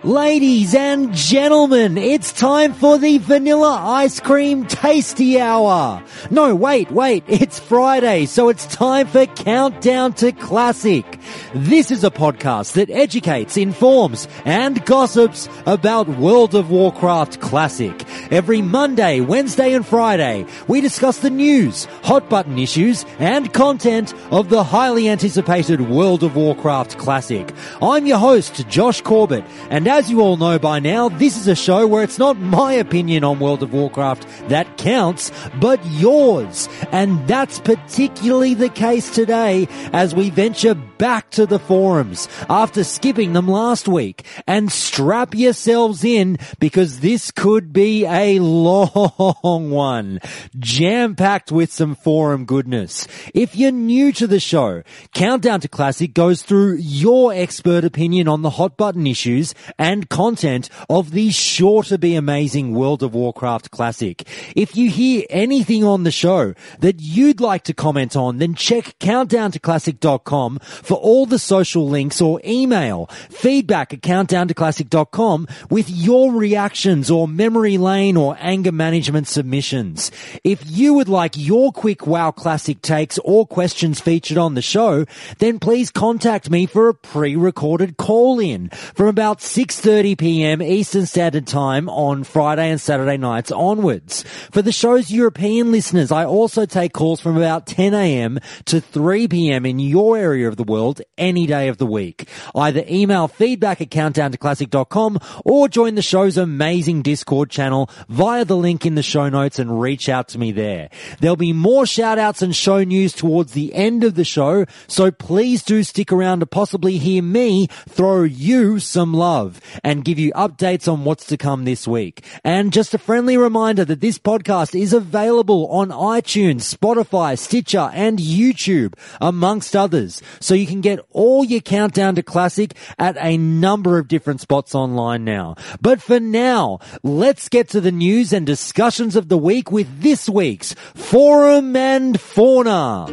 Ladies and gentlemen, it's time for the Vanilla Ice Cream Tasty Hour. No, wait, it's Friday, so it's time for Countdown to Classic. This is a podcast that educates, informs, and gossips about World of Warcraft Classic. Every Monday, Wednesday, and Friday, we discuss the news, hot button issues, and content of the highly anticipated World of Warcraft Classic. I'm your host, Josh Corbett, and as you all know by now, this is a show where it's not my opinion on World of Warcraft that counts, but yours. And that's particularly the case today as we venture back to the forums after skipping them last week. And strap yourselves in because this could be a long one, jam-packed with some forum goodness. If you're new to the show, Countdown to Classic goes through your expert opinion on the hot button issues and content of the sure to be amazing World of Warcraft Classic. If you hear anything on the show that you'd like to comment on, then check countdowntoclassic.com for all the social links, or email feedback@countdowntoclassic.com with your reactions or memory lane or anger management submissions. If you would like your quick WoW Classic takes or questions featured on the show, then please contact me for a pre-recorded call-in from about 6:30 p.m. Eastern Standard Time on Friday and Saturday nights onwards. For the show's European listeners, I also take calls from about 10 a.m. to 3 p.m. in your area of the world any day of the week. Either email feedback@countdowntoclassic.com or join the show's amazing Discord channel via the link in the show notes and reach out to me there. There'll be more shout outs and show news towards the end of the show, so please do stick around to possibly hear me throw you some love and give you updates on what's to come this week. And just a friendly reminder that this podcast is available on iTunes, Spotify, Stitcher, and YouTube, amongst others. So you can get all your Countdown to Classic at a number of different spots online now. But for now, let's get to the news and discussions of the week with this week's Forum and Fauna.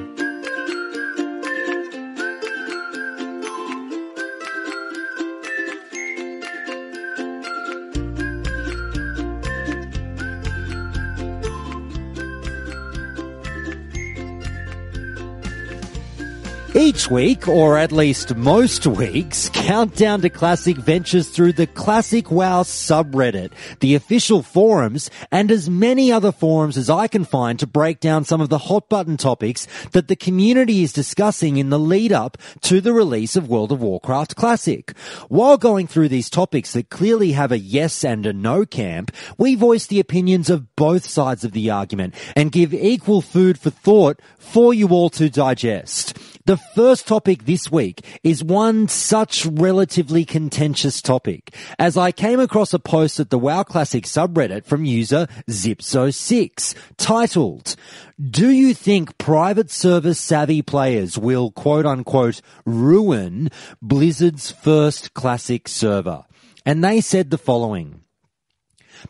Each week, or at least most weeks, Countdown to Classic ventures through the Classic WoW subreddit, the official forums, and as many other forums as I can find to break down some of the hot button topics that the community is discussing in the lead up to the release of World of Warcraft Classic. While going through these topics that clearly have a yes and a no camp, we voice the opinions of both sides of the argument and give equal food for thought for you all to digest. The first topic this week is one such relatively contentious topic, as I came across a post at the WoW Classic subreddit from user Zipso6, titled, "Do you think private server savvy players will quote-unquote ruin Blizzard's first Classic server?" And they said the following: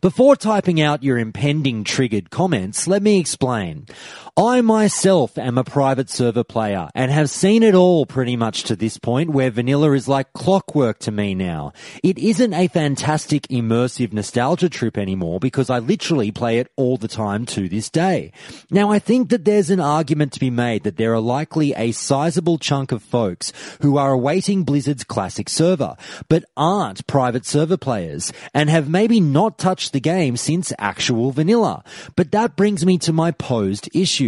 "Before typing out your impending triggered comments, let me explain. I myself am a private server player and have seen it all pretty much to this point, where vanilla is like clockwork to me now. It isn't a fantastic immersive nostalgia trip anymore because I literally play it all the time to this day. Now, I think that there's an argument to be made that there are likely a sizable chunk of folks who are awaiting Blizzard's Classic server, but aren't private server players and have maybe not touched the game since actual vanilla. But that brings me to my posed issue.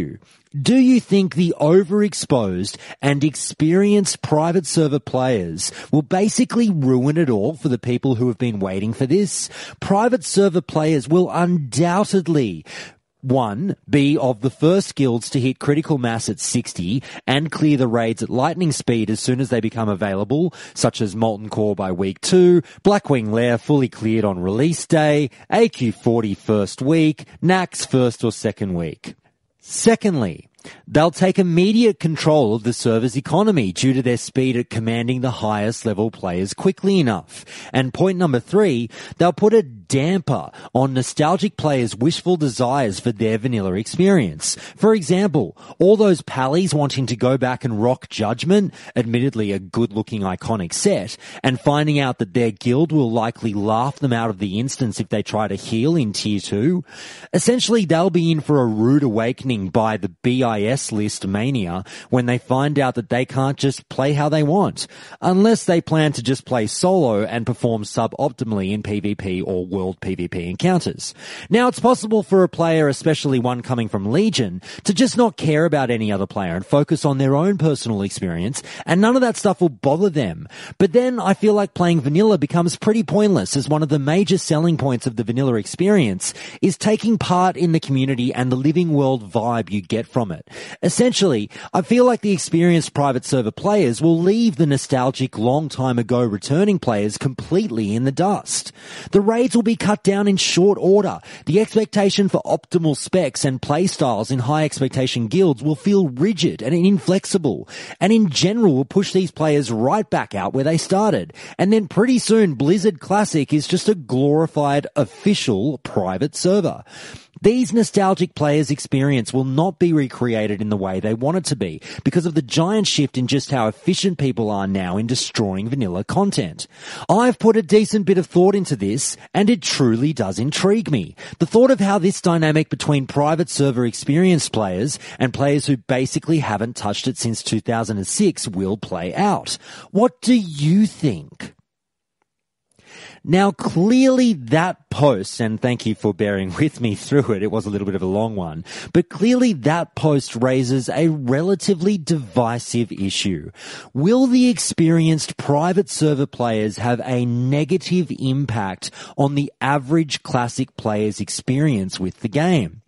Do you think the overexposed and experienced private server players will basically ruin it all for the people who have been waiting for this? Private server players will undoubtedly, one, be of the first guilds to hit critical mass at 60 and clear the raids at lightning speed as soon as they become available, such as Molten Core by week 2, Blackwing Lair fully cleared on release day, AQ40 first week, Nax first or second week. Secondly, They'll take immediate control of the server's economy due to their speed at commanding the highest level players quickly enough. And point number 3, they'll put a damper on nostalgic players' wishful desires for their vanilla experience. For example, all those pallies wanting to go back and rock Judgment, admittedly a good-looking iconic set, and finding out that their guild will likely laugh them out of the instance if they try to heal in Tier 2. Essentially, they'll be in for a rude awakening by the BIS list mania when they find out that they can't just play how they want, unless they plan to just play solo and perform suboptimally in PvP or World PvP encounters. Now, it's possible for a player, especially one coming from Legion, to just not care about any other player and focus on their own personal experience, and none of that stuff will bother them. But then I feel like playing vanilla becomes pretty pointless, as one of the major selling points of the vanilla experience is taking part in the community and the living world vibe you get from it. Essentially, I feel like the experienced private server players will leave the nostalgic long time ago returning players completely in the dust. The raids will be cut down in short order. The expectation for optimal specs and playstyles in high expectation guilds will feel rigid and inflexible, and in general will push these players right back out where they started. And then pretty soon Blizzard Classic is just a glorified official private server. These nostalgic players' experience will not be recreated in the way they want it to be because of the giant shift in just how efficient people are now in destroying vanilla content. I've put a decent bit of thought into this, and it truly does intrigue me. The thought of how this dynamic between private server experienced players and players who basically haven't touched it since 2006 will play out. What do you think? Now, clearly that post, and thank you for bearing with me through it was a little bit of a long one, but clearly that post raises a relatively divisive issue. Will the experienced private server players have a negative impact on the average classic player's experience with the game?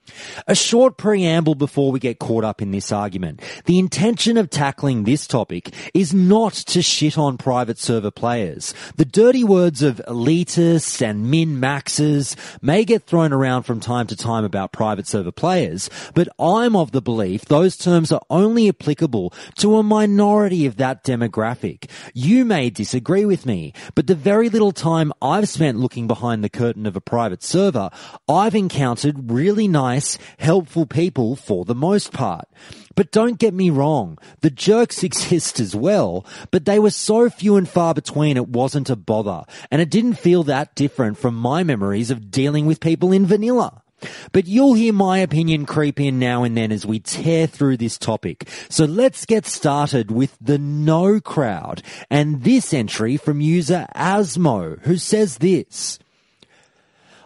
A short preamble before we get caught up in this argument. The intention of tackling this topic is not to shit on private server players. The dirty words of elitists and min-maxers may get thrown around from time to time about private server players, but I'm of the belief those terms are only applicable to a minority of that demographic. You may disagree with me, but the very little time I've spent looking behind the curtain of a private server, I've encountered really nice, helpful people for the most part. But don't get me wrong, the jerks exist as well, but they were so few and far between it wasn't a bother, and it didn't feel that different from my memories of dealing with people in vanilla. But you'll hear my opinion creep in now and then as we tear through this topic. So let's get started with the no crowd, and this entry from user Asmo, who says this: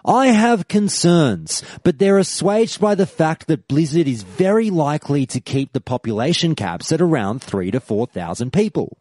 I have concerns, but they're assuaged by the fact that Blizzard is very likely to keep the population caps at around 3,000 to 4,000 people.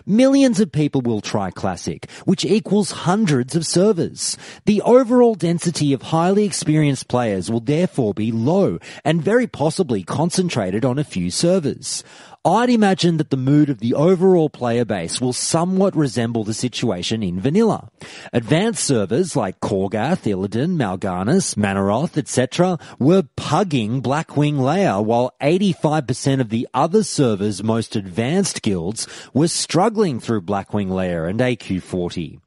Millions of people will try Classic, which equals hundreds of servers. The overall density of highly experienced players will therefore be low and very possibly concentrated on a few servers. I'd imagine that the mood of the overall player base will somewhat resemble the situation in vanilla. Advanced servers like Korgath, Illidan, Mal'Ganis, Manaroth, etc. were pugging Blackwing Lair, while 85% of the other servers' most advanced guilds were struggling through Blackwing Lair and AQ40.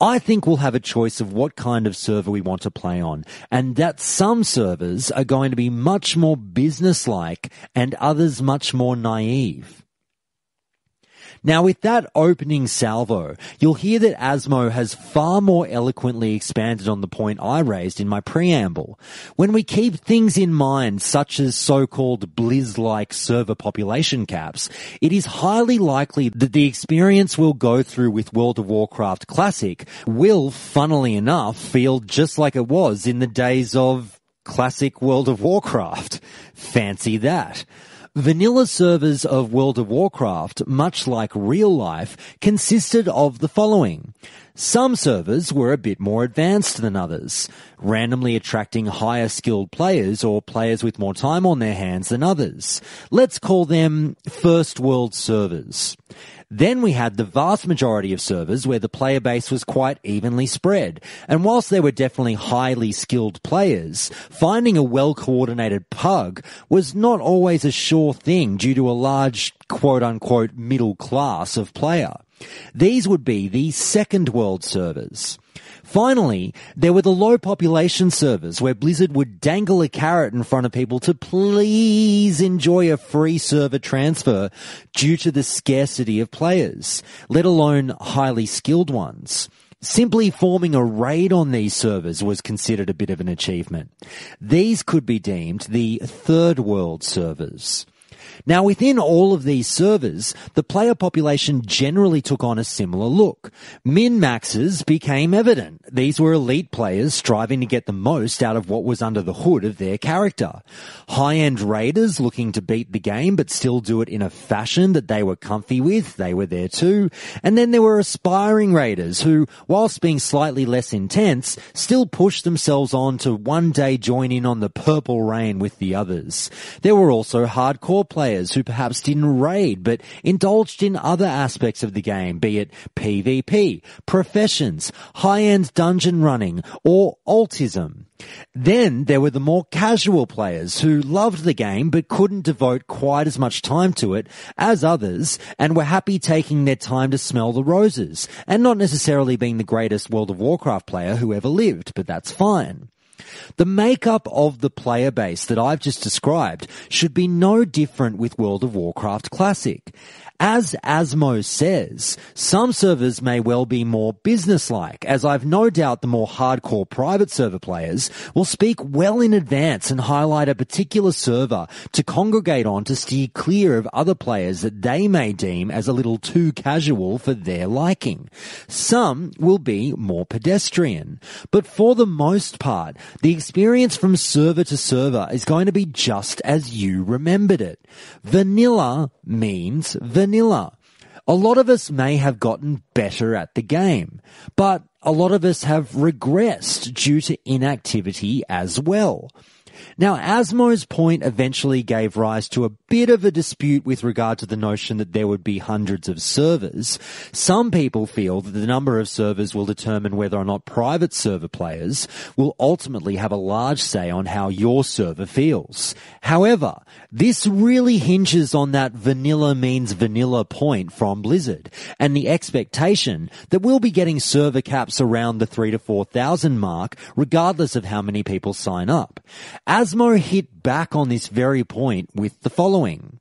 I think we'll have a choice of what kind of server we want to play on, and that some servers are going to be much more business-like and others much more naive. Now, with that opening salvo, you'll hear that Asmo has far more eloquently expanded on the point I raised in my preamble. When we keep things in mind, such as so-called Blizz-like server population caps, it is highly likely that the experience we'll go through with World of Warcraft Classic will, funnily enough, feel just like it was in the days of Classic World of Warcraft. Fancy that. Vanilla servers of World of Warcraft, much like real life, consisted of the following: Some servers were a bit more advanced than others, randomly attracting higher skilled players or players with more time on their hands than others. Let's call them first world servers. Then we had the vast majority of servers where the player base was quite evenly spread. And whilst there were definitely highly skilled players, finding a well-coordinated pug was not always a sure thing due to a large quote-unquote middle class of player. These would be the second world servers. Finally, there were the low population servers where Blizzard would dangle a carrot in front of people to please enjoy a free server transfer due to the scarcity of players, let alone highly skilled ones. Simply forming a raid on these servers was considered a bit of an achievement. These could be deemed the third world servers. Now, within all of these servers, the player population generally took on a similar look. Min-maxes became evident. These were elite players striving to get the most out of what was under the hood of their character. High-end raiders looking to beat the game but still do it in a fashion that they were comfy with, they were there too. And then there were aspiring raiders who, whilst being slightly less intense, still pushed themselves on to one day join in on the purple rain with the others. There were also hardcore players who perhaps didn't raid but indulged in other aspects of the game, be it PvP, professions, high-end dungeon running, or altism. Then there were the more casual players who loved the game but couldn't devote quite as much time to it as others and were happy taking their time to smell the roses and not necessarily being the greatest World of Warcraft player who ever lived, but that's fine. The makeup of the player base that I've just described should be no different with World of Warcraft Classic. As Asmo says, some servers may well be more business-like, as I've no doubt the more hardcore private server players will speak well in advance and highlight a particular server to congregate on to steer clear of other players that they may deem as a little too casual for their liking. Some will be more pedestrian, but for the most part, the experience from server to server is going to be just as you remembered it. Vanilla means vanilla. A lot of us may have gotten better at the game, but a lot of us have regressed due to inactivity as well. Now, Asmo's point eventually gave rise to a bit of a dispute with regard to the notion that there would be hundreds of servers. Some people feel that the number of servers will determine whether or not private server players will ultimately have a large say on how your server feels. However, this really hinges on that vanilla means vanilla point from Blizzard and the expectation that we'll be getting server caps around the 3,000 to 4,000 mark regardless of how many people sign up. Asmo hit back on this very point with the following.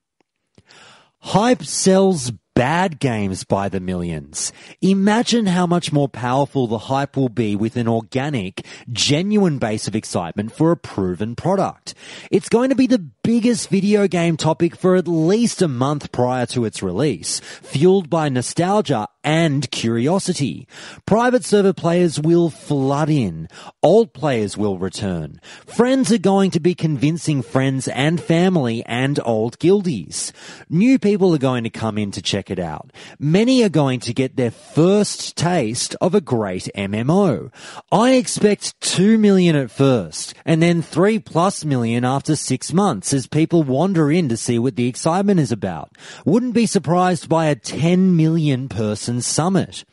Hype sells bad games by the millions. Imagine how much more powerful the hype will be with an organic, genuine base of excitement for a proven product. It's going to be the biggest video game topic for at least a month prior to its release, fueled by nostalgia and curiosity. Private server players will flood in. Old players will return. Friends are going to be convincing friends and family and old guildies. New people are going to come in to check it out. Many are going to get their first taste of a great MMO. I expect 2 million at first, and then 3+ million after 6 months as people wander in to see what the excitement is about. Wouldn't be surprised by a 10 million person summit.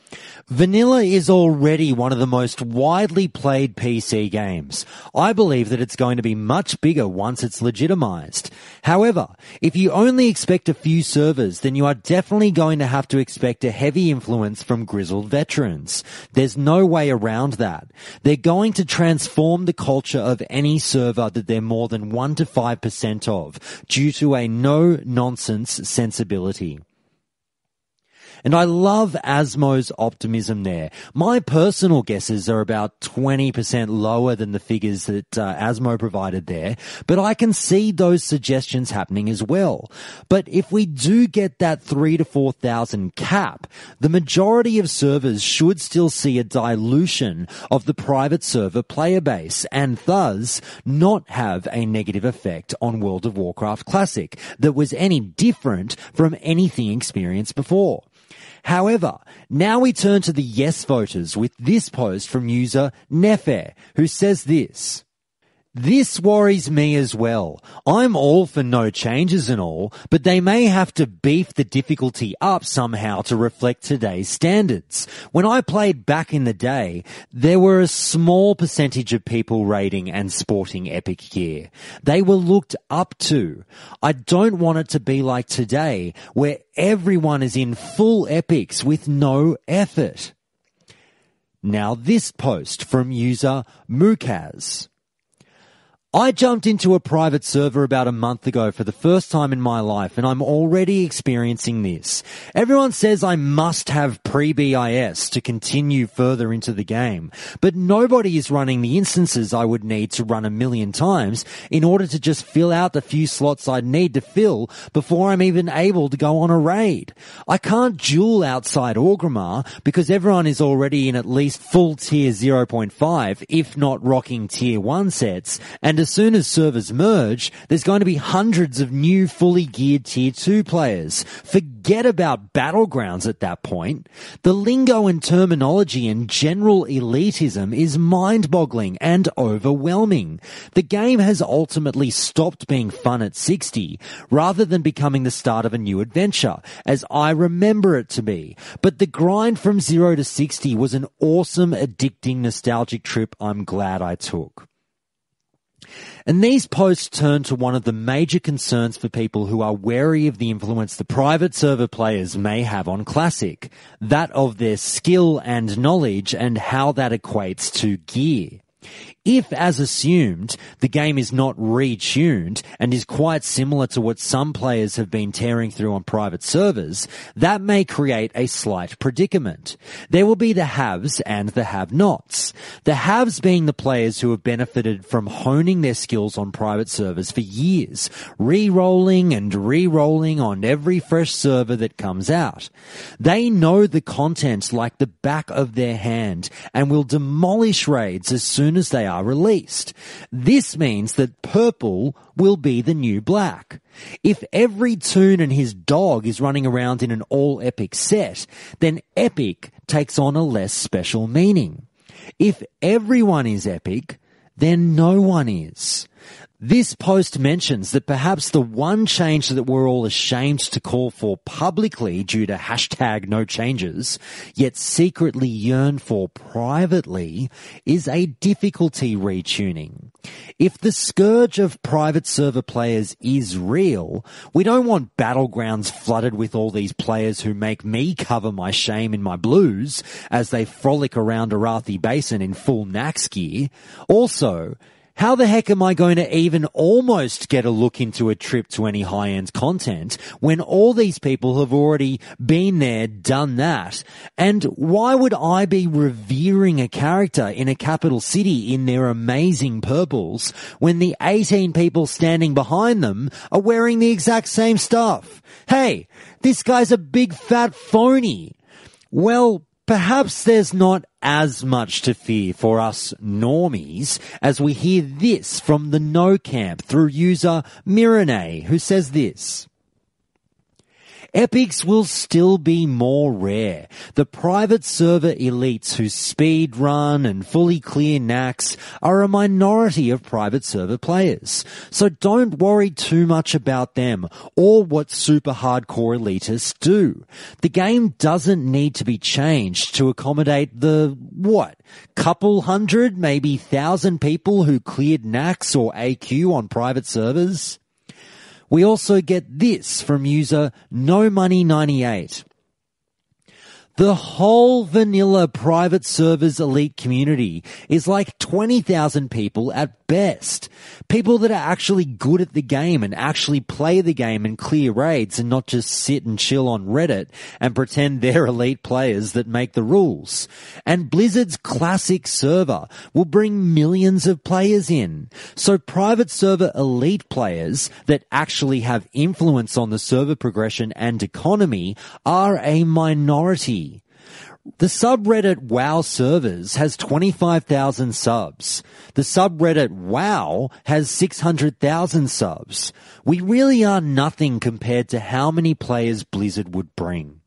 Vanilla is already one of the most widely played PC games. I believe that it's going to be much bigger once it's legitimized. However, if you only expect a few servers, then you are definitely going to have to expect a heavy influence from grizzled veterans. There's no way around that. They're going to transform the culture of any server that they're more than 1 to 5% of due to a no-nonsense sensibility. And I love Asmo's optimism there. My personal guesses are about 20% lower than the figures that Asmo provided there, but I can see those suggestions happening as well. But if we do get that 3,000 to 4,000 cap, the majority of servers should still see a dilution of the private server player base and thus not have a negative effect on World of Warcraft Classic that was any different from anything experienced before. However, now we turn to the yes voters with this post from user Nefer, who says this. This worries me as well. I'm all for no changes and all, but they may have to beef the difficulty up somehow to reflect today's standards. When I played back in the day, there were a small percentage of people raiding and sporting epic gear. They were looked up to. I don't want it to be like today, where everyone is in full epics with no effort. Now this post from user Mukaz. I jumped into a private server about a month ago for the first time in my life, and I'm already experiencing this. Everyone says I must have pre-BIS to continue further into the game, but nobody is running the instances I would need to run 1,000,000 times in order to just fill out the few slots I'd need to fill before I'm even able to go on a raid. I can't duel outside Orgrimmar because everyone is already in at least full tier 0.5, if not rocking tier 1 sets, and as soon as servers merge, there's going to be hundreds of new fully geared tier 2 players. Forget about battlegrounds at that point. The lingo and terminology and general elitism is mind-boggling and overwhelming. The game has ultimately stopped being fun at 60, rather than becoming the start of a new adventure, as I remember it to be. But the grind from 0 to 60 was an awesome, addicting, nostalgic trip I'm glad I took. And these posts turn to one of the major concerns for people who are wary of the influence the private server players may have on Classic, that of their skill and knowledge and how that equates to gear. If, as assumed, the game is not retuned and is quite similar to what some players have been tearing through on private servers, that may create a slight predicament. There will be the haves and the have-nots. The haves being the players who have benefited from honing their skills on private servers for years, re-rolling and re-rolling on every fresh server that comes out. They know the content like the back of their hand and will demolish raids as soon as they are released. This means that purple will be the new black. If every toon and his dog is running around in an all-epic set, then epic takes on a less special meaning. If everyone is epic, then no one is. This post mentions that perhaps the one change that we're all ashamed to call for publicly due to hashtag no changes, yet secretly yearn for privately, is a difficulty retuning. If the scourge of private server players is real, we don't want battlegrounds flooded with all these players who make me cover my shame in my blues as they frolic around Arathi Basin in full Nax gear. Also, how the heck am I going to even almost get a look into a trip to any high-end content when all these people have already been there, done that? And why would I be revering a character in a capital city in their amazing purples when the 18 people standing behind them are wearing the exact same stuff? Hey, this guy's a big fat phony. Well, perhaps there's not as much to fear for us normies as we hear this from the No Camp through user Mirane, who says this. Epics will still be more rare. The private server elites who speed run and fully clear Nax are a minority of private server players. So don't worry too much about them or what super hardcore elitists do. The game doesn't need to be changed to accommodate the, couple hundred, maybe 1,000 people who cleared Nax or AQ on private servers? We also get this from user NoMoney98. The whole vanilla private servers elite community is like 20,000 people at best. People that are actually good at the game and actually play the game and clear raids and not just sit and chill on Reddit and pretend they're elite players that make the rules. And Blizzard's classic server will bring millions of players in. So private server elite players that actually have influence on the server progression and economy are a minority. The subreddit WoW servers has 25,000 subs. The subreddit WoW has 600,000 subs. We really are nothing compared to how many players Blizzard would bring.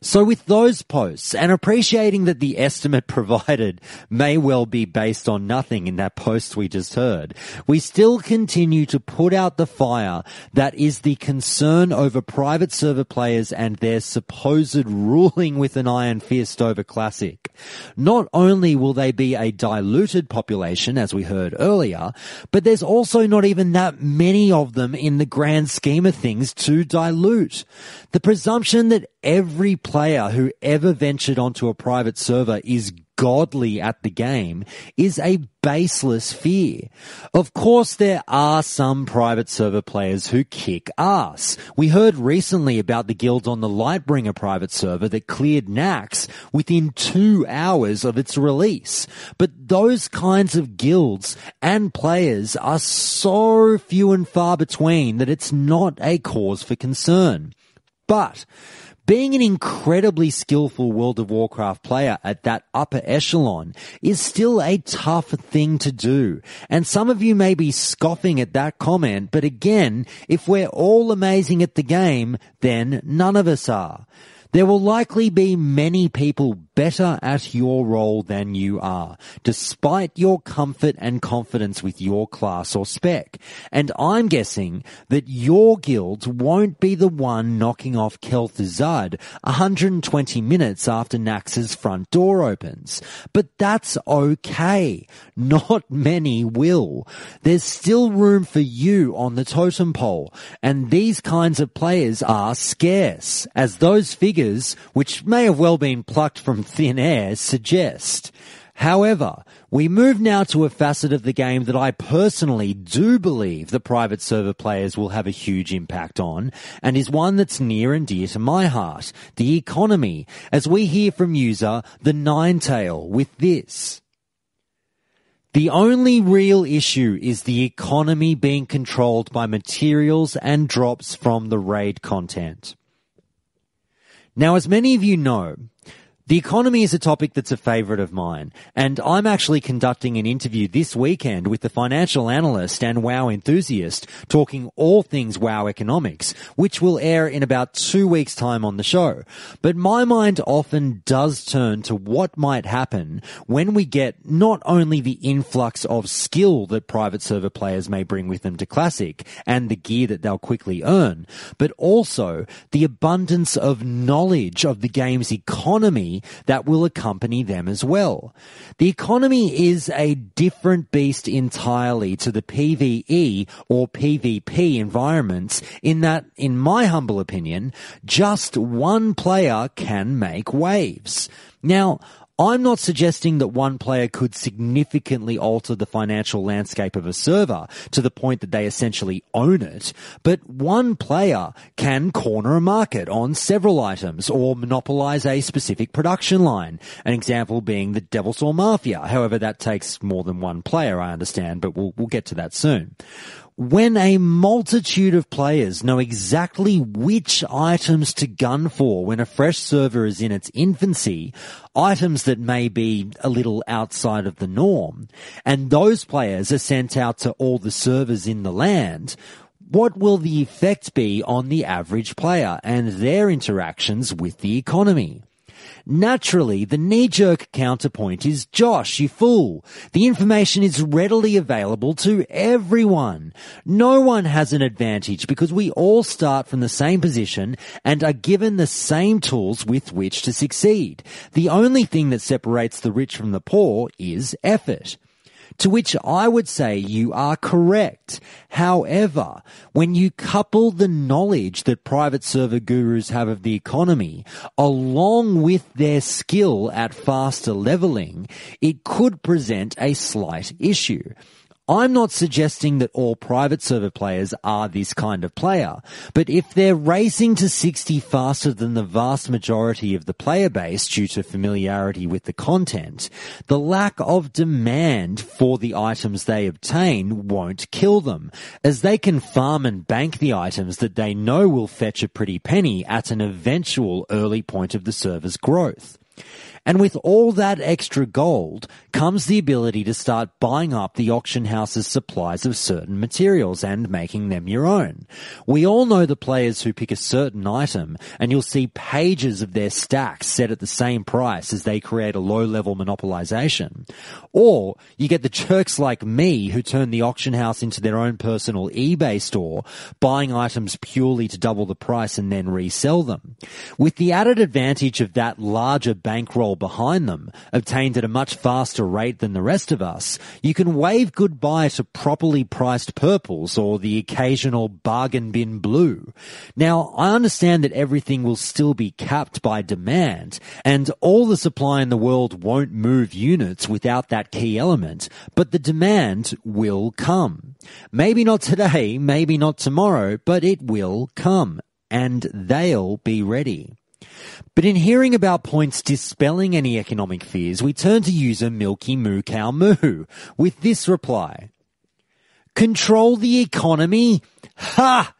So with those posts, and appreciating that the estimate provided may well be based on nothing in that post we just heard, we still continue to put out the fire that is the concern over private server players and their supposed ruling with an iron fist over Classic. Not only will they be a diluted population, as we heard earlier, but there's also not even that many of them in the grand scheme of things to dilute. The presumption that every player who ever ventured onto a private server is godly at the game is a baseless fear. Of course, there are some private server players who kick ass. We heard recently about the guild on the Lightbringer private server that cleared Nax within 2 hours of its release. But those kinds of guilds and players are so few and far between that it's not a cause for concern. But being an incredibly skillful World of Warcraft player at that upper echelon is still a tough thing to do. And some of you may be scoffing at that comment, but again, if we're all amazing at the game, then none of us are. There will likely be many people better at your role than you are, despite your comfort and confidence with your class or spec. And I'm guessing that your guild won't be the one knocking off Kel'Thuzad 120 minutes after Naxx's front door opens. But that's okay. Not many will. There's still room for you on the totem pole, and these kinds of players are scarce, as those figures, which may have well been plucked from thin air, suggest. However, we move now to a facet of the game that I personally do believe the private server players will have a huge impact on, and is one that's near and dear to my heart, the economy, as we hear from user The Ninetail with this. The only real issue is the economy being controlled by materials and drops from the raid content. Now, as many of you know, the economy is a topic that's a favourite of mine, and I'm actually conducting an interview this weekend with the financial analyst and WoW enthusiast talking all things WoW economics, which will air in about 2 weeks' time on the show. But my mind often does turn to what might happen when we get not only the influx of skill that private server players may bring with them to Classic and the gear that they'll quickly earn, but also the abundance of knowledge of the game's economy that will accompany them as well. The economy is a different beast entirely to the PvE or PvP environments in that, in my humble opinion, just one player can make waves. Now, I'm not suggesting that one player could significantly alter the financial landscape of a server to the point that they essentially own it, but one player can corner a market on several items or monopolize a specific production line, an example being the Devil's Saw Mafia. However, that takes more than one player, I understand, but we'll get to that soon. When a multitude of players know exactly which items to gun for when a fresh server is in its infancy, items that may be a little outside of the norm, and those players are sent out to all the servers in the land, what will the effect be on the average player and their interactions with the economy? Naturally, the knee-jerk counterpoint is, Josh, you fool. The information is readily available to everyone. No one has an advantage because we all start from the same position and are given the same tools with which to succeed. The only thing that separates the rich from the poor is effort. To which I would say you are correct. However, when you couple the knowledge that private server gurus have of the economy, along with their skill at faster leveling, it could present a slight issue. I'm not suggesting that all private server players are this kind of player, but if they're racing to 60 faster than the vast majority of the player base due to familiarity with the content, the lack of demand for the items they obtain won't kill them, as they can farm and bank the items that they know will fetch a pretty penny at an eventual early point of the server's growth. And with all that extra gold comes the ability to start buying up the auction house's supplies of certain materials and making them your own. We all know the players who pick a certain item, and you'll see pages of their stacks set at the same price as they create a low-level monopolization. Or you get the jerks like me who turn the auction house into their own personal eBay store, buying items purely to double the price and then resell them. With the added advantage of that larger bankroll behind them, obtained at a much faster rate than the rest of us, you can wave goodbye to properly priced purples or the occasional bargain bin blue. Now, I understand that everything will still be capped by demand, and all the supply in the world won't move units without that key element, but the demand will come. Maybe not today, maybe not tomorrow, but it will come, and they'll be ready. But in hearing about points dispelling any economic fears, we turn to user Milky Moo Cow Moo with this reply. Control the economy? Ha!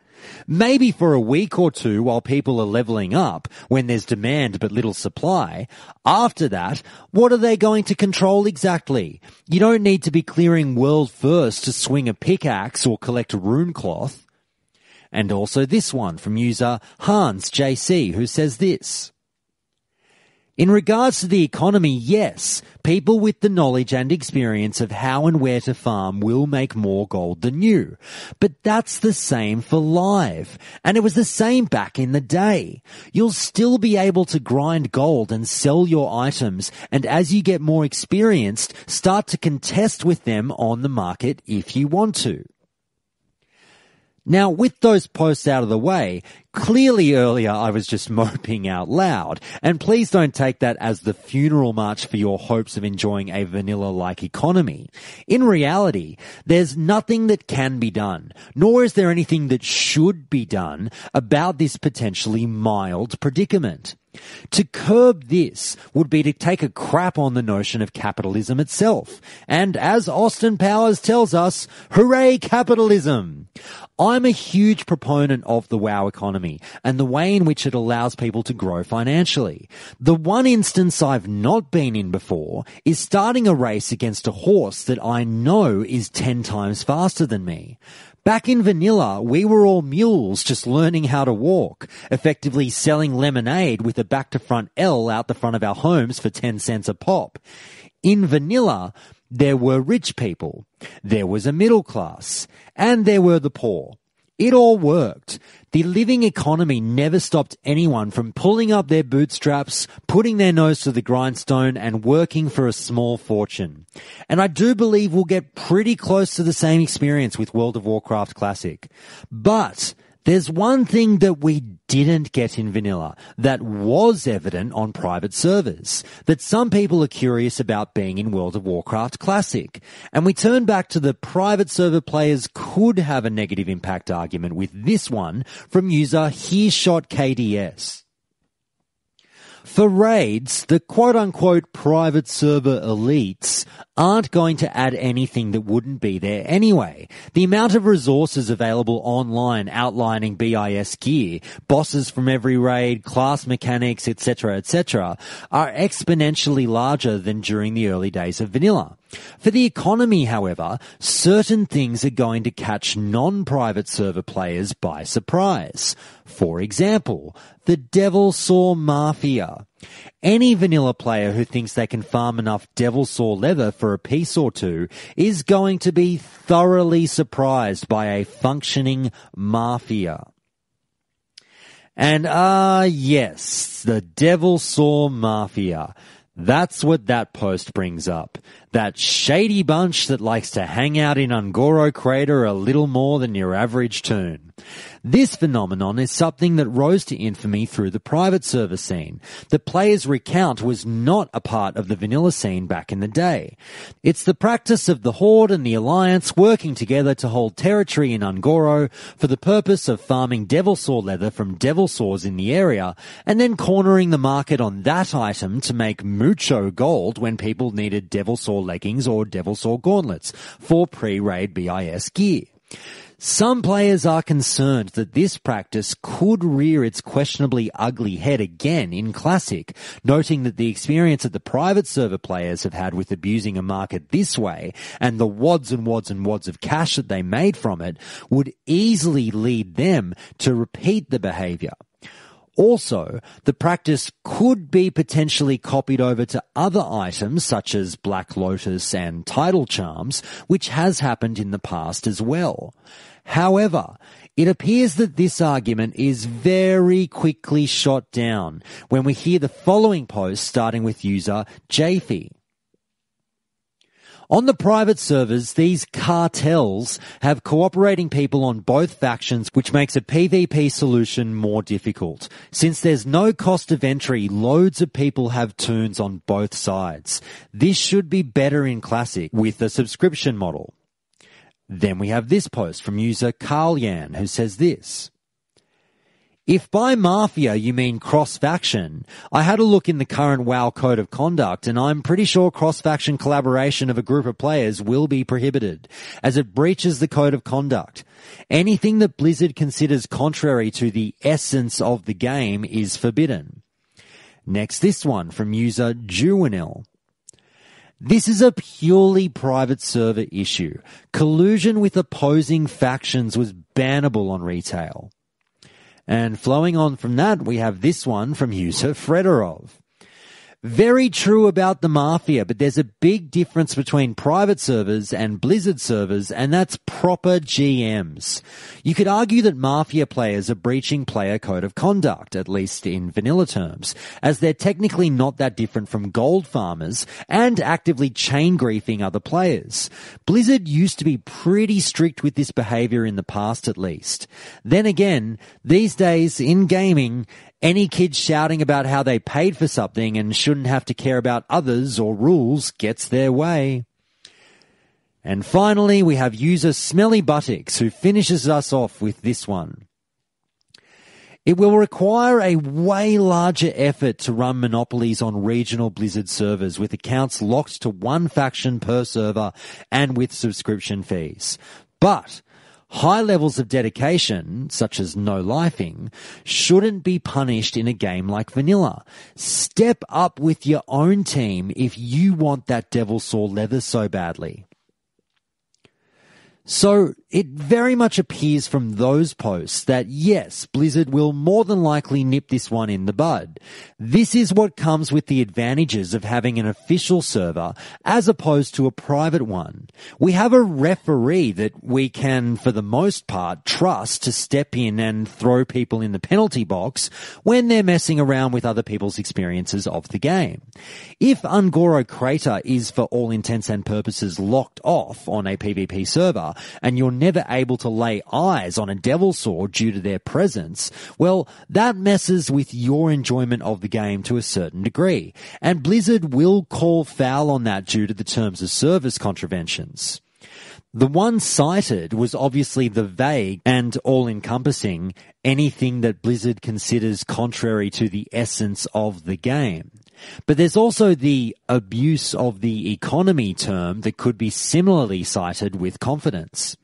Maybe for a week or two while people are leveling up, when there's demand but little supply. After that, what are they going to control exactly? You don't need to be clearing world first to swing a pickaxe or collect rune cloth. And also this one from user Hans JC, who says this. In regards to the economy, yes, people with the knowledge and experience of how and where to farm will make more gold than you. But that's the same for live. And it was the same back in the day. You'll still be able to grind gold and sell your items, and as you get more experienced, start to contest with them on the market if you want to. Now, with those posts out of the way, clearly earlier I was just moping out loud, and please don't take that as the funeral march for your hopes of enjoying a vanilla-like economy. In reality, there's nothing that can be done, nor is there anything that should be done about this potentially mild predicament. To curb this would be to take a crap on the notion of capitalism itself. And as Austin Powers tells us, hooray capitalism! I'm a huge proponent of the WoW economy and the way in which it allows people to grow financially. The one instance I've not been in before is starting a race against a horse that I know is 10 times faster than me. Back in vanilla, we were all mules just learning how to walk, effectively selling lemonade with a back-to-front L out the front of our homes for 10 cents a pop. In vanilla, there were rich people, there was a middle class, and there were the poor. It all worked. The living economy never stopped anyone from pulling up their bootstraps, putting their nose to the grindstone, and working for a small fortune. And I do believe we'll get pretty close to the same experience with World of Warcraft Classic. But there's one thing that we didn't get in vanilla that was evident on private servers, that some people are curious about being in World of Warcraft Classic. And we turn back to the private server players could have a negative impact argument with this one from user Hearshot KDS. For raids, the quote-unquote private server elites aren't going to add anything that wouldn't be there anyway. The amount of resources available online outlining BIS gear, bosses from every raid, class mechanics, etc., are exponentially larger than during the early days of vanilla. For the economy, however, certain things are going to catch non-private server players by surprise. For example, the Devil Saw Mafia. Any vanilla player who thinks they can farm enough Devil Saw leather for a piece or two is going to be thoroughly surprised by a functioning mafia. And yes, the Devil Saw Mafia. That's what that post brings up. That shady bunch that likes to hang out in Ungoro Crater a little more than your average toon. This phenomenon is something that rose to infamy through the private server scene. The players recount was not a part of the vanilla scene back in the day. It's the practice of the Horde and the Alliance working together to hold territory in Ungoro for the purpose of farming Devil Saw leather from Devil Saws in the area, and then cornering the market on that item to make mucho gold when people needed Devil Saw leggings or Devil Saw gauntlets for pre-raid BIS gear. Some players are concerned that this practice could rear its questionably ugly head again in Classic, noting that the experience that the private server players have had with abusing a market this way, and the wads and wads and wads of cash that they made from it, would easily lead them to repeat the behaviour. Also, the practice could be potentially copied over to other items such as Black Lotus and Title Charms, which has happened in the past as well. However, it appears that this argument is very quickly shot down when we hear the following post starting with user Jafie. On the private servers, these cartels have cooperating people on both factions, which makes a PvP solution more difficult. Since there's no cost of entry, loads of people have toons on both sides. This should be better in Classic with a subscription model. Then we have this post from user Carl Yan, who says this. If by mafia you mean cross-faction, I had a look in the current WoW Code of Conduct and I'm pretty sure cross-faction collaboration of a group of players will be prohibited, as it breaches the Code of Conduct. Anything that Blizzard considers contrary to the essence of the game is forbidden. Next, this one from user Juvenil. This is a purely private server issue. Collusion with opposing factions was bannable on retail. And flowing on from that, we have this one from user Fredorov. Very true about the Mafia, but there's a big difference between private servers and Blizzard servers, and that's proper GMs. You could argue that Mafia players are breaching player code of conduct, at least in vanilla terms, as they're technically not that different from gold farmers and actively chain griefing other players. Blizzard used to be pretty strict with this behavior in the past, at least. Then again, these days in gaming, any kid shouting about how they paid for something and shouldn't have to care about others or rules gets their way. And finally, we have user Smelly Buttocks, who finishes us off with this one. It will require a way larger effort to run monopolies on regional Blizzard servers with accounts locked to one faction per server and with subscription fees. But high levels of dedication, such as no-lifing, shouldn't be punished in a game like vanilla. Step up with your own team if you want that Devil Saw leather so badly. So it very much appears from those posts that yes, Blizzard will more than likely nip this one in the bud. This is what comes with the advantages of having an official server as opposed to a private one. We have a referee that we can, for the most part, trust to step in and throw people in the penalty box when they're messing around with other people's experiences of the game. If Ungoro Crater is for all intents and purposes locked off on a PvP server, and you're never able to lay eyes on a Devil Saw due to their presence, well, that messes with your enjoyment of the game to a certain degree, and Blizzard will call foul on that due to the terms of service contraventions. The one cited was obviously the vague and all-encompassing anything that Blizzard considers contrary to the essence of the game. But there's also the abuse of the economy term that could be similarly cited with confidence.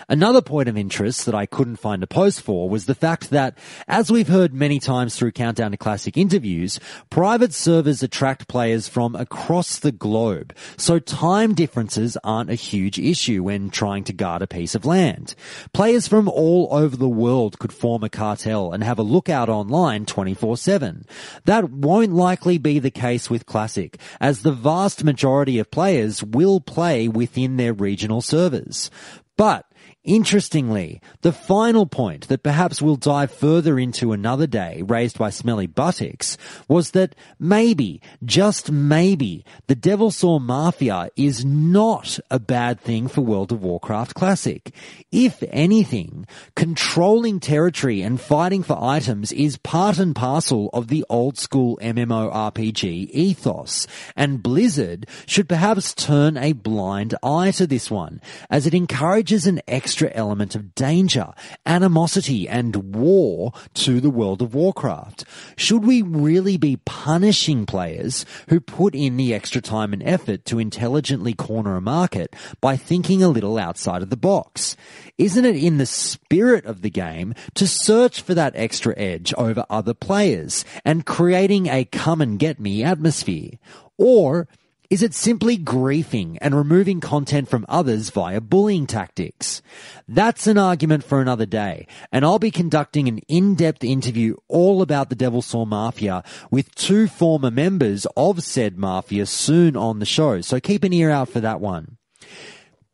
Another point of interest that I couldn't find a post for was the fact that, as we've heard many times through Countdown to Classic interviews, private servers attract players from across the globe, so time differences aren't a huge issue when trying to guard a piece of land. Players from all over the world could form a cartel and have a lookout online 24/7. That won't likely be the case with Classic, as the vast majority of players will play within their regional servers. But interestingly, the final point that perhaps we'll dive further into another day, raised by Smelly Buttocks, was that maybe, just maybe, the Devil Saw Mafia is not a bad thing for World of Warcraft Classic. If anything, controlling territory and fighting for items is part and parcel of the old-school MMORPG ethos, and Blizzard should perhaps turn a blind eye to this one, as it encourages an extra extra element of danger, animosity, and war to the World of Warcraft? Should we really be punishing players who put in the extra time and effort to intelligently corner a market by thinking a little outside of the box? Isn't it in the spirit of the game to search for that extra edge over other players and creating a come and get me atmosphere? Or is it simply griefing and removing content from others via bullying tactics? That's an argument for another day, and I'll be conducting an in-depth interview all about the Devilsaur Mafia with 2 former members of said mafia soon on the show, so keep an ear out for that one.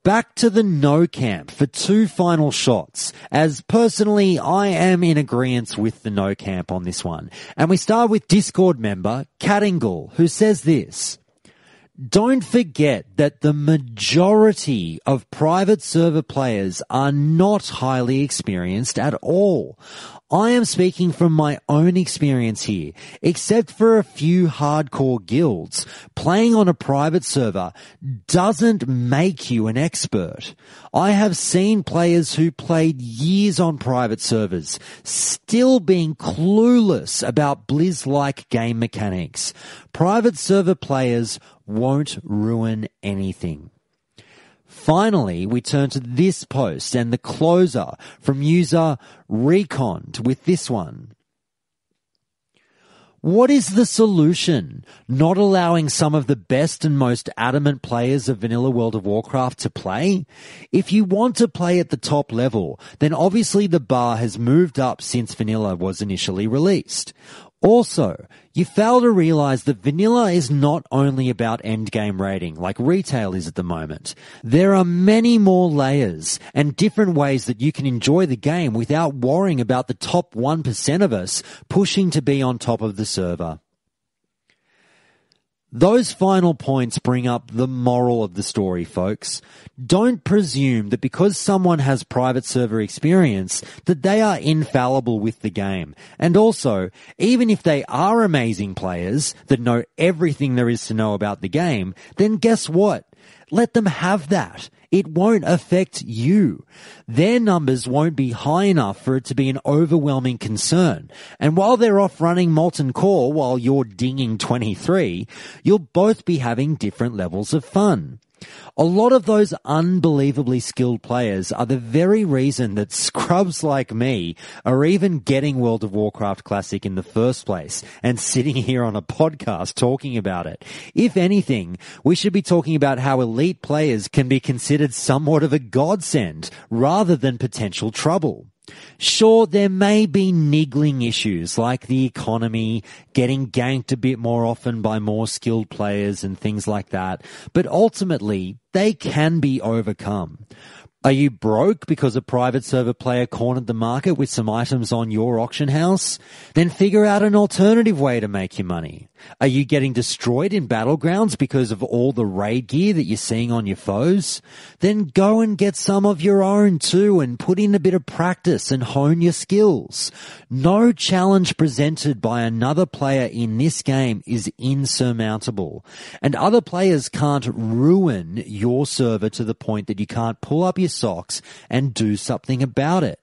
Back to the no camp for 2 final shots, as personally I am in agreement with the no camp on this one. And we start with Discord member Cattingle, who says this: don't forget that the majority of private server players are not highly experienced at all. I am speaking from my own experience here. Except for a few hardcore guilds, playing on a private server doesn't make you an expert. I have seen players who played years on private servers still being clueless about Blizz-like game mechanics. Private server players won't ruin anything. Finally, we turn to this post and the closer from user Recond with this one. What is the solution? Not allowing some of the best and most adamant players of vanilla World of Warcraft to play? If you want to play at the top level, then obviously the bar has moved up since vanilla was initially released. Also, you fail to realize that vanilla is not only about endgame rating like retail is at the moment. There are many more layers and different ways that you can enjoy the game without worrying about the top 1% of us pushing to be on top of the server. Those final points bring up the moral of the story, folks. Don't presume that because someone has private server experience that they are infallible with the game. And also, even if they are amazing players that know everything there is to know about the game, then guess what? Let them have that. It won't affect you. Their numbers won't be high enough for it to be an overwhelming concern. And while they're off running Molten Core while you're dinging 23, you'll both be having different levels of fun. A lot of those unbelievably skilled players are the very reason that scrubs like me are even getting World of Warcraft Classic in the first place and sitting here on a podcast talking about it. If anything, we should be talking about how elite players can be considered somewhat of a godsend rather than potential trouble. Sure, there may be niggling issues like the economy, getting ganked a bit more often by more skilled players and things like that, but ultimately they can be overcome. Are you broke because a private server player cornered the market with some items on your auction house? Then figure out an alternative way to make your money. Are you getting destroyed in battlegrounds because of all the raid gear that you're seeing on your foes? Then go and get some of your own too and put in a bit of practice and hone your skills. No challenge presented by another player in this game is insurmountable. And other players can't ruin your server to the point that you can't pull up your socks and do something about it.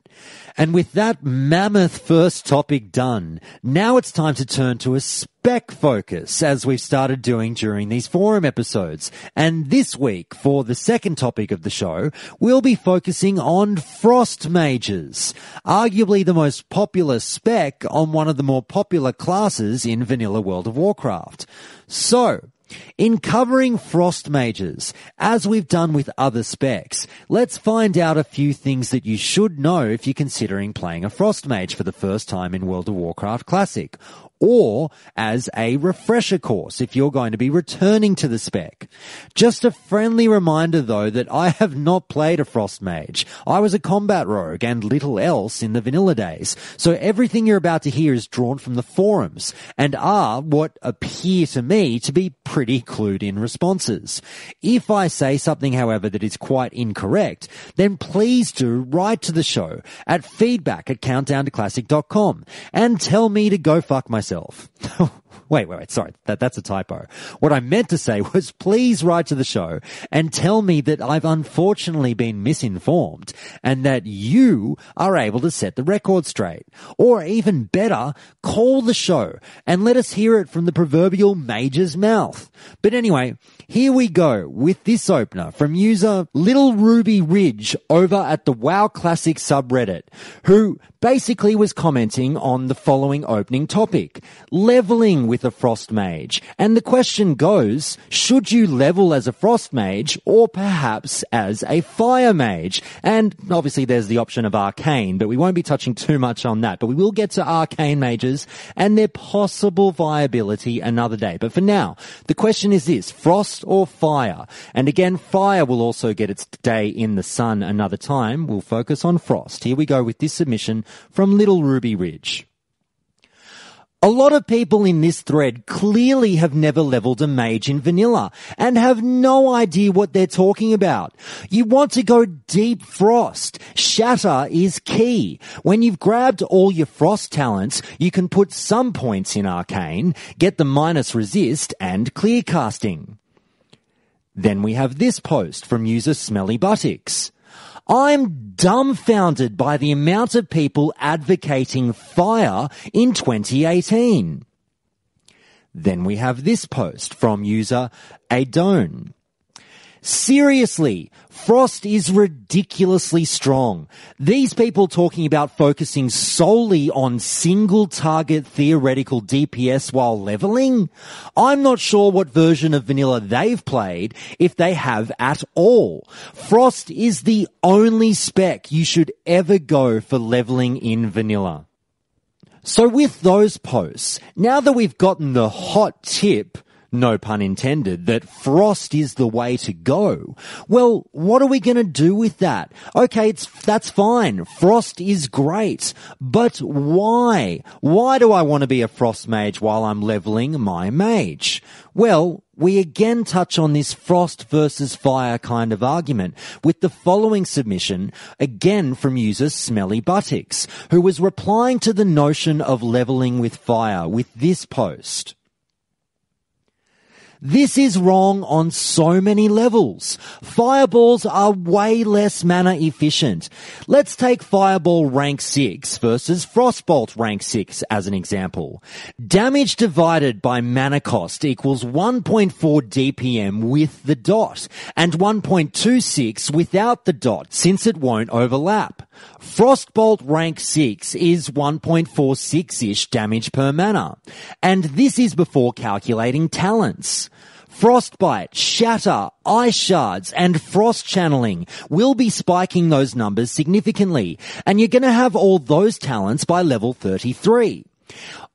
And with that mammoth first topic done, now it's time to turn to a spec focus, as we've started doing during these forum episodes. And this week, for the second topic of the show, we'll be focusing on frost mages, arguably the most popular spec on one of the more popular classes in vanilla World of Warcraft. So, in covering frost mages, as we've done with other specs, let's find out a few things that you should know if you're considering playing a frost mage for the first time in World of Warcraft Classic, or as a refresher course if you're going to be returning to the spec. Just a friendly reminder though that I have not played a frost mage. I was a combat rogue and little else in the vanilla days, so everything you're about to hear is drawn from the forums and are what appear to me to be pretty clued in responses. If I say something however that is quite incorrect, then please do write to the show at feedback@countdowntoclassic.com and tell me to go fuck myself. Wait, sorry, that's a typo. What I meant to say was please write to the show and tell me that I've unfortunately been misinformed and that you are able to set the record straight. Or even better, call the show and let us hear it from the proverbial mage's mouth. But anyway, here we go with this opener from user Little Ruby Ridge over at the WoW Classic subreddit, who basically was commenting on the following opening topic, leveling with a frost mage. And the question goes, should you level as a frost mage or perhaps as a fire mage? And obviously there's the option of arcane, but we won't be touching too much on that. But we will get to arcane mages and their possible viability another day. But for now, the question is this, frost or fire? And again, fire will also get its day in the sun another time. We'll focus on frost. Here we go with this submission from Little Ruby Ridge. A lot of people in this thread clearly have never leveled a mage in vanilla and have no idea what they're talking about. You want to go deep frost. Shatter is key. When you've grabbed all your frost talents, you can put some points in arcane, get the minus resist and clear casting. Then we have this post from user Smelly Buttocks. I'm dumbfounded by the amount of people advocating fire in 2018. Then we have this post from user Adone. Seriously, frost is ridiculously strong. These people talking about focusing solely on single target theoretical DPS while leveling? I'm not sure what version of vanilla they've played, if they have at all. Frost is the only spec you should ever go for leveling in vanilla. So with those posts, now that we've gotten the hot tip, no pun intended, that frost is the way to go, well, what are we going to do with that? Okay, that's fine. Frost is great. But why? Why do I want to be a frost mage while I'm leveling my mage? Well, we again touch on this frost versus fire kind of argument with the following submission, again from user Smelly Buttocks, who was replying to the notion of leveling with fire with this post. This is wrong on so many levels. Fireballs are way less mana efficient. Let's take Fireball rank 6 versus Frostbolt rank 6 as an example. Damage divided by mana cost equals 1.4 DPM with the dot, and 1.26 without the dot, since it won't overlap. Frostbolt rank 6 is 1.46-ish damage per mana, and this is before calculating talents. Frostbite, Shatter, Ice Shards, and Frost Channeling will be spiking those numbers significantly, and you're going to have all those talents by level 33.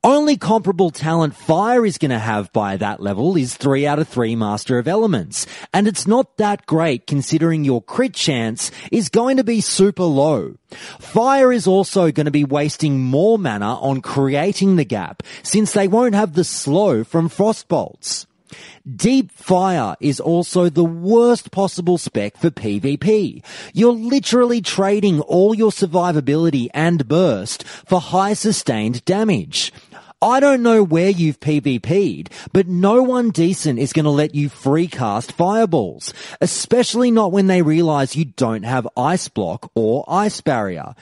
Only comparable talent Fire is going to have by that level is 3 out of 3 Master of Elements, and it's not that great considering your crit chance is going to be super low. Fire is also going to be wasting more mana on creating the gap, since they won't have the slow from Frostbolts. Deep Fire is also the worst possible spec for PvP. You're literally trading all your survivability and burst for high sustained damage. I don't know where you've PvP'd, but no one decent is going to let you free cast fireballs, especially not when they realize you don't have Ice Block or Ice Barrier.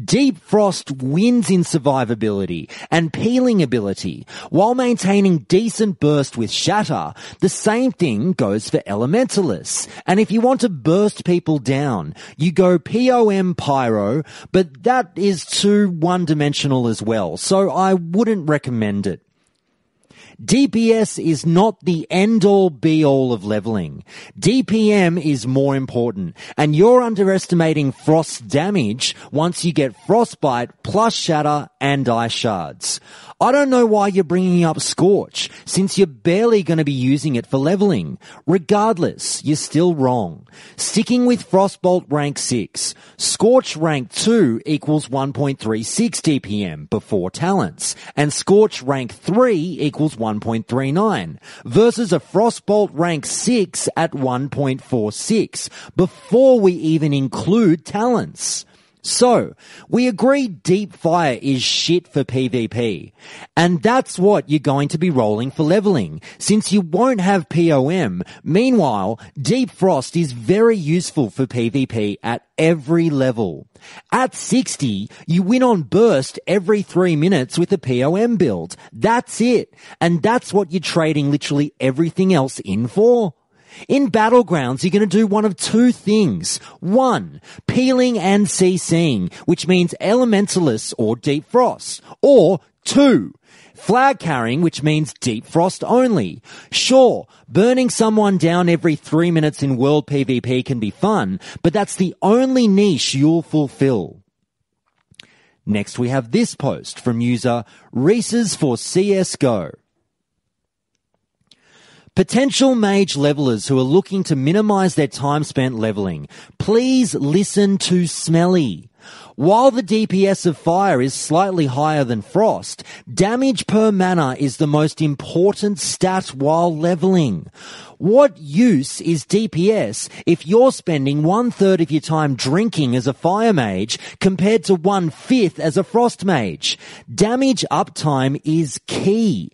Deep Frost wins in survivability and peeling ability, while maintaining decent burst with Shatter. The same thing goes for Elementalists, and if you want to burst people down, you go POM Pyro, but that is too one-dimensional as well, so I wouldn't recommend it. DPS is not the end-all be-all of leveling. DPM is more important, and you're underestimating Frost's damage once you get Frostbite plus Shatter and Ice Shards. I don't know why you're bringing up Scorch, since you're barely going to be using it for leveling. Regardless, you're still wrong. Sticking with Frostbolt rank 6, Scorch rank 2 equals 1.36 DPM before talents, and Scorch rank 3 equals 1.39, versus a Frostbolt rank 6 at 1.46, before we even include talents. So, we agree deep fire is shit for PvP. And that's what you're going to be rolling for leveling, since you won't have POM. Meanwhile, deep frost is very useful for PvP at every level. At 60, you win on burst every 3 minutes with a POM build. That's it. And that's what you're trading literally everything else in for. In Battlegrounds, you're going to do one of two things. One, peeling and CCing, which means Elementalists or Deep Frost. Or two, flag carrying, which means Deep Frost only. Sure, burning someone down every 3 minutes in World PvP can be fun, but that's the only niche you'll fulfill. Next we have this post from user Reese's for CSGO. Potential mage levelers who are looking to minimize their time spent leveling, please listen to Smelly. While the DPS of fire is slightly higher than frost, damage per mana is the most important stat while leveling. What use is DPS if you're spending 1/3 of your time drinking as a fire mage compared to 1/5 as a frost mage? Damage uptime is key.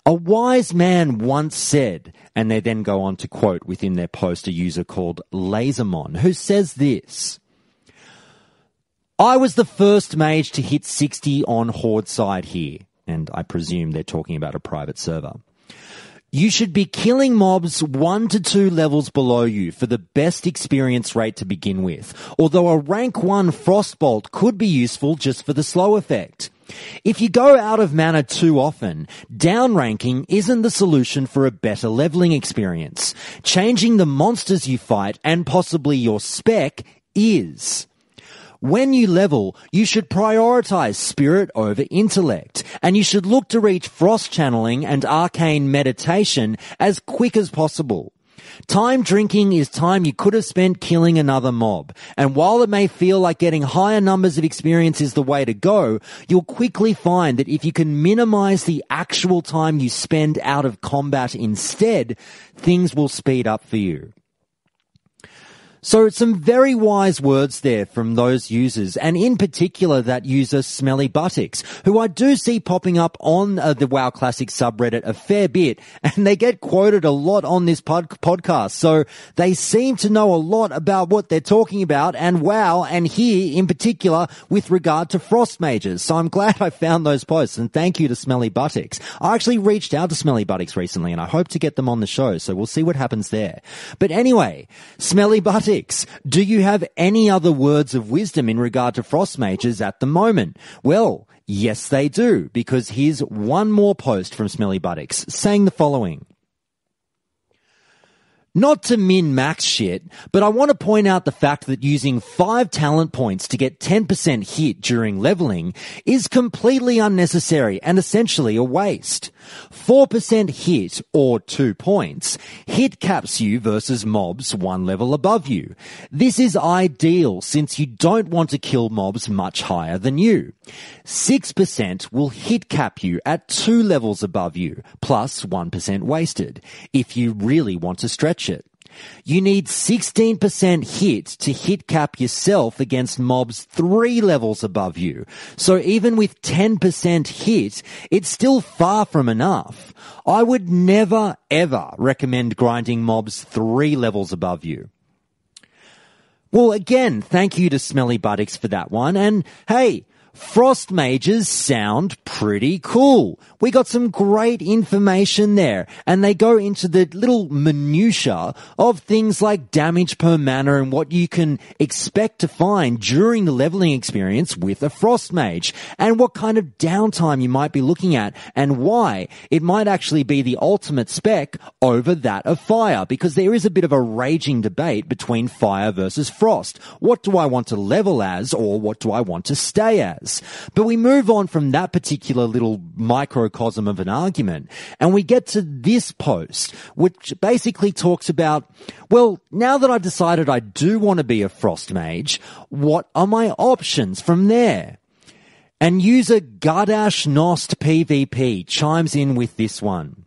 A wise man once said, and they then go on to quote within their post a user called Lasermon, who says this: I was the first mage to hit 60 on Horde side here. And I presume they're talking about a private server. You should be killing mobs 1 to 2 levels below you for the best experience rate to begin with, although a rank 1 Frostbolt could be useful just for the slow effect. If you go out of mana too often, downranking isn't the solution for a better leveling experience. Changing the monsters you fight and possibly your spec is. When you level, you should prioritize spirit over intellect, and you should look to reach frost channeling and arcane meditation as quick as possible. Time drinking is time you could have spent killing another mob, and while it may feel like getting higher numbers of experience is the way to go, you'll quickly find that if you can minimize the actual time you spend out of combat instead, things will speed up for you. So some very wise words there from those users, and in particular that user Smelly Buttocks, who I do see popping up on the WoW Classic subreddit a fair bit, and they get quoted a lot on this podcast, so they seem to know a lot about what they're talking about, and WoW, and here in particular with regard to frost mages. So I'm glad I found those posts, and thank you to Smelly Buttocks. I actually reached out to Smelly Buttocks recently, and I hope to get them on the show, so we'll see what happens there. But anyway, Smelly Buttocks, do you have any other words of wisdom in regard to frost mages at the moment? Well, yes they do, because here's one more post from Smelly Buttocks saying the following. Not to min-max shit, but I want to point out the fact that using 5 talent points to get 10% hit during leveling is completely unnecessary and essentially a waste. 4% hit, or 2 points, hit caps you versus mobs 1 level above you. This is ideal since you don't want to kill mobs much higher than you. 6% will hit cap you at 2 levels above you, plus 1% wasted, if you really want to stretch it. You need 16% hit to hit cap yourself against mobs 3 levels above you. So even with 10% hit, it's still far from enough. I would never ever recommend grinding mobs 3 levels above you. Well, again, thank you to Smelly Buttocks for that one. And hey, frost mages sound pretty cool. We got some great information there, and they go into the little minutiae of things like damage per mana and what you can expect to find during the leveling experience with a frost mage, and what kind of downtime you might be looking at, and why it might actually be the ultimate spec over that of fire, because there is a bit of a raging debate between fire versus frost. What do I want to level as, or what do I want to stay as? But we move on from that particular little microcosm of an argument, and we get to this post, which basically talks about, well, now that I've decided I do want to be a frost mage, what are my options from there? And user Gardash Nost PvP chimes in with this one.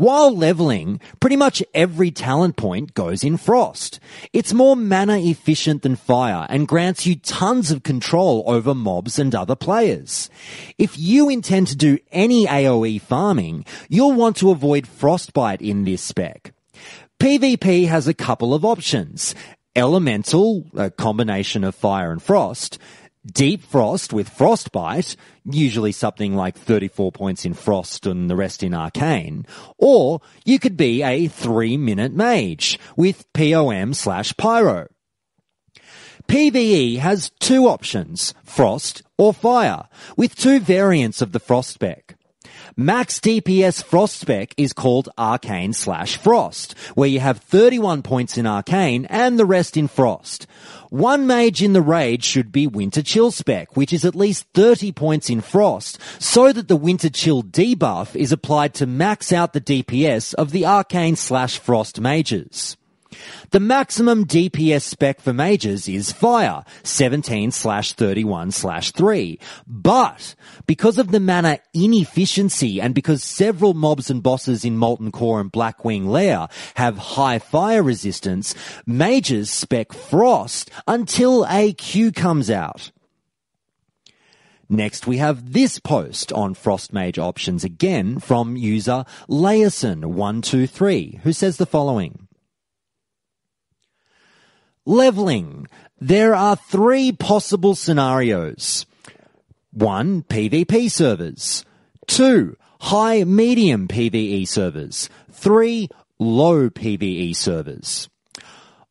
While leveling, pretty much every talent point goes in Frost. It's more mana efficient than Fire and grants you tons of control over mobs and other players. If you intend to do any AoE farming, you'll want to avoid Frostbite in this spec. PvP has a couple of options. Elemental, a combination of Fire and Frost. Deep Frost with Frostbite, usually something like 34 points in Frost and the rest in Arcane. Or you could be a 3-minute mage with POM/Pyro. PvE has two options, Frost or Fire, with two variants of the Frost spec. Max DPS Frost spec is called Arcane/Frost, where you have 31 points in Arcane and the rest in Frost. One mage in the raid should be Winter Chill spec, which is at least 30 points in Frost, so that the Winter Chill debuff is applied to max out the DPS of the Arcane/Frost mages. The maximum DPS spec for mages is Fire, 17/31/3. But because of the mana inefficiency and because several mobs and bosses in Molten Core and Blackwing Lair have high fire resistance, mages spec Frost until AQ comes out. Next, we have this post on Frost Mage options again from user Layerson123, who says the following. Leveling. There are three possible scenarios. 1. PvP servers. 2. High-medium PvE servers. 3. Low PvE servers.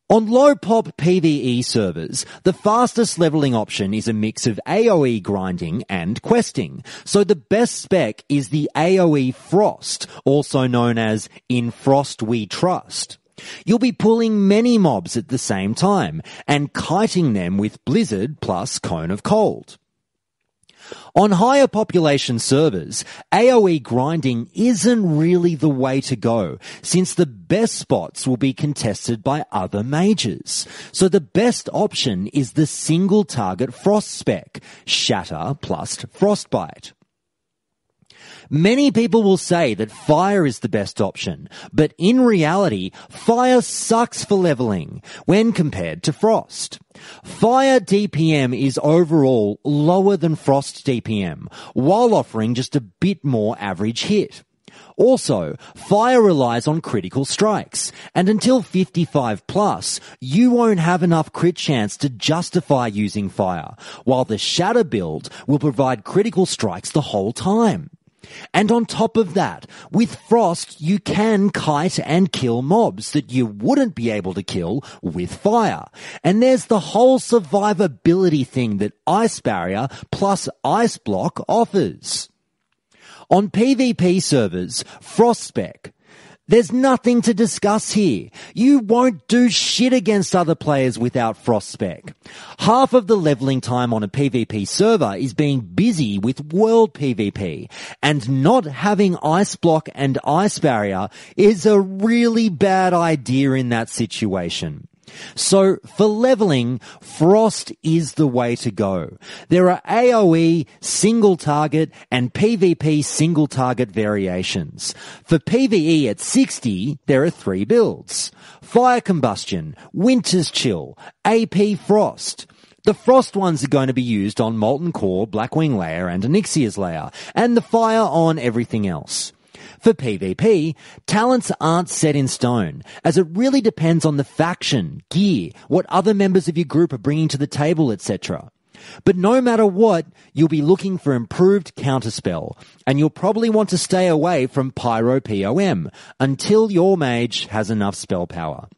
On low-pop PvE servers, the fastest leveling option is a mix of AoE grinding and questing, so the best spec is the AoE Frost, also known as In Frost We Trust. You'll be pulling many mobs at the same time and kiting them with Blizzard plus Cone of Cold. On higher population servers, AoE grinding isn't really the way to go, since the best spots will be contested by other mages. So the best option is the single target Frost spec, Shatter plus Frostbite. Many people will say that Fire is the best option, but in reality, Fire sucks for leveling when compared to Frost. Fire DPM is overall lower than Frost DPM, while offering just a bit more average hit. Also, Fire relies on critical strikes, and until 55 plus, you won't have enough crit chance to justify using Fire, while the Shatter build will provide critical strikes the whole time. And on top of that, with Frost, you can kite and kill mobs that you wouldn't be able to kill with Fire. And there's the whole survivability thing that Ice Barrier plus Ice Block offers. On PvP servers, Frost spec. There's nothing to discuss here. You won't do shit against other players without Frost spec. Half of the leveling time on a PvP server is being busy with world PvP, and not having Ice Block and Ice Barrier is a really bad idea in that situation. So for leveling, Frost is the way to go. There are AoE, single target, and PvP single target variations. For PvE at 60, there are 3 builds. Fire Combustion, Winter's Chill, AP Frost. The Frost ones are going to be used on Molten Core, Blackwing Lair, and Onyxia's Lair, and the Fire on everything else. For PvP, talents aren't set in stone, as it really depends on the faction, gear, what other members of your group are bringing to the table, etc. But no matter what, you'll be looking for improved counterspell, and you'll probably want to stay away from Pyro POM until your mage has enough spell power.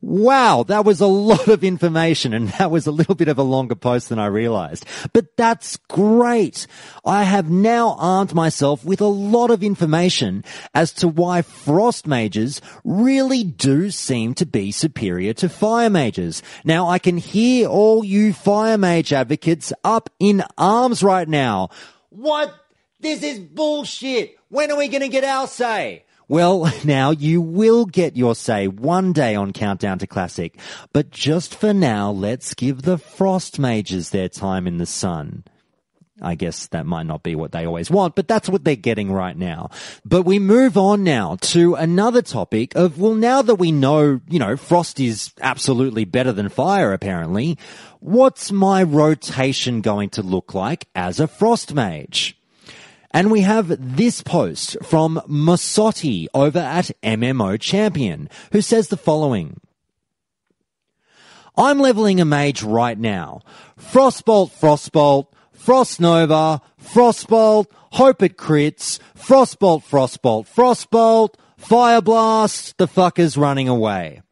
Wow, that was a lot of information, and that was a little bit of a longer post than I realized. But that's great. I have now armed myself with a lot of information as to why Frost mages really do seem to be superior to Fire mages. Now, I can hear all you Fire mage advocates up in arms right now. What? This is bullshit. When are we going to get our say? Well, now you will get your say one day on Countdown to Classic, but just for now, let's give the Frost mages their time in the sun. I guess that might not be what they always want, but that's what they're getting right now. But we move on now to another topic of, well, now that we know, frost is absolutely better than fire, apparently, what's my rotation going to look like as a frost mage? And we have this post from Masotti over at MMO Champion, who says the following. I'm leveling a mage right now. Frostbolt, Frostbolt, Frost Nova, Frostbolt, hope it crits, Frostbolt, Frostbolt, Frostbolt, Fire Blast, the fucker's running away.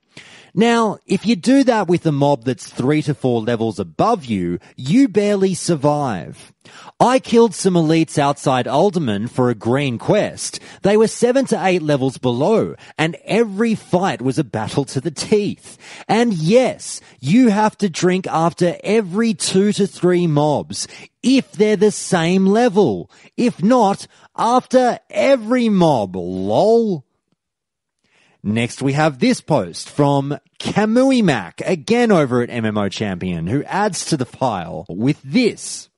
Now, if you do that with a mob that's 3 to 4 levels above you, you barely survive. I killed some elites outside Alderman for a green quest. They were 7 to 8 levels below, and every fight was a battle to the teeth. And yes, you have to drink after every 2 to 3 mobs, if they're the same level. If not, after every mob, lol. Next, we have this post from Kamui Mac, again over at MMO Champion, who adds to the file with this.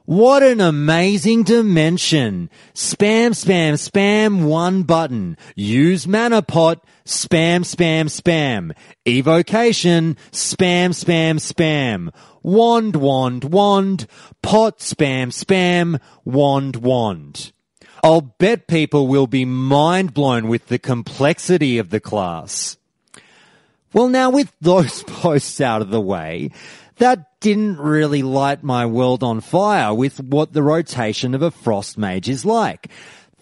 What an amazing dimension. Spam, spam, spam, one button. Use mana pot, spam, spam, spam. Evocation, spam, spam, spam. Wand, wand, wand. Pot, spam, spam. Wand, wand. I'll bet people will be mind blown with the complexity of the class. Well, now with those posts out of the way, that didn't really light my world on fire with what the rotation of a frost mage is like.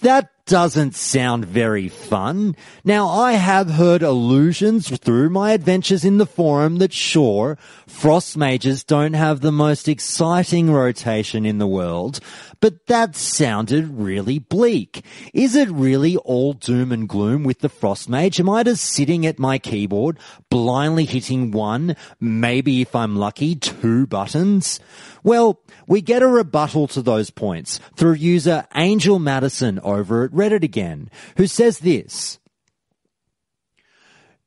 That doesn't sound very fun. Now, I have heard allusions through my adventures in the forum that sure, frost mages don't have the most exciting rotation in the world, but that sounded really bleak. Is it really all doom and gloom with the frost mage? Am I just sitting at my keyboard, blindly hitting 1, maybe if I'm lucky, 2 buttons? Well, we get a rebuttal to those points through user Angel Madison over at Reddit again, who says this.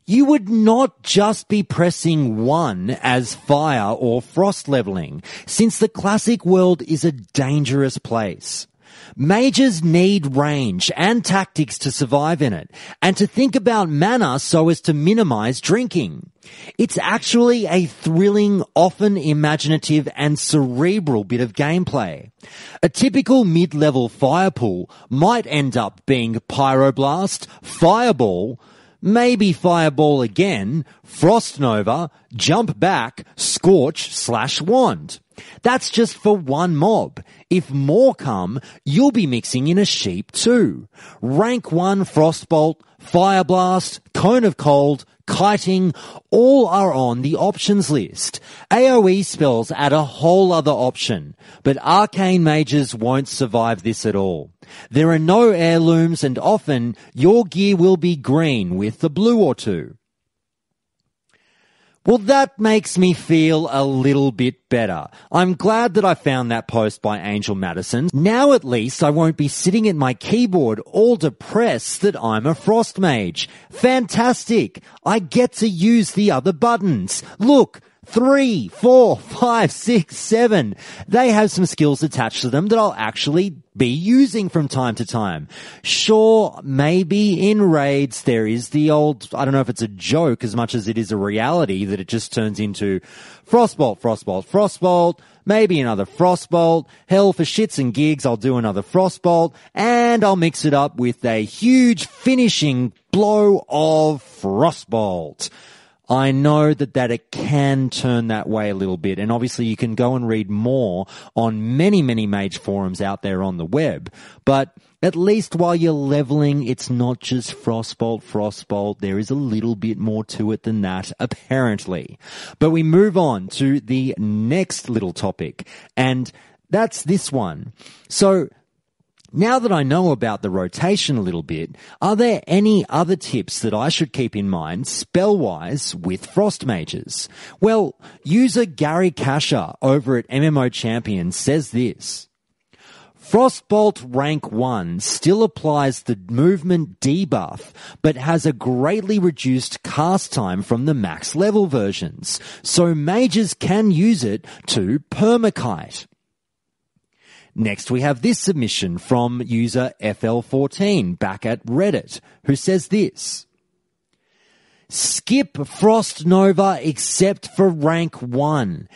You would not just be pressing 1 as fire or frost leveling, since the classic world is a dangerous place. Mages need range and tactics to survive in it, and to think about mana so as to minimize drinking. It's actually a thrilling, often imaginative and cerebral bit of gameplay. A typical mid-level fire pool might end up being Pyroblast, Fireball, maybe Fireball again, Frost Nova, Jump Back, Scorch/Wand. That's just for one mob. If more come, you'll be mixing in a sheep too. Rank 1 Frostbolt, Fire Blast, Cone of Cold, Kiting, all are on the options list. AoE spells add a whole other option, but arcane mages won't survive this at all. There are no heirlooms and often your gear will be green with a blue or 2. Well, that makes me feel a little bit better. I'm glad that I found that post by Angel Madison. Now at least I won't be sitting at my keyboard all depressed that I'm a frost mage. Fantastic! I get to use the other buttons. Look! 3, 4, 5, 6, 7. They have some skills attached to them that I'll actually be using from time to time. Sure, maybe in raids there is the old, I don't know if it's a joke as much as it is a reality, that it just turns into Frostbolt, Frostbolt, Frostbolt, maybe another Frostbolt. Hell, for shits and gigs, I'll do another Frostbolt, and I'll mix it up with a huge finishing blow of Frostbolt. I know that it can turn that way a little bit, and obviously you can go and read more on many, many mage forums out there on the web, but at least while you're leveling, it's not just Frostbolt, Frostbolt. There is a little bit more to it than that, apparently. But we move on to the next little topic, and that's this one. So, now that I know about the rotation a little bit, are there any other tips that I should keep in mind spell-wise with frost mages? Well, user Gary Kasher over at MMO Champion says this. Frostbolt rank 1 still applies the movement debuff, but has a greatly reduced cast time from the max level versions, so mages can use it to permakite. Next, we have this submission from user FL14 back at Reddit, who says this. Skip Frost Nova except for rank 1.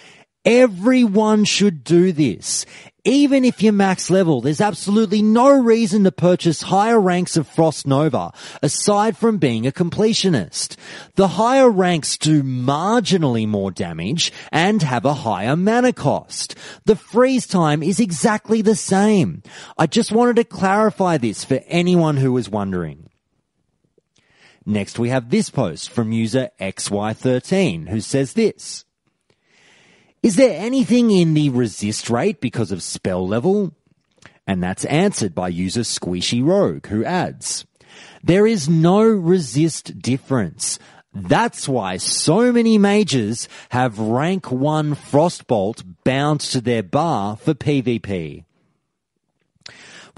Everyone should do this. Even if you're max level, there's absolutely no reason to purchase higher ranks of Frost Nova, aside from being a completionist. The higher ranks do marginally more damage and have a higher mana cost. The freeze time is exactly the same. I just wanted to clarify this for anyone who was wondering. Next we have this post from user XY13 who says this. Is there anything in the resist rate because of spell level? And that's answered by user Squishy Rogue, who adds, there is no resist difference. That's why so many mages have rank 1 Frostbolt bound to their bar for PvP.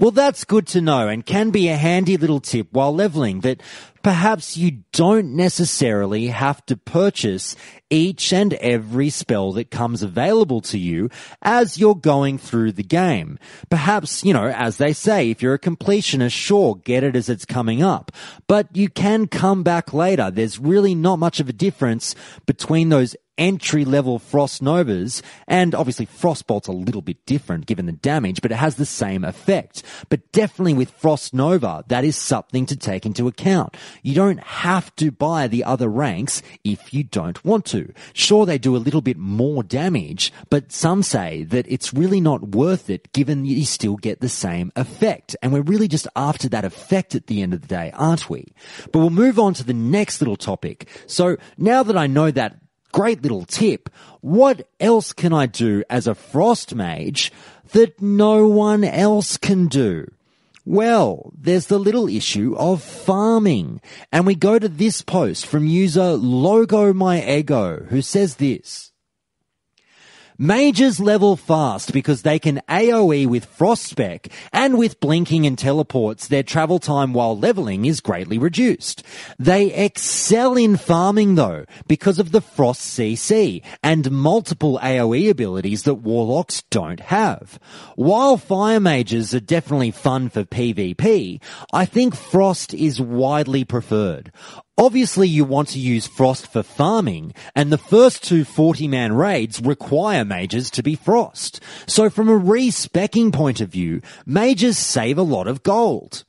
Well, that's good to know and can be a handy little tip while leveling that perhaps you don't necessarily have to purchase each and every spell that comes available to you as you're going through the game. Perhaps, as they say, if you're a completionist, sure, get it as it's coming up. But you can come back later. There's really not much of a difference between those entry-level Frost Novas, and obviously Frostbolt's a little bit different given the damage, but it has the same effect. But definitely with Frost Nova, that is something to take into account. You don't have to buy the other ranks if you don't want to. Sure, they do a little bit more damage, but some say that it's really not worth it given you still get the same effect. And we're really just after that effect at the end of the day, aren't we? But we'll move on to the next little topic. So now that I know that great little tip, what else can I do as a Frost Mage that no one else can do? Well, there's the little issue of farming. And we go to this post from user Logo My Ego, who says this. Mages level fast because they can AoE with Frost Spec, and with blinking and teleports, their travel time while leveling is greatly reduced. They excel in farming though, because of the Frost CC and multiple AoE abilities that Warlocks don't have. While Fire Mages are definitely fun for PvP, I think Frost is widely preferred. Obviously, you want to use Frost for farming, and the first two 40-man raids require mages to be Frost. So from a re-speccing point of view, mages save a lot of gold.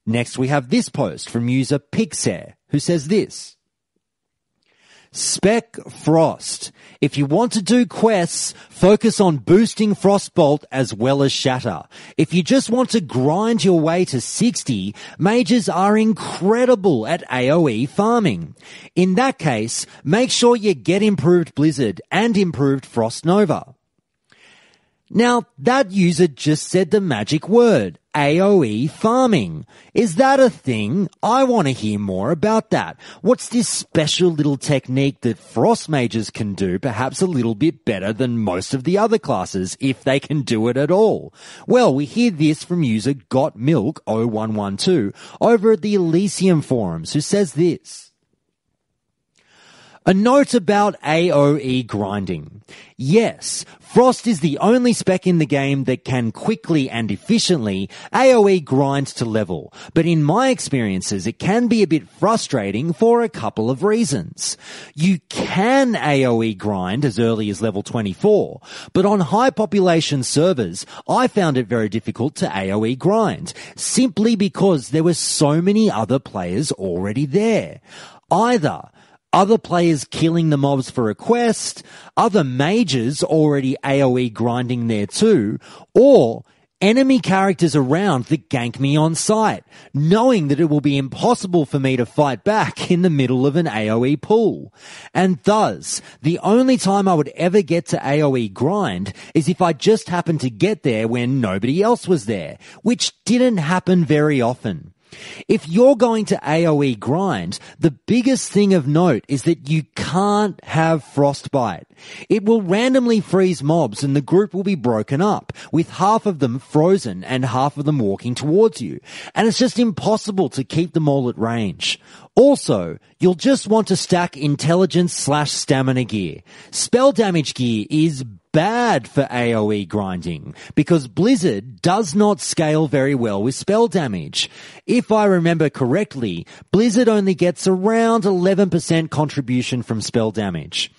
Next, we have this post from user Pixar, who says this. Spec Frost. If you want to do quests, focus on boosting Frostbolt as well as Shatter. If you just want to grind your way to 60, mages are incredible at AoE farming. In that case, make sure you get improved Blizzard and improved Frost Nova. Now, that user just said the magic word, AoE farming. Is that a thing? I want to hear more about that. What's this special little technique that Frost Mages can do perhaps a little bit better than most of the other classes, if they can do it at all? Well, we hear this from user GotMilk0112 over at the Elysium forums, who says this. A note about AoE grinding. Yes, Frost is the only spec in the game that can quickly and efficiently AoE grind to level, but in my experiences it can be a bit frustrating for a couple of reasons. You can AoE grind as early as level 24, but on high population servers I found it very difficult to AoE grind, simply because there were so many other players already there. Either other players killing the mobs for a quest, other mages already AoE grinding there too, or enemy characters around that gank me on sight, knowing that it will be impossible for me to fight back in the middle of an AoE pool. And thus, the only time I would ever get to AoE grind is if I just happened to get there when nobody else was there, which didn't happen very often. If you're going to AoE grind, the biggest thing of note is that you can't have Frostbite. It will randomly freeze mobs and the group will be broken up, with half of them frozen and half of them walking towards you. And it's just impossible to keep them all at range. Also, you'll just want to stack intelligence/stamina gear. Spell damage gear is bad for AoE grinding because Blizzard does not scale very well with spell damage. If I remember correctly, Blizzard only gets around 11% contribution from spell damage.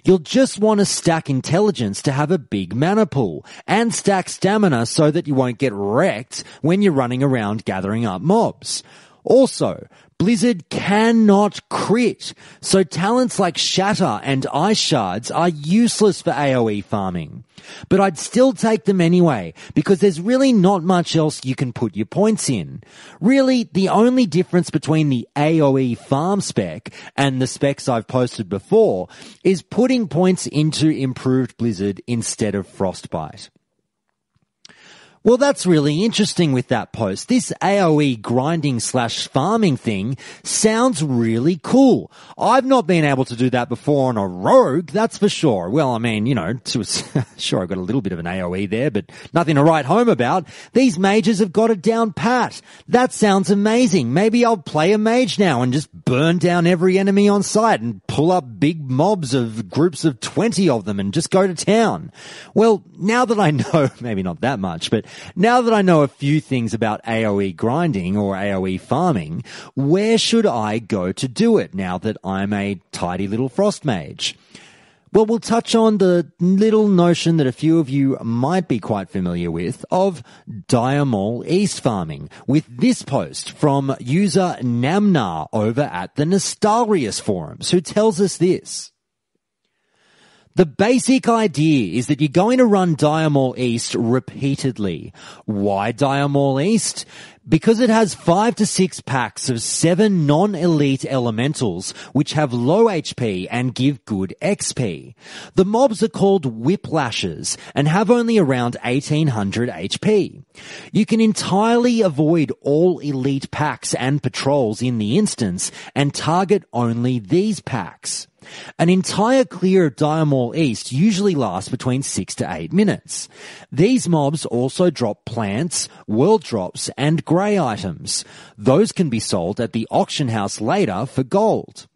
You'll just want to stack intelligence to have a big mana pool and stack stamina so that you won't get wrecked when you're running around gathering up mobs. Also, Blizzard cannot crit, so talents like Shatter and Ice Shards are useless for AoE farming. But I'd still take them anyway, because there's really not much else you can put your points in. Really, the only difference between the AoE farm spec and the specs I've posted before is putting points into improved Blizzard instead of Frostbite. Well, that's really interesting with that post. This AoE grinding / farming thing sounds really cool. I've not been able to do that before on a rogue, that's for sure. Well, I mean, sure, I got a little bit of an AoE there, but nothing to write home about. These mages have got it down pat. That sounds amazing. Maybe I'll play a mage now and just burn down every enemy on sight and pull up big mobs of groups of 20 of them and just go to town. Well, now that I know, maybe not that much, but now that I know a few things about AoE grinding or AoE farming, where should I go to do it now that I'm a tidy little frost mage? Well, we'll touch on the little notion that a few of you might be quite familiar with of Diamol East farming with this post from user Namnar over at the Nostalrius forums, who tells us this. The basic idea is that you're going to run Diamol East repeatedly. Why Diamol East? Because it has 5 to 6 packs of 7 non-elite elementals which have low HP and give good XP. The mobs are called whiplashes and have only around 1800 HP. You can entirely avoid all elite packs and patrols in the instance and target only these packs. An entire clear of Diamol East usually lasts between 6 to 8 minutes. These mobs also drop plants, world drops, and grey items. Those can be sold at the auction house later for gold.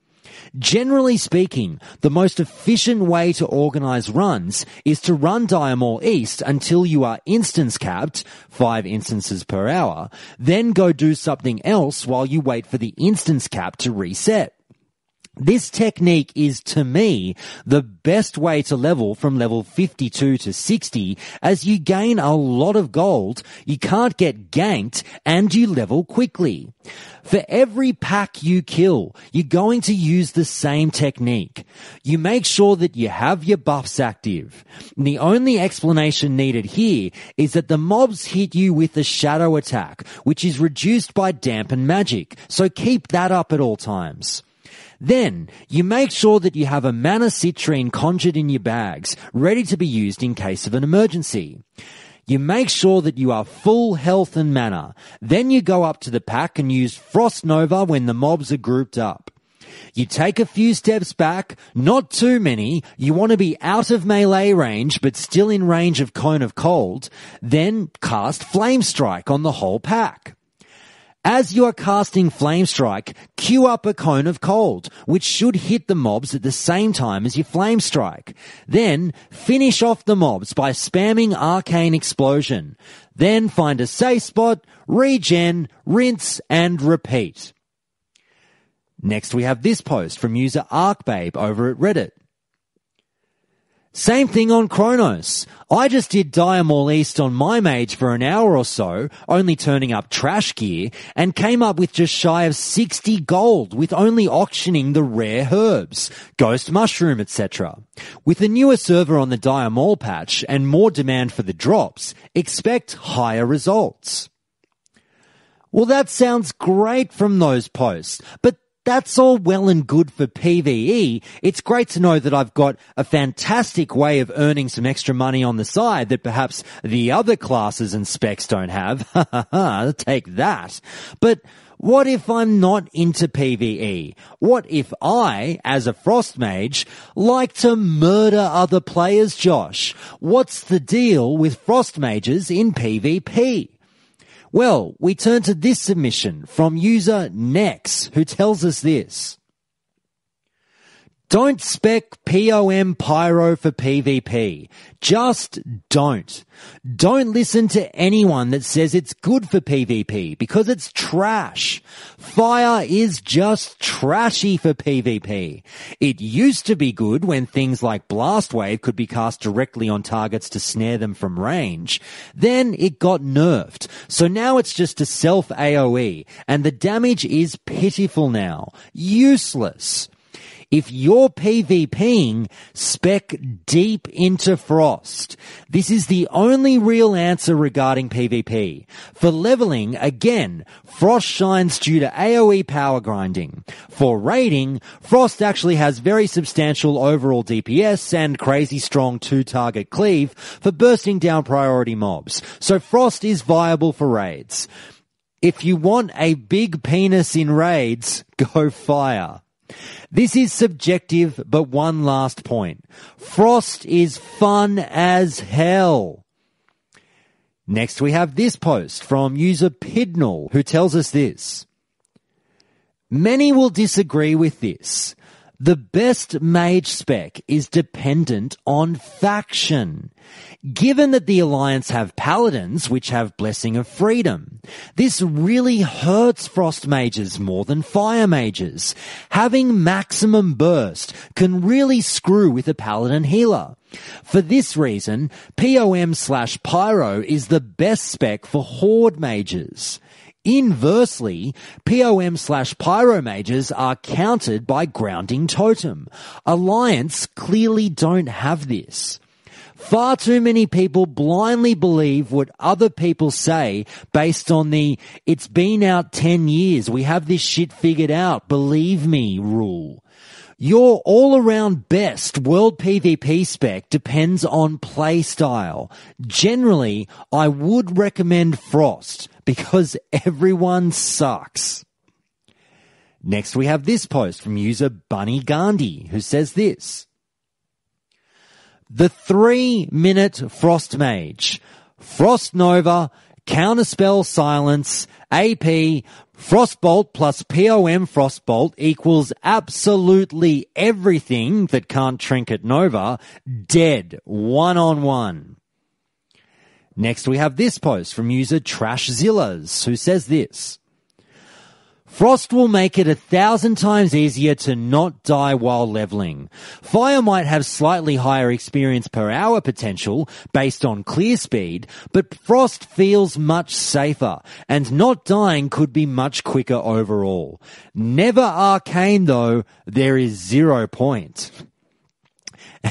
Generally speaking, the most efficient way to organize runs is to run Diamol East until you are instance capped, 5 instances per hour, then go do something else while you wait for the instance cap to reset. This technique is, to me, the best way to level from level 52 to 60 as you gain a lot of gold, you can't get ganked, and you level quickly. For every pack you kill, you're going to use the same technique. You make sure that you have your buffs active. The only explanation needed here is that the mobs hit you with a shadow attack, which is reduced by dampen magic, so keep that up at all times. Then, you make sure that you have a mana citrine conjured in your bags, ready to be used in case of an emergency. You make sure that you are full health and mana. Then you go up to the pack and use Frost Nova when the mobs are grouped up. You take a few steps back, not too many. You want to be out of melee range, but still in range of Cone of Cold. Then cast Flame Strike on the whole pack. As you are casting Flame Strike, queue up a Cone of Cold, which should hit the mobs at the same time as your Flame Strike. Then, finish off the mobs by spamming Arcane Explosion. Then find a safe spot, regen, rinse, and repeat. Next we have this post from user ArcBabe over at Reddit. Same thing on Chronos. I just did Diamol East on my mage for an hour or so, only turning up trash gear, and came up with just shy of 60 gold with only auctioning the rare herbs, ghost mushroom, etc. With a newer server on the Diamol patch and more demand for the drops, expect higher results. Well, that sounds great from those posts, but that's all well and good for PvE. It's great to know that I've got a fantastic way of earning some extra money on the side that perhaps the other classes and specs don't have. Ha ha ha, take that. But what if I'm not into PvE? What if I, as a Frost Mage, like to murder other players, Josh? What's the deal with Frost Mages in PvP? Well, we turn to this submission from user Nex, who tells us this. Don't spec POM Pyro for PvP. Just don't. Don't listen to anyone that says it's good for PvP because it's trash. Fire is just trashy for PvP. It used to be good when things like Blast Wave could be cast directly on targets to snare them from range. Then it got nerfed. So now it's just a self AoE and the damage is pitiful now. Useless. If you're PvPing, spec deep into Frost. This is the only real answer regarding PvP. For leveling, again, Frost shines due to AoE power grinding. For raiding, Frost actually has very substantial overall DPS and crazy strong 2-target cleave for bursting down priority mobs. So Frost is viable for raids. If you want a big penis in raids, go Fire. This is subjective, but one last point. Frost is fun as hell. Next we have this post from user Pidnall, who tells us this. Many will disagree with this. The best mage spec is dependent on faction. Given that the Alliance have paladins, which have Blessing of Freedom, this really hurts Frost mages more than Fire mages. Having maximum burst can really screw with a paladin healer. For this reason, POM/Pyro is the best spec for Horde mages. Inversely, POM/Pyro mages are countered by Grounding Totem. Alliance clearly don't have this. Far too many people blindly believe what other people say based on the "it's been out 10 years, we have this shit figured out, believe me" rule. Your all-around best world PvP spec depends on playstyle. Generally, I would recommend Frost because everyone sucks. Next we have this post from user Bunny Gandhi, who says this. The 3-minute Frost Mage. Frost Nova, Counterspell Silence, AP, Frostbolt plus POM Frostbolt equals absolutely everything that can't Trinket Nova, dead, 1-on-1. Next we have this post from user Trashzillas, who says this. Frost will make it 1,000 times easier to not die while leveling. Fire might have slightly higher experience per hour potential based on clear speed, but Frost feels much safer, and not dying could be much quicker overall. Never arcane though, there is 0 point.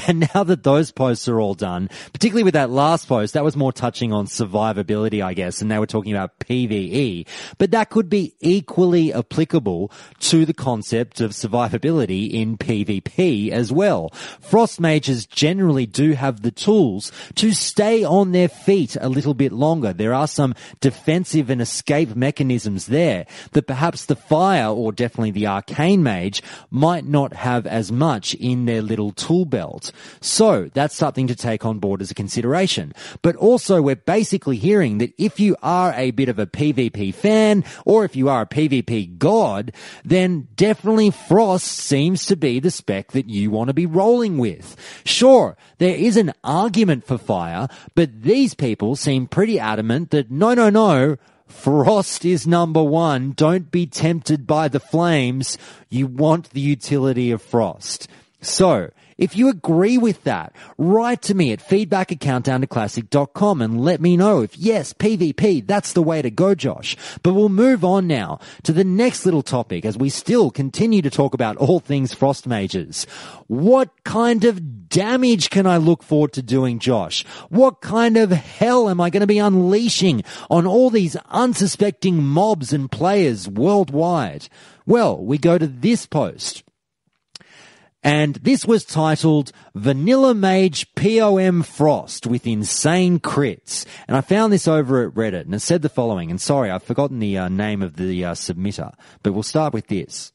And now that those posts are all done, particularly with that last post, that was more touching on survivability, I guess, and they were talking about PvE, but that could be equally applicable to the concept of survivability in PvP as well. Frost mages generally do have the tools to stay on their feet a little bit longer. There are some defensive and escape mechanisms there that perhaps the Fire, or definitely the Arcane Mage, might not have as much in their little tool belt. So that's something to take on board as a consideration. But also we're basically hearing that if you are a bit of a PvP fan, or if you are a PvP god, then definitely Frost seems to be the spec that you want to be rolling with. Sure, there is an argument for Fire, but these people seem pretty adamant that no, Frost is number one. Don't be tempted by the flames. You want the utility of Frost. So, if you agree with that, write to me at feedback@countdowntoclassic.com and let me know if yes, PvP, that's the way to go, Josh. But we'll move on now to the next little topic as we still continue to talk about all things Frost mages. What kind of damage can I look forward to doing, Josh? What kind of hell am I going to be unleashing on all these unsuspecting mobs and players worldwide? Well, we go to this post. And this was titled Vanilla Mage POM Frost with Insane Crits. And I found this over at Reddit, and it said the following. And sorry, I've forgotten the name of the submitter, but we'll start with this.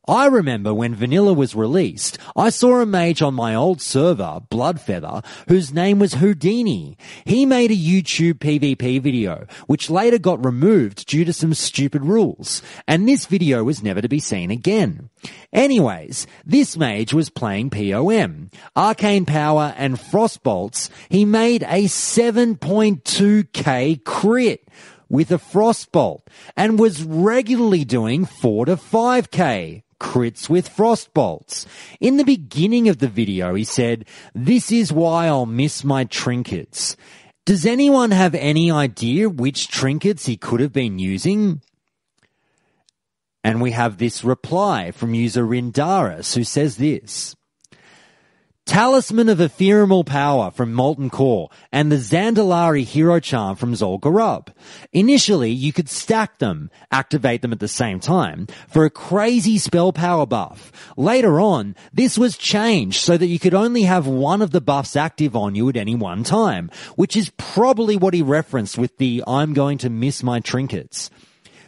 I remember when Vanilla was released, I saw a mage on my old server, Bloodfeather, whose name was Houdini. He made a YouTube PvP video, which later got removed due to some stupid rules, and this video was never to be seen again. Anyways, this mage was playing POM, Arcane Power and Frostbolts. He made a 7.2k crit with a Frostbolt and was regularly doing 4 to 5k crits with Frostbolts. In the beginning of the video, he said, "This is why I'll miss my trinkets." Does anyone have any idea which trinkets he could have been using? And we have this reply from user Rindaris, who says this: Talisman of Ephemeral Power from Molten Core and the Zandalari Hero Charm from Zolgarub. Initially, you could stack them, activate them at the same time, for a crazy spell power buff. Later on, this was changed so that you could only have one of the buffs active on you at any one time, which is probably what he referenced with the "I'm going to miss my trinkets."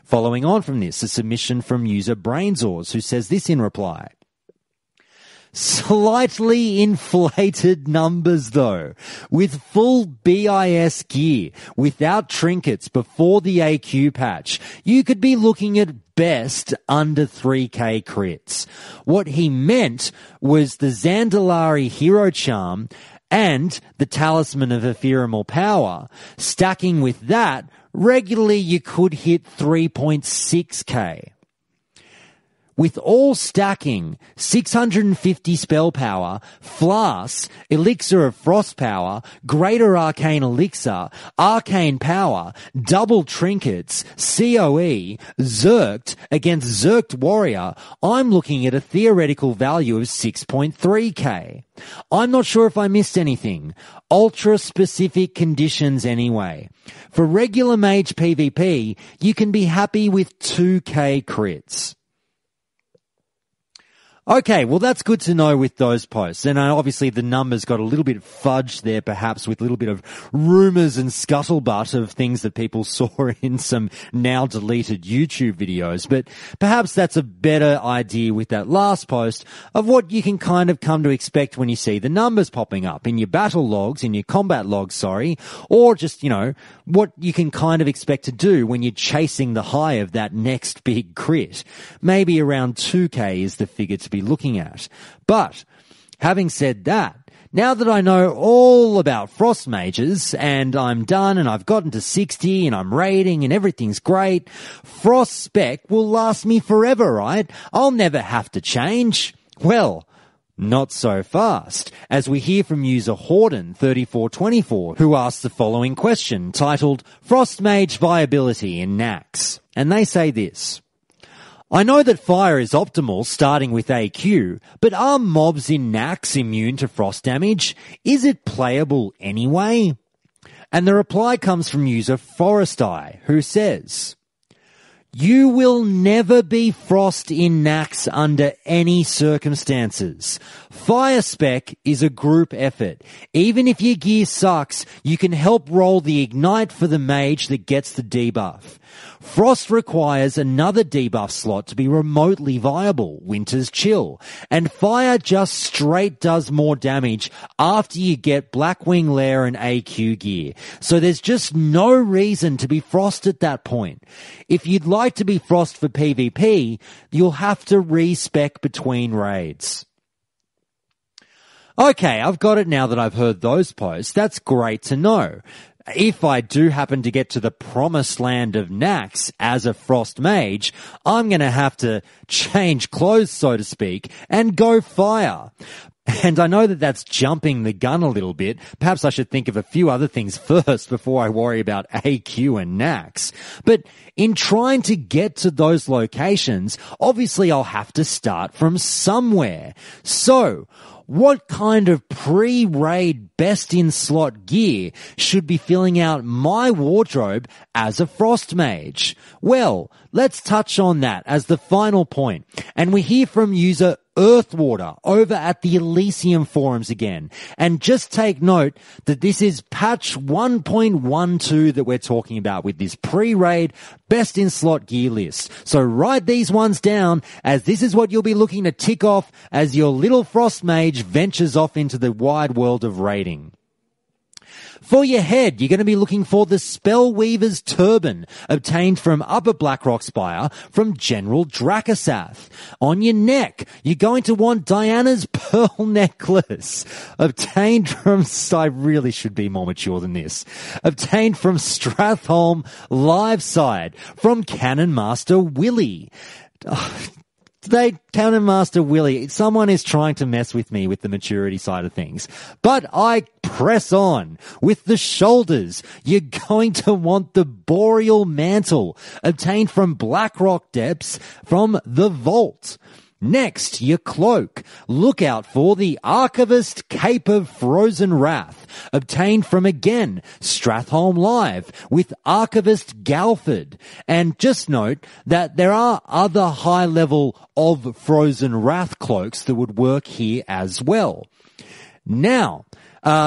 Following on from this, a submission from user Brainsaws, who says this in reply: Slightly inflated numbers though. With full BIS gear, without trinkets before the AQ patch, you could be looking at best under 3k crits. What he meant was the Zandalari Hero Charm and the Talisman of Ephemeral Power. Stacking with that, regularly you could hit 3.6k. With all stacking, 650 spell power, Flask, Elixir of Frost Power, Greater Arcane Elixir, Arcane Power, double trinkets, COE, Zerked against Zerked Warrior, I'm looking at a theoretical value of 6.3k. I'm not sure if I missed anything. Ultra-specific conditions anyway. For regular mage PvP, you can be happy with 2k crits. Okay, well that's good to know with those posts. And obviously the numbers got a little bit fudged there, perhaps with a little bit of rumours and scuttlebutt of things that people saw in some now deleted YouTube videos. But perhaps that's a better idea with that last post of what you can kind of come to expect when you see the numbers popping up in your battle logs, in your combat logs, or just, what you can kind of expect to do when you're chasing the high of that next big crit. Maybe around 2k is the figure to be looking at. But having said that, now that I know all about frost mages and I'm done and I've gotten to 60 and I'm raiding and everything's great, frost spec will last me forever, right? I'll never have to change. Well, not so fast, as we hear from user Horden3424, who asks the following question titled Frost Mage Viability in Nax. And they say this: I know that fire is optimal starting with AQ, but are mobs in Nax immune to frost damage? Is it playable anyway? And the reply comes from user Foresty, who says, you will never be frost in Nax under any circumstances. Fire spec is a group effort. Even if your gear sucks, you can help roll the ignite for the mage that gets the debuff. Frost requires another debuff slot to be remotely viable, Winter's Chill, and fire just straight does more damage after you get Blackwing Lair and AQ gear. So there's just no reason to be frost at that point. If you'd like to be frost for PvP, you'll have to respec between raids. Okay, I've got it now that I've heard those posts. That's great to know. If I do happen to get to the promised land of Nax as a frost mage, I'm going to have to change clothes, so to speak, and go fire. And I know that that's jumping the gun a little bit. Perhaps I should think of a few other things first before I worry about AQ and Nax. But in trying to get to those locations, obviously I'll have to start from somewhere. So, what kind of pre-raid best-in-slot gear should be filling out my wardrobe as a frost mage? Well, let's touch on that as the final point. And we hear from user Earthwater over at the Elysium forums again. And just take note that this is patch 1.12 that we're talking about with this pre-raid best in slot gear list. So write these ones down, as this is what you'll be looking to tick off as your little frost mage ventures off into the wide world of raiding. For your head, you're going to be looking for the Spellweaver's Turban, obtained from Upper Blackrock Spire from General Dracasath. On your neck, you're going to want Diana's Pearl Necklace, obtained from, I really should be more mature than this, obtained from Strathholm Liveside from Cannon Master Willie. Cannon Master Willie, someone is trying to mess with me with the maturity side of things. But I press on. With the shoulders, you're going to want the Boreal Mantle, obtained from Blackrock Depths from the Vault. Next, your cloak. Look out for the Archivist Cape of Frozen Wrath, obtained from, again, Strathholm Live with Archivist Galford. And just note that there are other high level of Frozen Wrath cloaks that would work here as well. Now,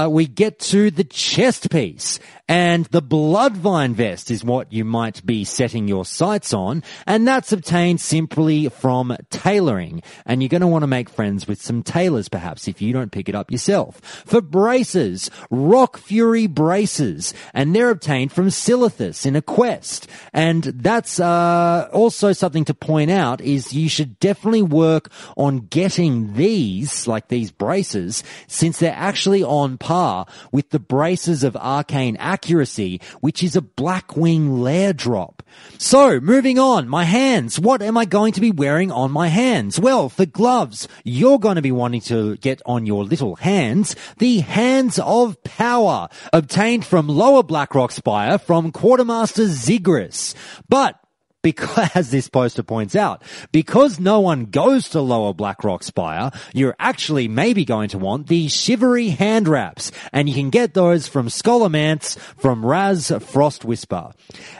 we get to the chest piece, and the Bloodvine vest is what you might be setting your sights on, and that's obtained simply from tailoring. And you're going to want to make friends with some tailors, perhaps, if you don't pick it up yourself. For braces, Rock Fury braces, and they're obtained from Silithus in a quest. And that's also something to point out, is you should definitely work on getting these, like these braces, since they're actually on par with the braces of Arcane Accuracy, which is a Blackwing lair drop. So, moving on, my hands. What am I going to be wearing on my hands? Well, for gloves, you're going to be wanting to get on your little hands the Hands of Power, obtained from Lower Blackrock Spire from Quartermaster Zigris. But because, as this poster points out, because no one goes to Lower Blackrock Spire, you're actually maybe going to want the Shivery hand wraps, and you can get those from Scholomance from Raz Frost Whisper.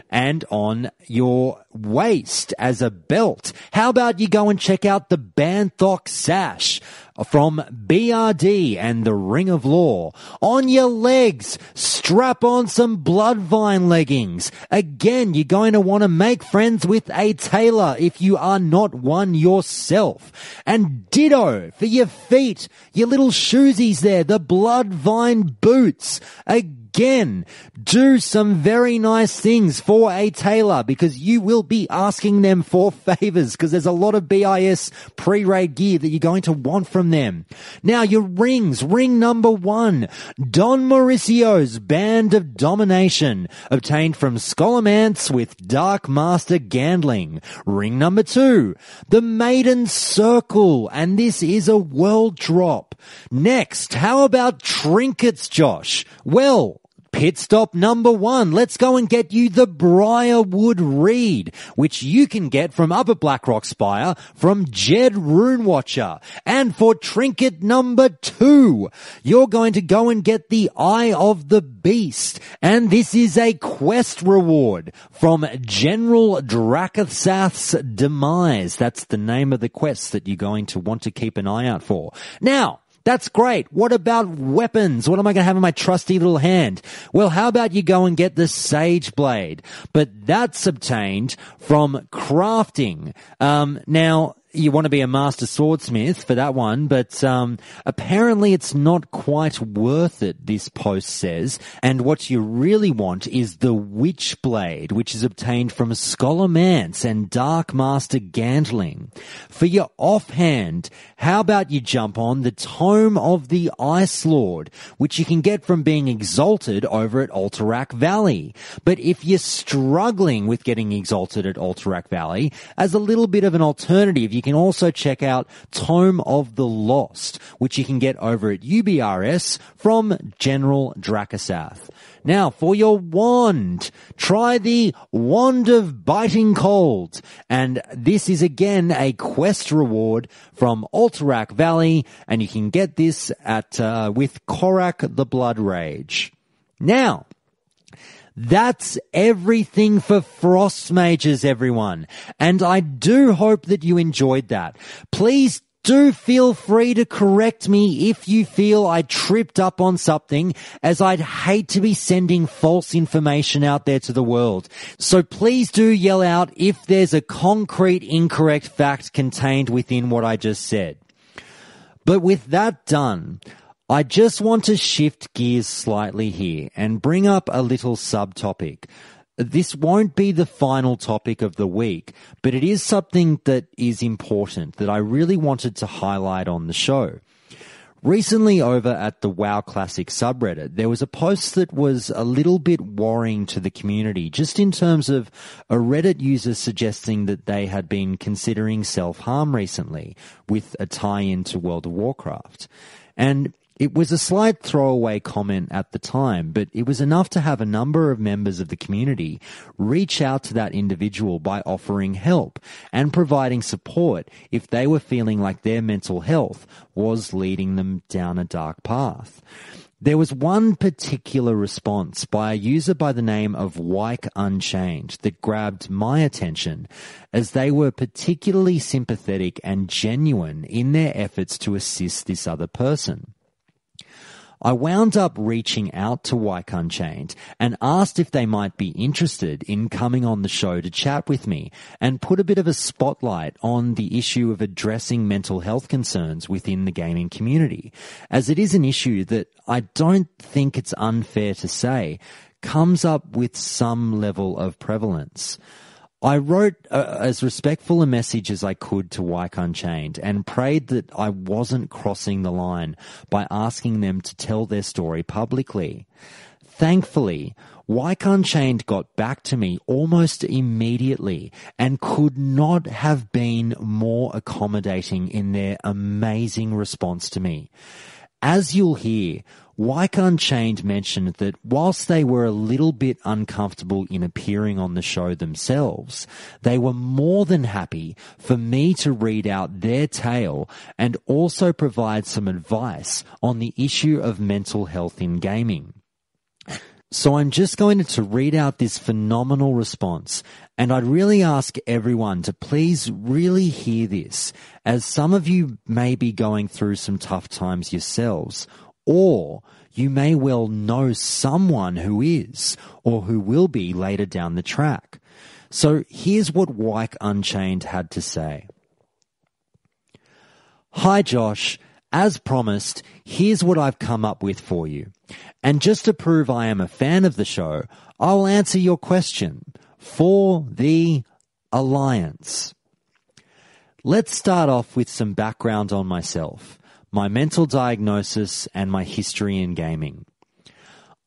And on your waist as a belt, how about you go and check out the Banthok Sash from BRD and the Ring of Law. On your legs, strap on some Bloodvine leggings. Again, you're going to want to make friends with a tailor if you are not one yourself. And ditto for your feet, your little shoesies there, the Bloodvine boots. Again, do some very nice things for a tailor, because you will be asking them for favors, because there's a lot of BIS pre-raid gear that you're going to want from them. Now, your rings. Ring number 1, Don Mauricio's Band of Domination, obtained from Scholomance with Dark Master Gandling. Ring number 2, the Maiden Circle, and this is a world drop. Next, how about trinkets, Josh? Well, pit stop number 1. Let's go and get you the Briarwood Reed, which you can get from Upper Blackrock Spire from Jed Runewatcher. And for trinket number 2, you're going to go and get the Eye of the Beast. And this is a quest reward from General Dracasath's Demise. That's the name of the quest that you're going to want to keep an eye out for. Now, that's great. What about weapons? What am I going to have in my trusty little hand? Well, how about you go and get the Sage Blade? But that's obtained from crafting. Now, you want to be a master swordsmith for that one, but apparently it's not quite worth it, this post says. And what you really want is the Witchblade, which is obtained from Scholomance and Dark Master Gandling. For your offhand, how about you jump on the Tome of the Ice Lord, which you can get from being exalted over at Alterac Valley. But if you're struggling with getting exalted at Alterac Valley, as a little bit of an alternative, you can also check out Tome of the Lost, which you can get over at UBRS from General Dracasath. Now, for your wand, try the Wand of Biting Cold. And this is again a quest reward from Alterac Valley, and you can get this at with Korak the Blood Rage. Now, that's everything for Frost Mages, everyone. And I do hope that you enjoyed that. Please Do feel free to correct me if you feel I tripped up on something, as I'd hate to be sending false information out there to the world. So please do yell out if there's a concrete incorrect fact contained within what I just said. But with that done, I just want to shift gears slightly here and bring up a little subtopic. This won't be the final topic of the week, but it is something that is important that I really wanted to highlight on the show. Recently over at the WoW Classic subreddit, there was a post that was a little bit worrying to the community, just in terms of a Reddit user suggesting that they had been considering self-harm recently with a tie-in to World of Warcraft. And it was a slight throwaway comment at the time, but it was enough to have a number of members of the community reach out to that individual by offering help and providing support if they were feeling like their mental health was leading them down a dark path. There was one particular response by a user by the name of Wyke Unchained that grabbed my attention, as they were particularly sympathetic and genuine in their efforts to assist this other person. I wound up reaching out to Wyke Unchained and asked if they might be interested in coming on the show to chat with me and put a bit of a spotlight on the issue of addressing mental health concerns within the gaming community, as it is an issue that I don't think it's unfair to say comes up with some level of prevalence. I wrote as respectful a message as I could to Wyke Unchained and prayed that I wasn't crossing the line by asking them to tell their story publicly. Thankfully, Wyke Unchained got back to me almost immediately and could not have been more accommodating in their amazing response to me. As you'll hear, Wyke Unchained mentioned that whilst they were a little bit uncomfortable in appearing on the show themselves, they were more than happy for me to read out their tale and also provide some advice on the issue of mental health in gaming. So I'm just going to read out this phenomenal response, and I'd really ask everyone to please really hear this, as some of you may be going through some tough times yourselves, or you may well know someone who is, or who will be later down the track. So here's what Wyke Unchained had to say. Hi Josh, as promised, here's what I've come up with for you. And just to prove I am a fan of the show, I'll answer your question. For the Alliance. Let's start off with some background on myself, my mental diagnosis, and my history in gaming.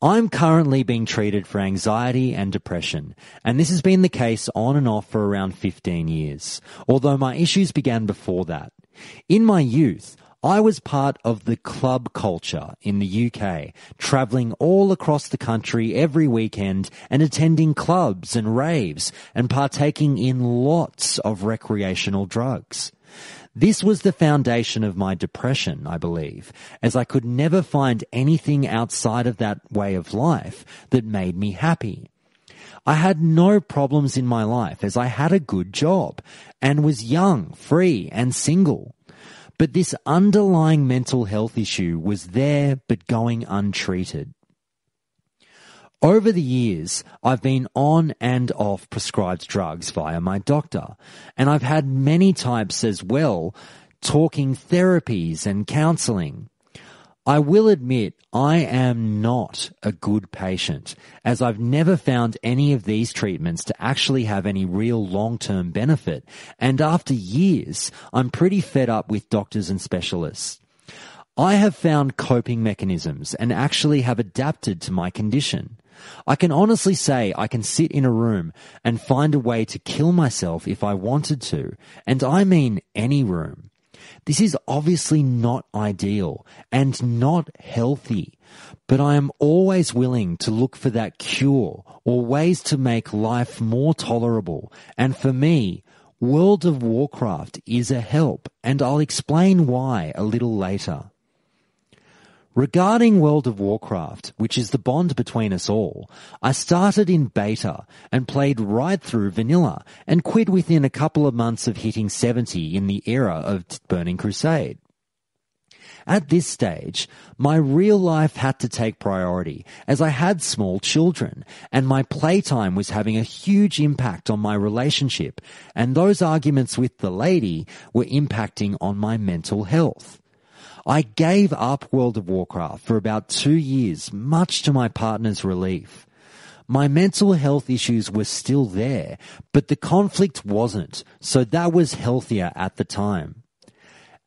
I'm currently being treated for anxiety and depression, and this has been the case on and off for around 15 years, although my issues began before that. In my youth, I was part of the club culture in the UK, travelling all across the country every weekend and attending clubs and raves and partaking in lots of recreational drugs. This was the foundation of my depression, I believe, as I could never find anything outside of that way of life that made me happy. I had no problems in my life as I had a good job and was young, free and single. But this underlying mental health issue was there but going untreated. Over the years, I've been on and off prescribed drugs via my doctor, and I've had many types as well, talking therapies and counselling. I will admit I am not a good patient, as I've never found any of these treatments to actually have any real long-term benefit, and after years, I'm pretty fed up with doctors and specialists. I have found coping mechanisms and actually have adapted to my condition. I can honestly say I can sit in a room and find a way to kill myself if I wanted to, and I mean any room. This is obviously not ideal and not healthy, but I am always willing to look for that cure or ways to make life more tolerable. And for me, World of Warcraft is a help, and I'll explain why a little later. Regarding World of Warcraft, which is the bond between us all, I started in beta and played right through vanilla and quit within a couple of months of hitting 70 in the era of Burning Crusade. At this stage, my real life had to take priority as I had small children and my playtime was having a huge impact on my relationship, and those arguments with the lady were impacting on my mental health. I gave up World of Warcraft for about 2 years, much to my partner's relief. My mental health issues were still there, but the conflict wasn't, so that was healthier at the time.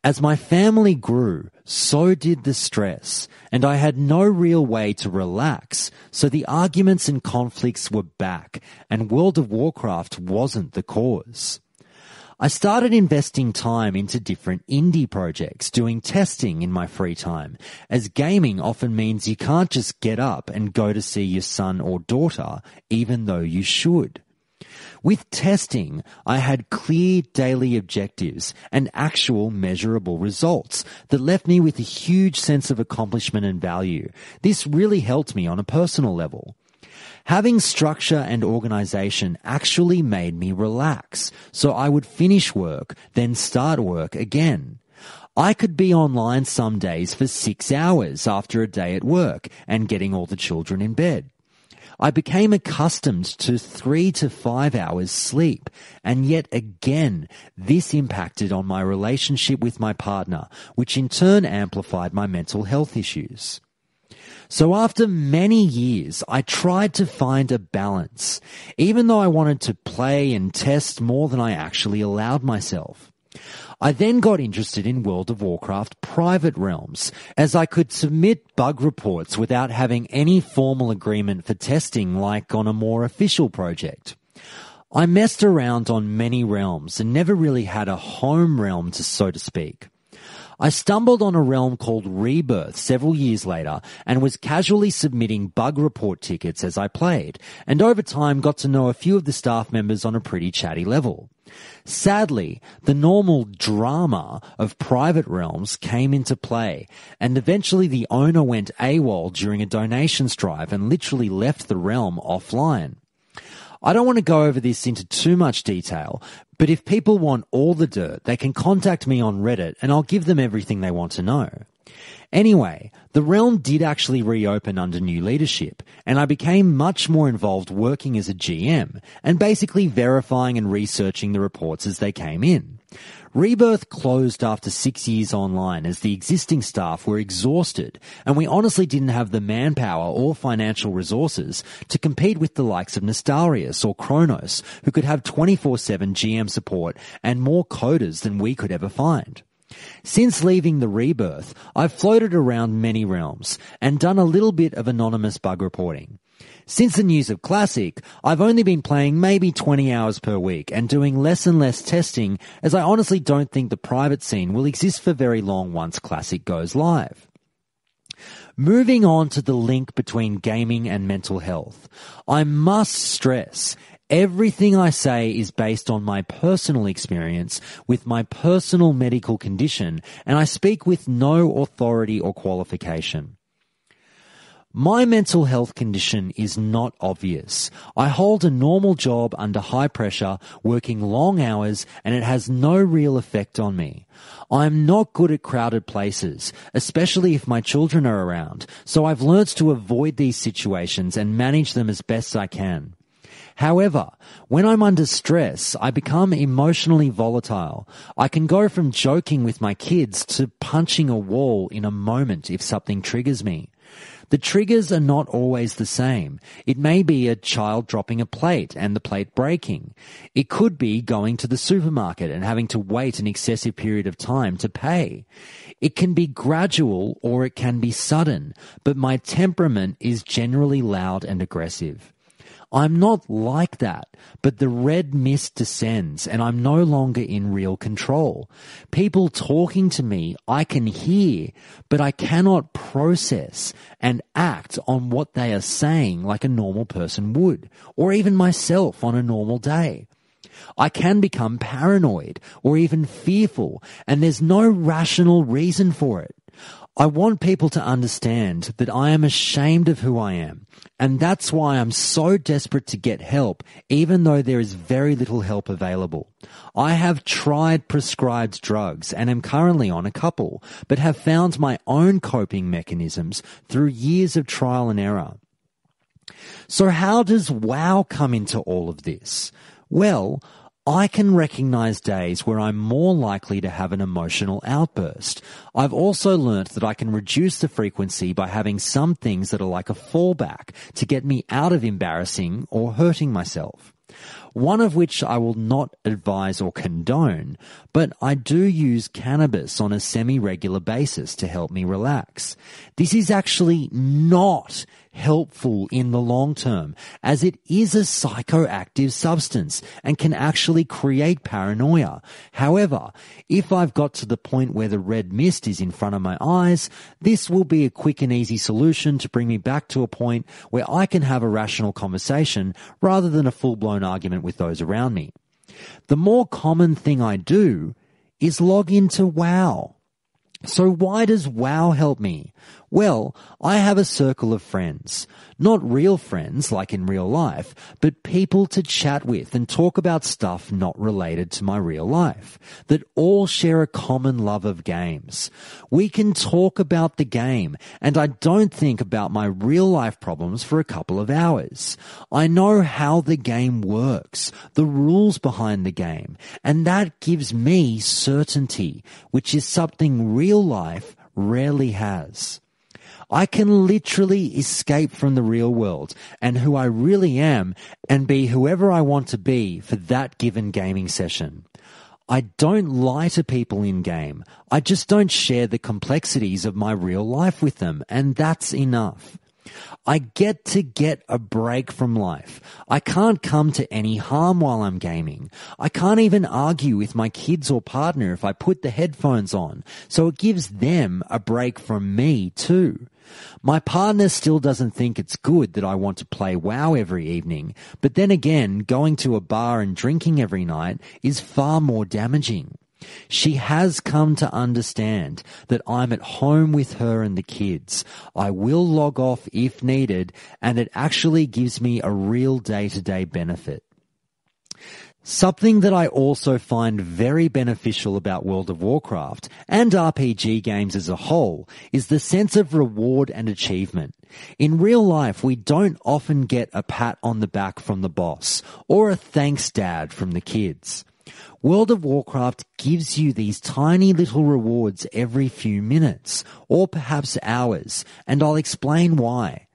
As my family grew, so did the stress, and I had no real way to relax, so the arguments and conflicts were back, and World of Warcraft wasn't the cause. I started investing time into different indie projects, doing testing in my free time, as gaming often means you can't just get up and go to see your son or daughter, even though you should. With testing, I had clear daily objectives and actual measurable results that left me with a huge sense of accomplishment and value. This really helped me on a personal level. Having structure and organization actually made me relax, so I would finish work, then start work again. I could be online some days for 6 hours after a day at work and getting all the children in bed. I became accustomed to 3 to 5 hours sleep, and yet again, this impacted on my relationship with my partner, which in turn amplified my mental health issues. So after many years, I tried to find a balance, even though I wanted to play and test more than I actually allowed myself. I then got interested in World of Warcraft private realms, as I could submit bug reports without having any formal agreement for testing like on a more official project. I messed around on many realms and never really had a home realm, so to speak. I stumbled on a realm called Rebirth several years later and was casually submitting bug report tickets as I played, and over time got to know a few of the staff members on a pretty chatty level. Sadly, the normal drama of private realms came into play, and eventually the owner went AWOL during a donations drive and literally left the realm offline. I don't want to go over this into too much detail, but if people want all the dirt, they can contact me on Reddit and I'll give them everything they want to know. Anyway, the realm did actually reopen under new leadership, and I became much more involved working as a GM and basically verifying and researching the reports as they came in. Rebirth closed after 6 years online as the existing staff were exhausted, and we honestly didn't have the manpower or financial resources to compete with the likes of Nostarius or Kronos, who could have 24/7 GM support and more coders than we could ever find. Since leaving the Rebirth, I've floated around many realms and done a little bit of anonymous bug reporting. Since the news of Classic, I've only been playing maybe 20 hours per week and doing less and less testing, as I honestly don't think the private scene will exist for very long once Classic goes live. Moving on to the link between gaming and mental health, I must stress everything I say is based on my personal experience with my personal medical condition, and I speak with no authority or qualification. My mental health condition is not obvious. I hold a normal job under high pressure, working long hours, and it has no real effect on me. I'm not good at crowded places, especially if my children are around, so I've learnt to avoid these situations and manage them as best I can. However, when I'm under stress, I become emotionally volatile. I can go from joking with my kids to punching a wall in a moment if something triggers me. The triggers are not always the same. It may be a child dropping a plate and the plate breaking. It could be going to the supermarket and having to wait an excessive period of time to pay. It can be gradual or it can be sudden, but my temperament is generally loud and aggressive. I'm not like that, but the red mist descends and I'm no longer in real control. People talking to me, I can hear, but I cannot process and act on what they are saying like a normal person would, or even myself on a normal day. I can become paranoid or even fearful, and there's no rational reason for it. I want people to understand that I am ashamed of who I am, and that's why I'm so desperate to get help, even though there is very little help available. I have tried prescribed drugs and am currently on a couple, but have found my own coping mechanisms through years of trial and error. So how does WoW come into all of this? Well, I can recognize days where I'm more likely to have an emotional outburst. I've also learnt that I can reduce the frequency by having some things that are like a fallback to get me out of embarrassing or hurting myself. One of which I will not advise or condone, but I do use cannabis on a semi-regular basis to help me relax. This is actually not helpful in the long term, as it is a psychoactive substance and can actually create paranoia. However, if I've got to the point where the red mist is in front of my eyes, this will be a quick and easy solution to bring me back to a point where I can have a rational conversation rather than a full-blown argument with those around me. The more common thing I do is log into WoW. So why does WoW help me? Well, I have a circle of friends. Not real friends like in real life, but people to chat with and talk about stuff not related to my real life, that all share a common love of games. We can talk about the game, and I don't think about my real life problems for a couple of hours. I know how the game works, the rules behind the game, and that gives me certainty, which is something real life rarely has. I can literally escape from the real world and who I really am and be whoever I want to be for that given gaming session. I don't lie to people in game. I just don't share the complexities of my real life with them, and that's enough. I get to get a break from life. I can't come to any harm while I'm gaming. I can't even argue with my kids or partner if I put the headphones on, so it gives them a break from me too. My partner still doesn't think it's good that I want to play WoW every evening, but then again, going to a bar and drinking every night is far more damaging. She has come to understand that I'm at home with her and the kids. I will log off if needed, and it actually gives me a real day-to-day benefit. Something that I also find very beneficial about World of Warcraft and RPG games as a whole is the sense of reward and achievement. In real life, we don't often get a pat on the back from the boss or a thanks dad from the kids. World of Warcraft gives you these tiny little rewards every few minutes, or perhaps hours, and I'll explain why.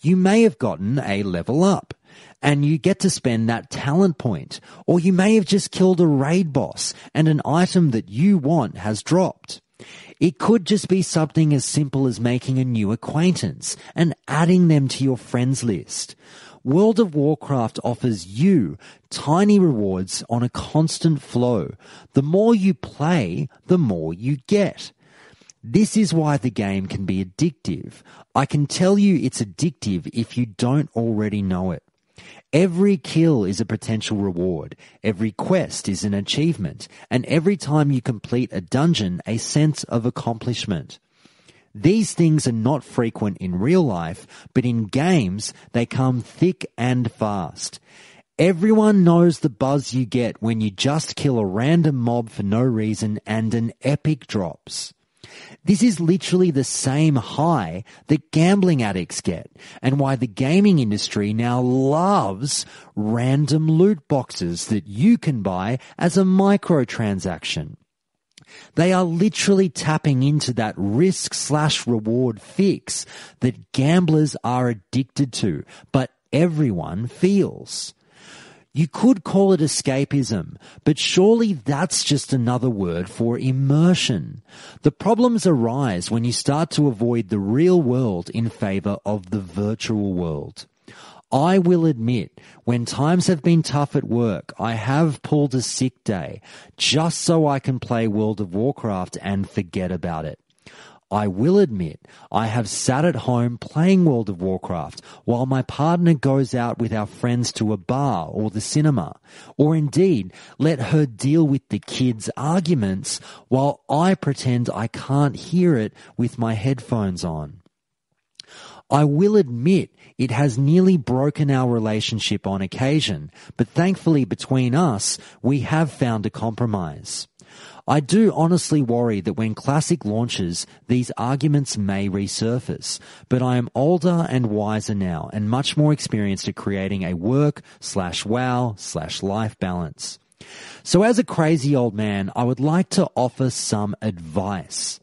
You may have gotten a level up, and you get to spend that talent point, or you may have just killed a raid boss, and an item that you want has dropped. It could just be something as simple as making a new acquaintance and adding them to your friends list. World of Warcraft offers you tiny rewards on a constant flow. The more you play, the more you get. This is why the game can be addictive. I can tell you it's addictive if you don't already know it. Every kill is a potential reward, every quest is an achievement, and every time you complete a dungeon, a sense of accomplishment. These things are not frequent in real life, but in games, they come thick and fast. Everyone knows the buzz you get when you just kill a random mob for no reason and an epic drops. This is literally the same high that gambling addicts get, and why the gaming industry now loves random loot boxes that you can buy as a microtransaction. They are literally tapping into that risk/reward fix that gamblers are addicted to, but everyone feels. You could call it escapism, but surely that's just another word for immersion. The problems arise when you start to avoid the real world in favor of the virtual world. I will admit, when times have been tough at work, I have pulled a sick day just so I can play World of Warcraft and forget about it. I will admit I have sat at home playing World of Warcraft while my partner goes out with our friends to a bar or the cinema, or indeed let her deal with the kids' arguments while I pretend I can't hear it with my headphones on. I will admit it has nearly broken our relationship on occasion, but thankfully between us, we have found a compromise. I do honestly worry that when Classic launches, these arguments may resurface, but I am older and wiser now and much more experienced at creating a work/WoW/life balance. So as a crazy old man, I would like to offer some advice.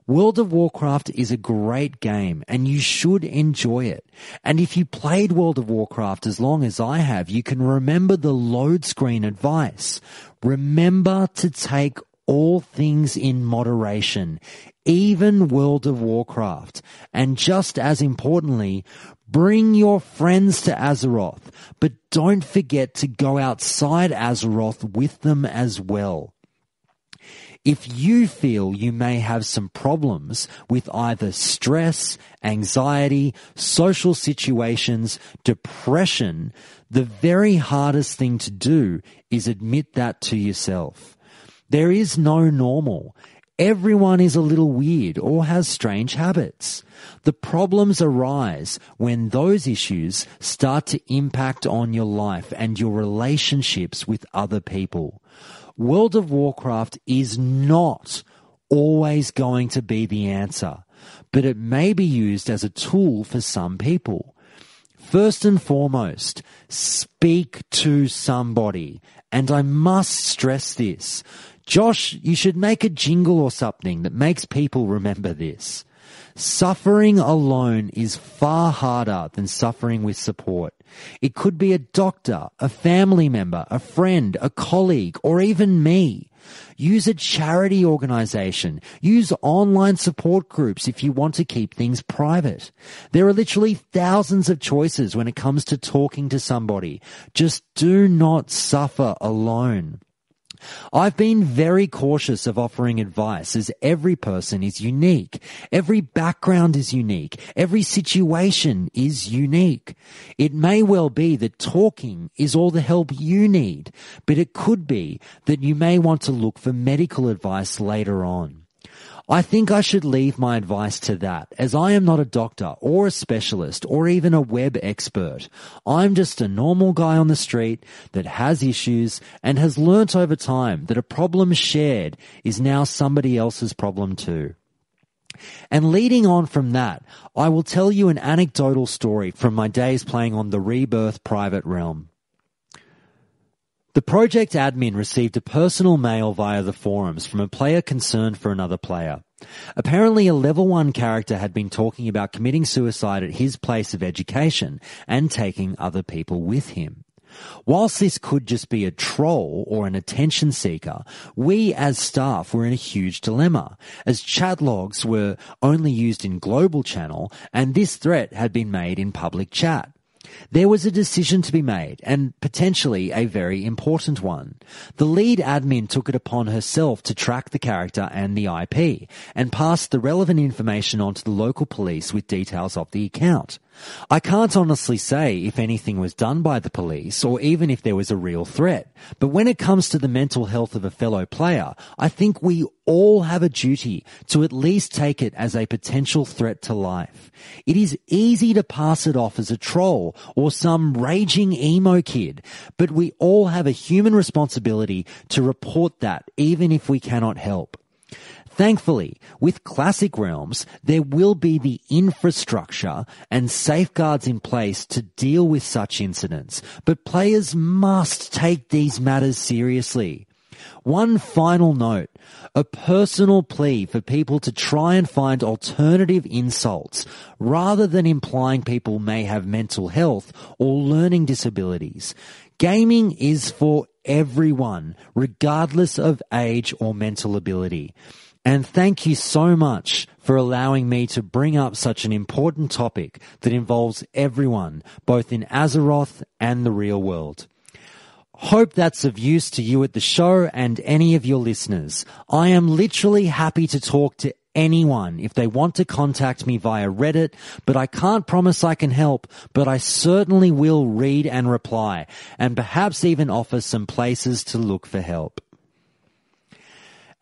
World of Warcraft is a great game and you should enjoy it. And if you played World of Warcraft as long as I have, you can remember the load screen advice. Remember to take all things in moderation, even World of Warcraft. And just as importantly, bring your friends to Azeroth, but don't forget to go outside Azeroth with them as well. If you feel you may have some problems with either stress, anxiety, social situations, depression, the very hardest thing to do is admit that to yourself. There is no normal. Everyone is a little weird or has strange habits. The problems arise when those issues start to impact on your life and your relationships with other people. World of Warcraft is not always going to be the answer, but it may be used as a tool for some people. First and foremost, speak to somebody. And I must stress this. Josh, you should make a jingle or something that makes people remember this. Suffering alone is far harder than suffering with support. It could be a doctor, a family member, a friend, a colleague, or even me. Use a charity organization. Use online support groups if you want to keep things private. There are literally thousands of choices when it comes to talking to somebody. Just do not suffer alone. I've been very cautious of offering advice as every person is unique. Every background is unique. Every situation is unique. It may well be that talking is all the help you need, but it could be that you may want to look for medical advice later on. I think I should leave my advice to that, as I am not a doctor or a specialist or even a web expert. I'm just a normal guy on the street that has issues and has learnt over time that a problem shared is now somebody else's problem too. And leading on from that, I will tell you an anecdotal story from my days playing on the Rebirth private realm. The project admin received a personal mail via the forums from a player concerned for another player. Apparently a level 1 character had been talking about committing suicide at his place of education and taking other people with him. Whilst this could just be a troll or an attention seeker, we as staff were in a huge dilemma, as chat logs were only used in global channel and this threat had been made in public chat. There was a decision to be made, and potentially a very important one. The lead admin took it upon herself to track the character and the IP, and passed the relevant information on to the local police with details of the account. I can't honestly say if anything was done by the police or even if there was a real threat, but when it comes to the mental health of a fellow player, I think we all have a duty to at least take it as a potential threat to life. It is easy to pass it off as a troll or some raging emo kid, but we all have a human responsibility to report that even if we cannot help. Thankfully, with Classic Realms, there will be the infrastructure and safeguards in place to deal with such incidents, but players must take these matters seriously. One final note, a personal plea for people to try and find alternative insults rather than implying people may have mental health or learning disabilities. Gaming is for everyone, regardless of age or mental ability. And thank you so much for allowing me to bring up such an important topic that involves everyone, both in Azeroth and the real world. Hope that's of use to you at the show and any of your listeners. I am literally happy to talk to anyone if they want to contact me via Reddit, but I can't promise I can help, but I certainly will read and reply, and perhaps even offer some places to look for help.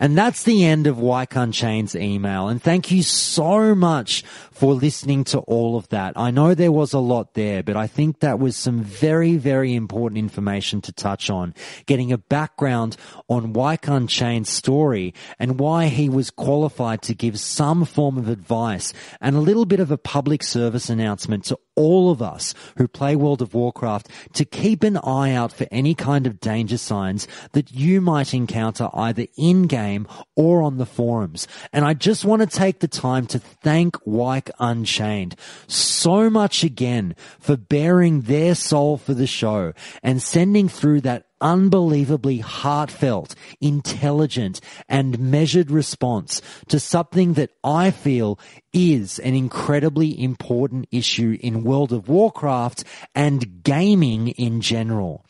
And that's the end of Wyke Unchained's email. And thank you so much for listening to all of that. I know there was a lot there, but I think that was some very, very important information to touch on. Getting a background on Wyke Unchained's story and why he was qualified to give some form of advice and a little bit of a public service announcement to all of us who play World of Warcraft to keep an eye out for any kind of danger signs that you might encounter either in-game or on the forums. And I just want to take the time to thank Wyke Unchained so much again for bearing their soul for the show and sending through that unbelievably heartfelt, intelligent, and measured response to something that I feel is an incredibly important issue in World of Warcraft and gaming in general.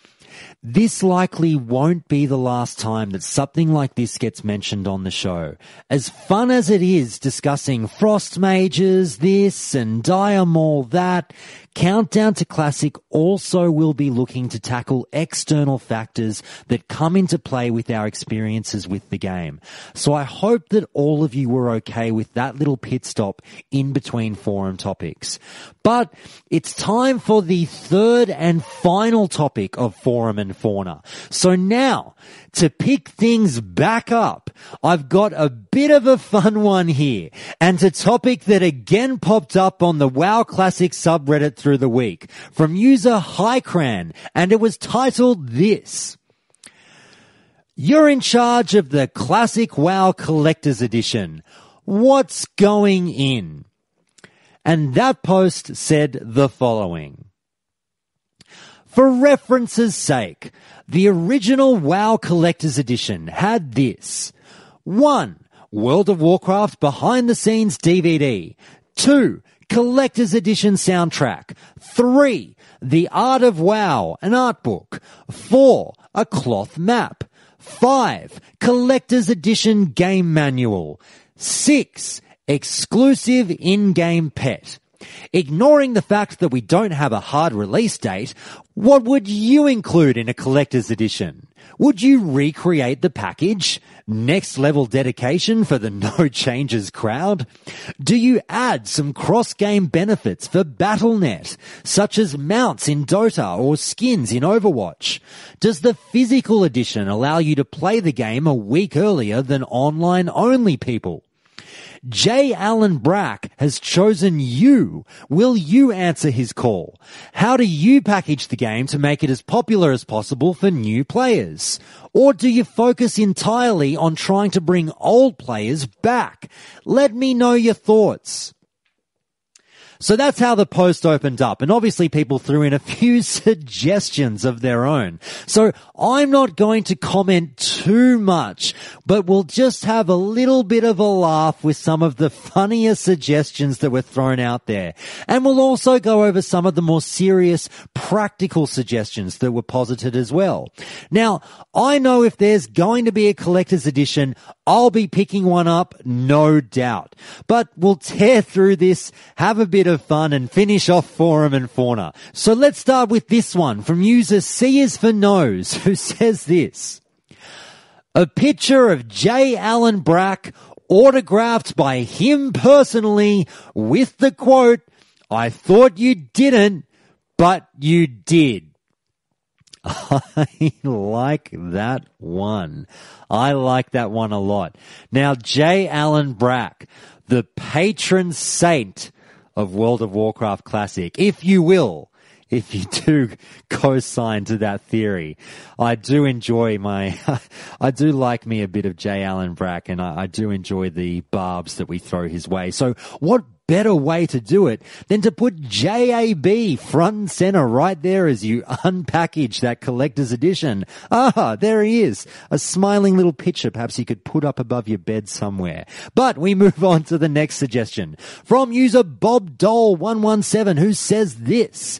This likely won't be the last time that something like this gets mentioned on the show. As fun as it is discussing Frost Mages, this, and Dire Maul that, Countdown to Classic also will be looking to tackle external factors that come into play with our experiences with the game. So I hope that all of you were okay with that little pit stop in between forum topics. But it's time for the third and final topic of Forum and Fauna. So now, to pick things back up, I've got a bit of a fun one here, and a topic that again popped up on the WoW Classic subreddit through the week from user Highcran, and it was titled this: "You're in charge of the Classic WoW Collector's Edition. What's going in?" And that post said the following: "For reference's sake, the original WoW Collector's Edition had this: 1. World of Warcraft Behind the Scenes DVD. 2. Collector's Edition soundtrack. 3. The Art of WoW, an art book. 4. A cloth map. 5. Collector's Edition game manual. 6. Exclusive in-game pet. Ignoring the fact that we don't have a hard release date, what would you include in a collector's edition? Would you recreate the package? Next level dedication for the no changes crowd? Do you add some cross-game benefits for Battle.net, such as mounts in Dota or skins in Overwatch? Does the physical edition allow you to play the game a week earlier than online-only people? J. Allen Brack has chosen you. Will you answer his call? How do you package the game to make it as popular as possible for new players? Or do you focus entirely on trying to bring old players back? Let me know your thoughts." So that's how the post opened up, and obviously people threw in a few suggestions of their own. So I'm not going to comment too much, but we'll just have a little bit of a laugh with some of the funnier suggestions that were thrown out there. And we'll also go over some of the more serious, practical suggestions that were posited as well. Now, I know if there's going to be a collector's edition, I'll be picking one up, no doubt. But we'll tear through this, have a bit of fun, and finish off Forum and Fauna. So let's start with this one from user C is for Nose, who says this: "A picture of J. Allen Brack, autographed by him personally, with the quote, 'I thought you didn't, but you did.'" I like that one. I like that one a lot. Now, J. Allen Brack, the patron saint of World of Warcraft Classic, if you will, if you do co-sign to that theory. I do enjoy I do like me a bit of J. Allen Brack, and I do enjoy the barbs that we throw his way. So what better way to do it than to put JAB front and center right there as you unpackage that collector's edition. Ah, there he is. A smiling little picture perhaps you could put up above your bed somewhere. But we move on to the next suggestion from user Bob Dole 117, who says this: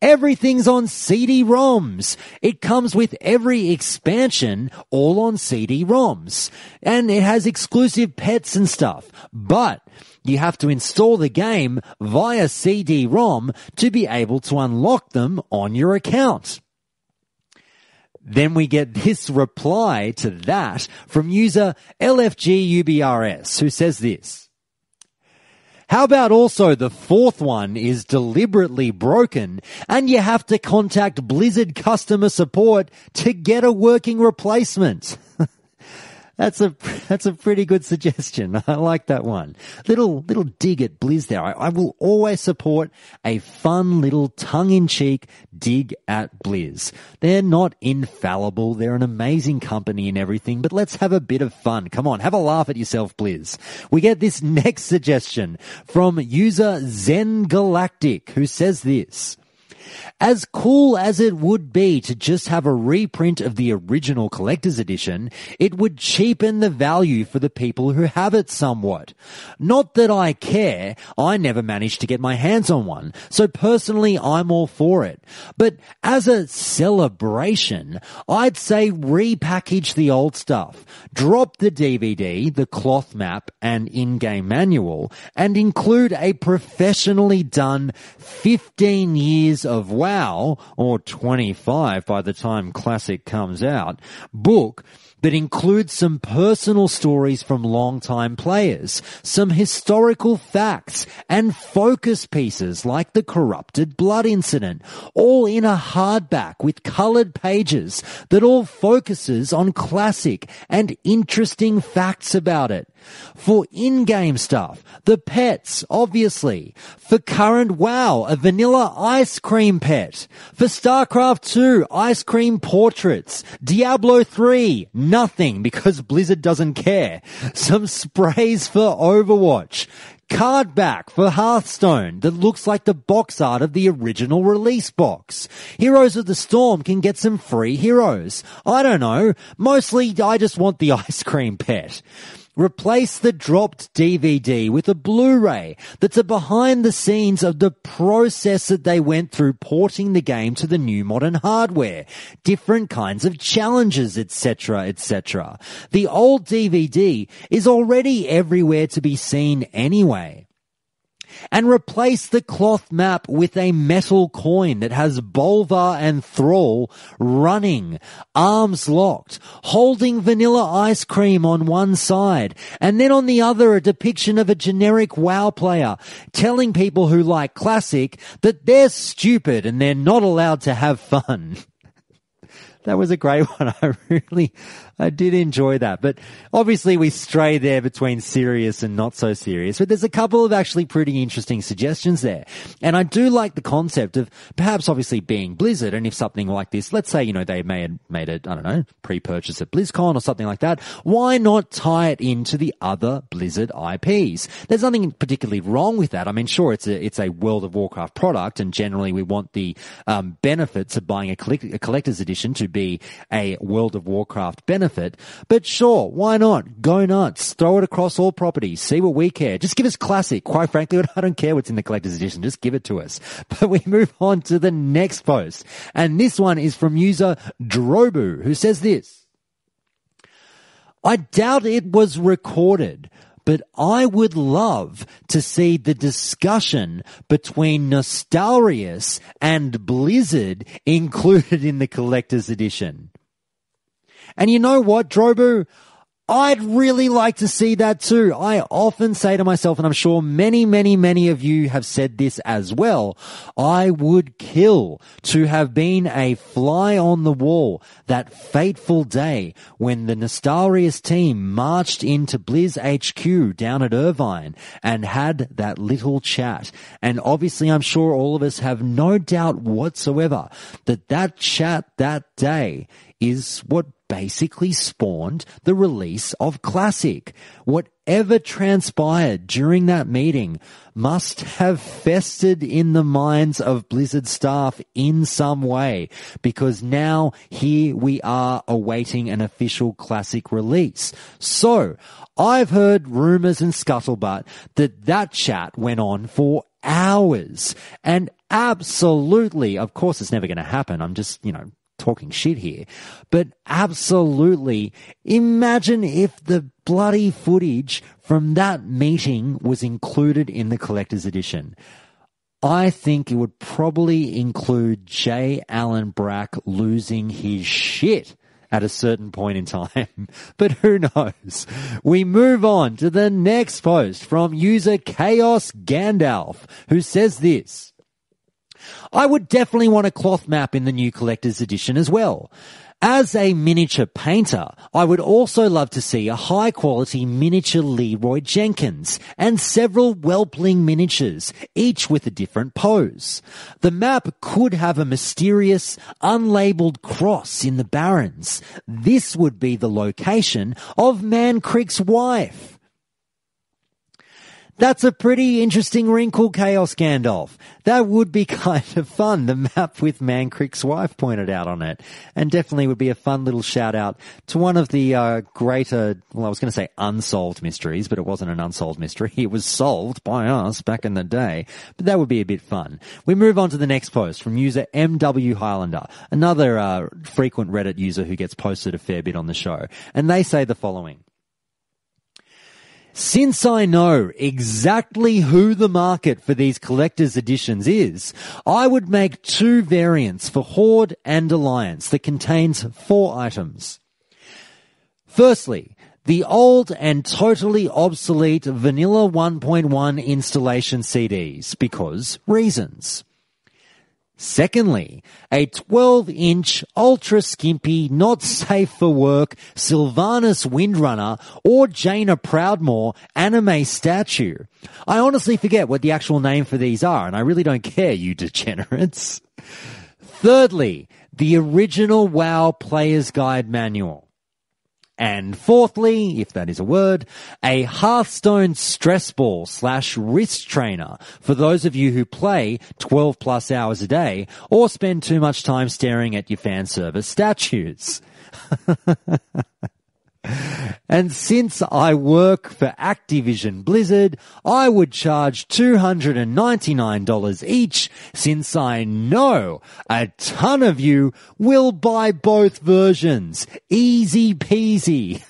Everything's on CD-ROMs. It comes with every expansion all on CD-ROMs. And it has exclusive pets and stuff. But you have to install the game via CD-ROM to be able to unlock them on your account. Then we get this reply to that from user LFGUBRS, who says this. How about also the fourth one is deliberately broken and you have to contact Blizzard customer support to get a working replacement? That's a pretty good suggestion. I like that one. Little dig at Blizz there. I will always support a fun little tongue-in-cheek dig at Blizz. They're not infallible. They're an amazing company and everything, but let's have a bit of fun. Come on, have a laugh at yourself, Blizz. We get this next suggestion from user Zen Galactic, who says this. As cool as it would be to just have a reprint of the original collector's edition, it would cheapen the value for the people who have it somewhat. Not that I care, I never managed to get my hands on one, so personally I'm all for it. But as a celebration, I'd say repackage the old stuff, drop the DVD, the cloth map and in-game manual, and include a professionally done 15 years of WoW, or 25 by the time Classic comes out, book that includes some personal stories from long-time players, some historical facts, and focus pieces like the Corrupted Blood incident, all in a hardback with coloured pages that all focuses on Classic and interesting facts about it. For in-game stuff, the pets, obviously. For current WoW, a vanilla ice cream pet. For StarCraft 2, ice cream portraits. Diablo 3, nothing because Blizzard doesn't care. Some sprays for Overwatch. Card back for Hearthstone that looks like the box art of the original release box. Heroes of the Storm can get some free heroes. I don't know. Mostly I just want the ice cream pet. Replace the dropped DVD with a Blu-ray that's a behind the scenes of the process that they went through porting the game to the new modern hardware, different kinds of challenges, etc., etc. The old DVD is already everywhere to be seen anyway. And replace the cloth map with a metal coin that has Bolvar and Thrall running, arms locked, holding vanilla ice cream on one side, and then on the other a depiction of a generic WoW player telling people who like Classic that they're stupid and they're not allowed to have fun. That was a great one. I did enjoy that. But obviously we stray there between serious and not so serious. But there's a couple of actually pretty interesting suggestions there. And I do like the concept of perhaps obviously being Blizzard. And if something like this, let's say, they may have made it, I don't know, pre-purchase at BlizzCon or something like that. Why not tie it into the other Blizzard IPs? There's nothing particularly wrong with that. I mean, sure, it's a World of Warcraft product. And generally we want the benefits of buying a collector's edition to be a World of Warcraft benefit. But sure, why not? Go nuts. Throw it across all properties. See what we care. Just give us Classic. Quite frankly, I don't care what's in the collector's edition. Just give it to us. But we move on to the next post. And this one is from user Drobu, who says this. I doubt it was recorded, but I would love to see the discussion between Nostalrius and Blizzard included in the collector's edition. And you know what, Drobu? I'd really like to see that too. I often say to myself, and I'm sure many, many, many of you have said this as well, I would kill to have been a fly on the wall that fateful day when the Nostalrius team marched into Blizz HQ down at Irvine and had that little chat. And obviously I'm sure all of us have no doubt whatsoever that chat that day is what basically spawned the release of Classic. Whatever transpired during that meeting must have festered in the minds of Blizzard staff in some way, because now here we are awaiting an official Classic release. So I've heard rumors and scuttlebutt that chat went on for hours. And absolutely, of course it's never going to happen. I'm just, talking shit here. But absolutely, imagine if the bloody footage from that meeting was included in the collector's edition. I think it would probably include J. Allen Brack losing his shit at a certain point in time. But who knows? We move on to the next post from user Chaos Gandalf, who says this: I would definitely want a cloth map in the new collector's edition as well. As a miniature painter, I would also love to see a high-quality miniature Leroy Jenkins and several Whelpling miniatures, each with a different pose. The map could have a mysterious, unlabeled cross in the Barrens. This would be the location of Mancrick's wife. That's a pretty interesting wrinkle, Chaos Gandalf. That would be kind of fun, the map with Mancrick's wife pointed out on it. And definitely would be a fun little shout out to one of the greater, well, I was going to say unsolved mysteries, but it wasn't an unsolved mystery. It was solved by us back in the day. But that would be a bit fun. We move on to the next post from user MW Highlander, another frequent Reddit user who gets posted a fair bit on the show. And they say the following: since I know exactly who the market for these collector's editions is, I would make 2 variants for Horde and Alliance that contains 4 items. Firstly, the old and totally obsolete Vanilla 1.1 installation CDs, because reasons. Secondly, a 12-inch, ultra-skimpy, not safe for work Sylvanas Windrunner or Jaina Proudmoore anime statue. I honestly forget what the actual name for these are, and I really don't care, you degenerates. Thirdly, the original WoW Player's Guide Manual. And fourthly, if that is a word, a Hearthstone stress ball / wrist trainer for those of you who play 12 plus hours a day or spend too much time staring at your fan service statues. And since I work for Activision Blizzard, I would charge $299 each, since I know a ton of you will buy both versions. Easy peasy.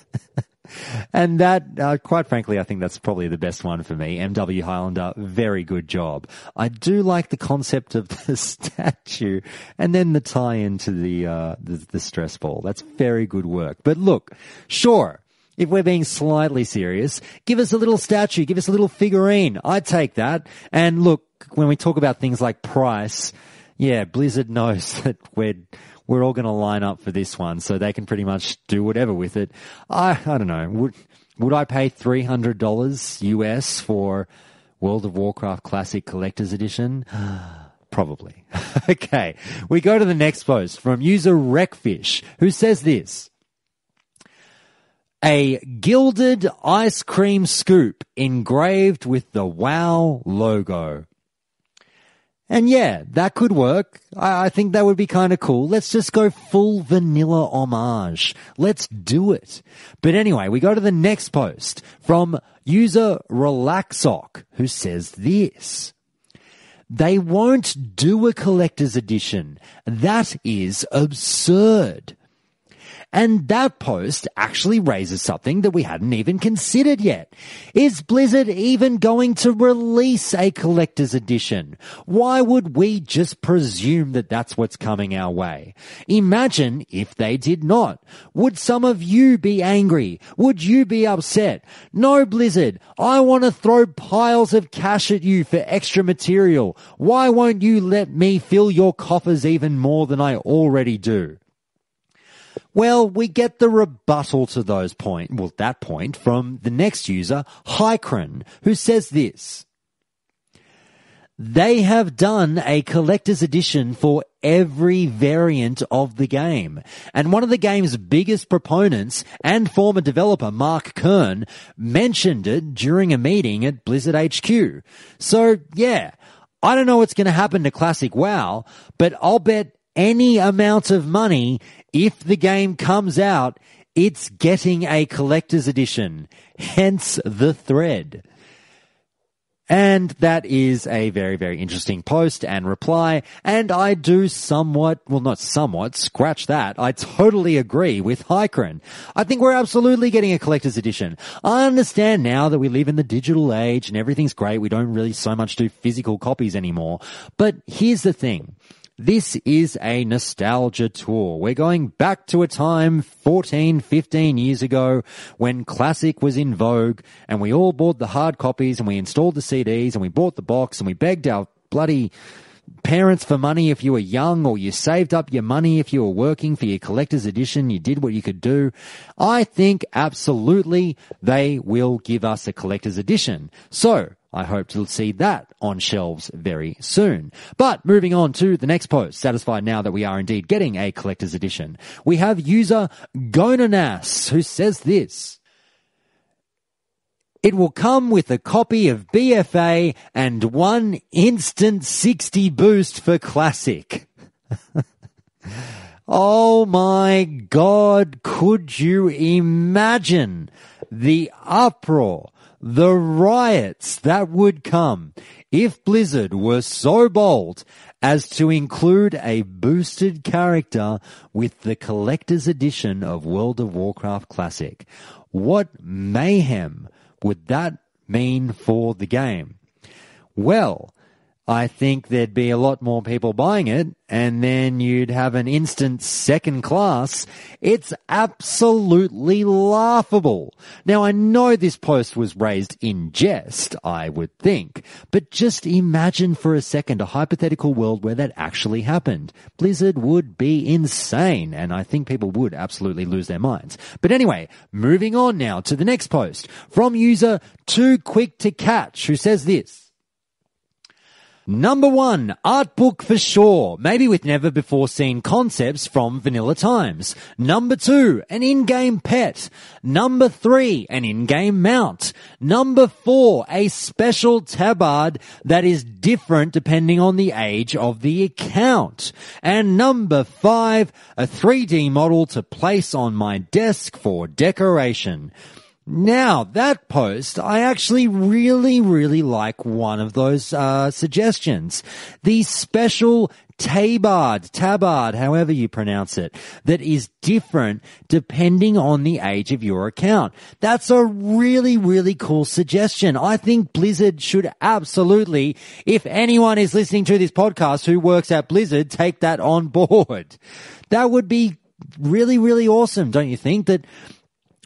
And that, quite frankly, I think that's probably the best one for me. MW Highlander, very good job. I do like the concept of the statue and then the tie-in to the stress ball. That's very good work. But look, sure, if we're being slightly serious, give us a little statue, give us a little figurine. I'd take that. And look, when we talk about things like price, yeah, Blizzard knows that we're all going to line up for this one, so they can pretty much do whatever with it. I don't know. Would I pay $300 US for World of Warcraft Classic Collector's Edition? Probably. Okay. We go to the next post from user Wreckfish, who says this: a gilded ice cream scoop engraved with the WoW logo. And yeah, that could work. I think that would be kind of cool. Let's just go full vanilla homage. Let's do it. But anyway, we go to the next post from user Relaxoc, who says this: they won't do a collector's edition. That is absurd. And that post actually raises something that we hadn't even considered yet. Is Blizzard even going to release a collector's edition? Why would we just presume that that's what's coming our way? Imagine if they did not. Would some of you be angry? Would you be upset? No, Blizzard, I want to throw piles of cash at you for extra material. Why won't you let me fill your coffers even more than I already do? Well, we get the rebuttal to that point from the next user, Hykron, who says this: they have done a collector's edition for every variant of the game. And one of the game's biggest proponents and former developer, Mark Kern, mentioned it during a meeting at Blizzard HQ. So, yeah, I don't know what's going to happen to Classic WoW, but I'll bet any amount of money, if the game comes out, it's getting a collector's edition. Hence the thread. And that is a very, very interesting post and reply. And I do scratch that. I totally agree with Hykran. I think we're absolutely getting a collector's edition. I understand now that we live in the digital age and everything's great. We don't really so much do physical copies anymore. But here's the thing. This is a nostalgia tour. We're going back to a time 14, 15 years ago when Classic was in vogue and we all bought the hard copies and we installed the CDs and we bought the box and we begged our bloody parents for money if you were young, or you saved up your money if you were working for your collector's edition. You did what you could do. I think absolutely they will give us a collector's edition. So I hope to see that on shelves very soon. But moving on to the next post, satisfied now that we are indeed getting a collector's edition, we have user Gonanas, who says this: it will come with a copy of BFA and one instant 60 boost for Classic. Oh my God, could you imagine the uproar, the riots that would come if Blizzard were so bold as to include a boosted character with the collector's edition of World of Warcraft Classic? What mayhem would that mean for the game? Well, I think there'd be a lot more people buying it, and then you'd have an instant second class. It's absolutely laughable. Now, I know this post was raised in jest, I would think, but just imagine for a second a hypothetical world where that actually happened. Blizzard would be insane, and I think people would absolutely lose their minds. But anyway, moving on now to the next post from user Too Quick to Catch, who says this: Number 1, art book for sure, maybe with never before seen concepts from Vanilla Times. Number 2, an in-game pet. Number 3, an in-game mount. Number 4, a special tabard that is different depending on the age of the account. And number 5, a 3D model to place on my desk for decoration. Now, that post, I actually really like one of those suggestions. The special tabard, however you pronounce it, that is different depending on the age of your account. That's a really cool suggestion. I think Blizzard should absolutely, if anyone is listening to this podcast who works at Blizzard, take that on board. That would be really awesome, don't you think? That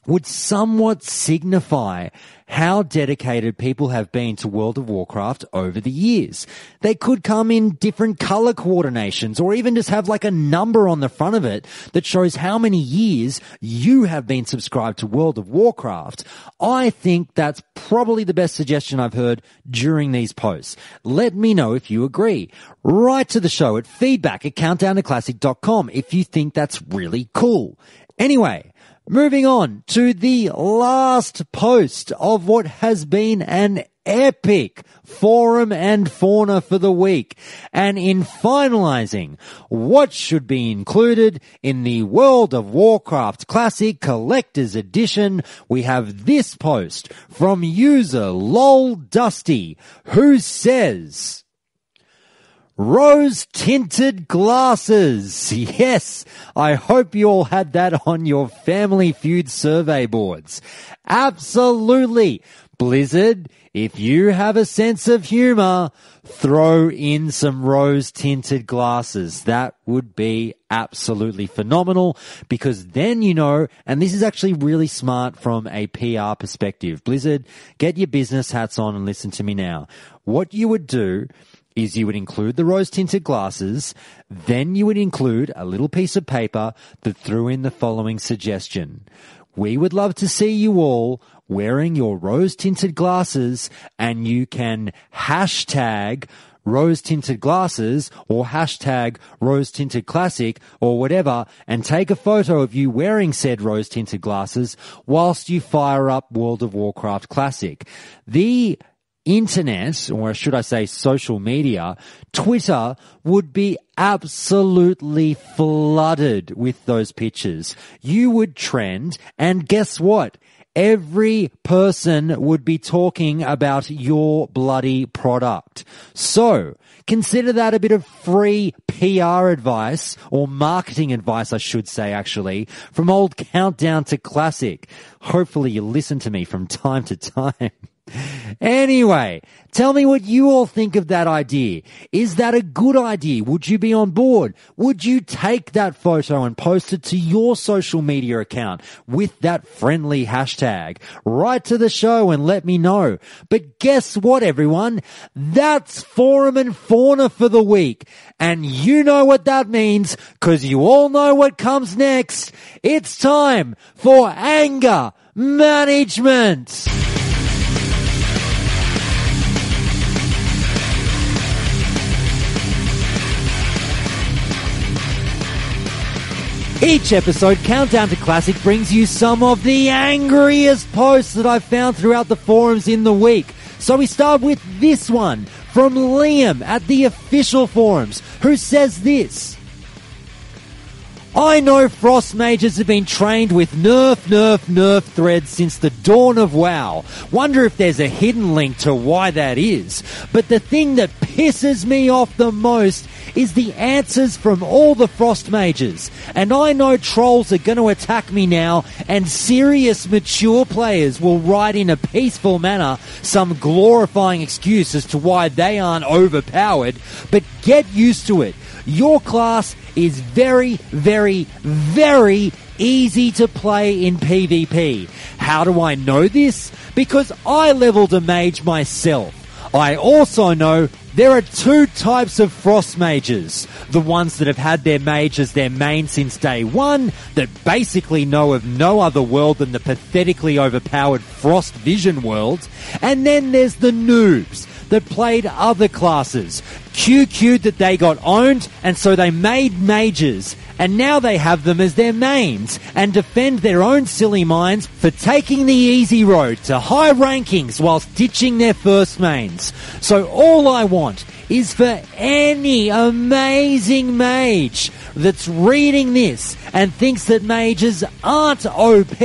would somewhat signify how dedicated people have been to World of Warcraft over the years. They could come in different color coordinations, or even just have like a number on the front of it that shows how many years you have been subscribed to World of Warcraft. I think that's probably the best suggestion I've heard during these posts. Let me know if you agree. Write to the show at feedback@countdowntoclassic.com if you think that's really cool. Anyway, moving on to the last post of what has been an epic forum and fauna for the week. And in finalizing what should be included in the World of Warcraft Classic Collector's Edition, we have this post from user LolDusty, who says: rose-tinted glasses. Yes, I hope you all had that on your Family Feud survey boards. Absolutely. Blizzard, if you have a sense of humor, throw in some rose-tinted glasses. That would be absolutely phenomenal, because then you know, and this is actually really smart from a PR perspective. Blizzard, get your business hats on and listen to me now. What you would do is you would include the rose-tinted glasses, then you would include a little piece of paper that threw in the following suggestion: we would love to see you all wearing your rose-tinted glasses, and you can hashtag rose-tinted glasses or hashtag rose-tinted classic or whatever, and take a photo of you wearing said rose-tinted glasses whilst you fire up World of Warcraft Classic. The internet, or should I say social media, Twitter, would be absolutely flooded with those pictures. You would trend, and guess what? every person would be talking about your bloody product. So, consider that a bit of free PR advice, or marketing advice, I should say, actually, from old Countdown to Classic. Hopefully you listen to me from time to time. Anyway, tell me what you all think of that idea. Is that a good idea? Would you be on board? Would you take that photo and post it to your social media account with that friendly hashtag? Write to the show and let me know. But guess what, everyone? That's Forum and Fauna for the week. And you know what that means, because you all know what comes next. It's time for anger management. Each episode, Countdown to Classic brings you some of the angriest posts that I've found throughout the forums in the week. So we start with this one from Liam at the official forums, who says this: I know Frost Mages have been trained with nerf threads since the dawn of WoW. Wonder if there's a hidden link to why that is. But the thing that pisses me off the most is the answers from all the Frost Mages. And I know trolls are going to attack me now, and serious mature players will write in a peaceful manner some glorifying excuse as to why they aren't overpowered. But get used to it. Your class is very, very, very easy to play in PvP. How do I know this? Because I leveled a mage myself. I also know there are two types of Frost Mages. The ones that have had their mage as their main since day one, that basically know of no other world than the pathetically overpowered Frost Vision world. And then there's the noobs that played other classes, QQ'd that they got owned, and so they made mages, and now they have them as their mains, and defend their own silly minds for taking the easy road to high rankings whilst ditching their first mains. So all I want is for any amazing mage that's reading this and thinks that mages aren't OP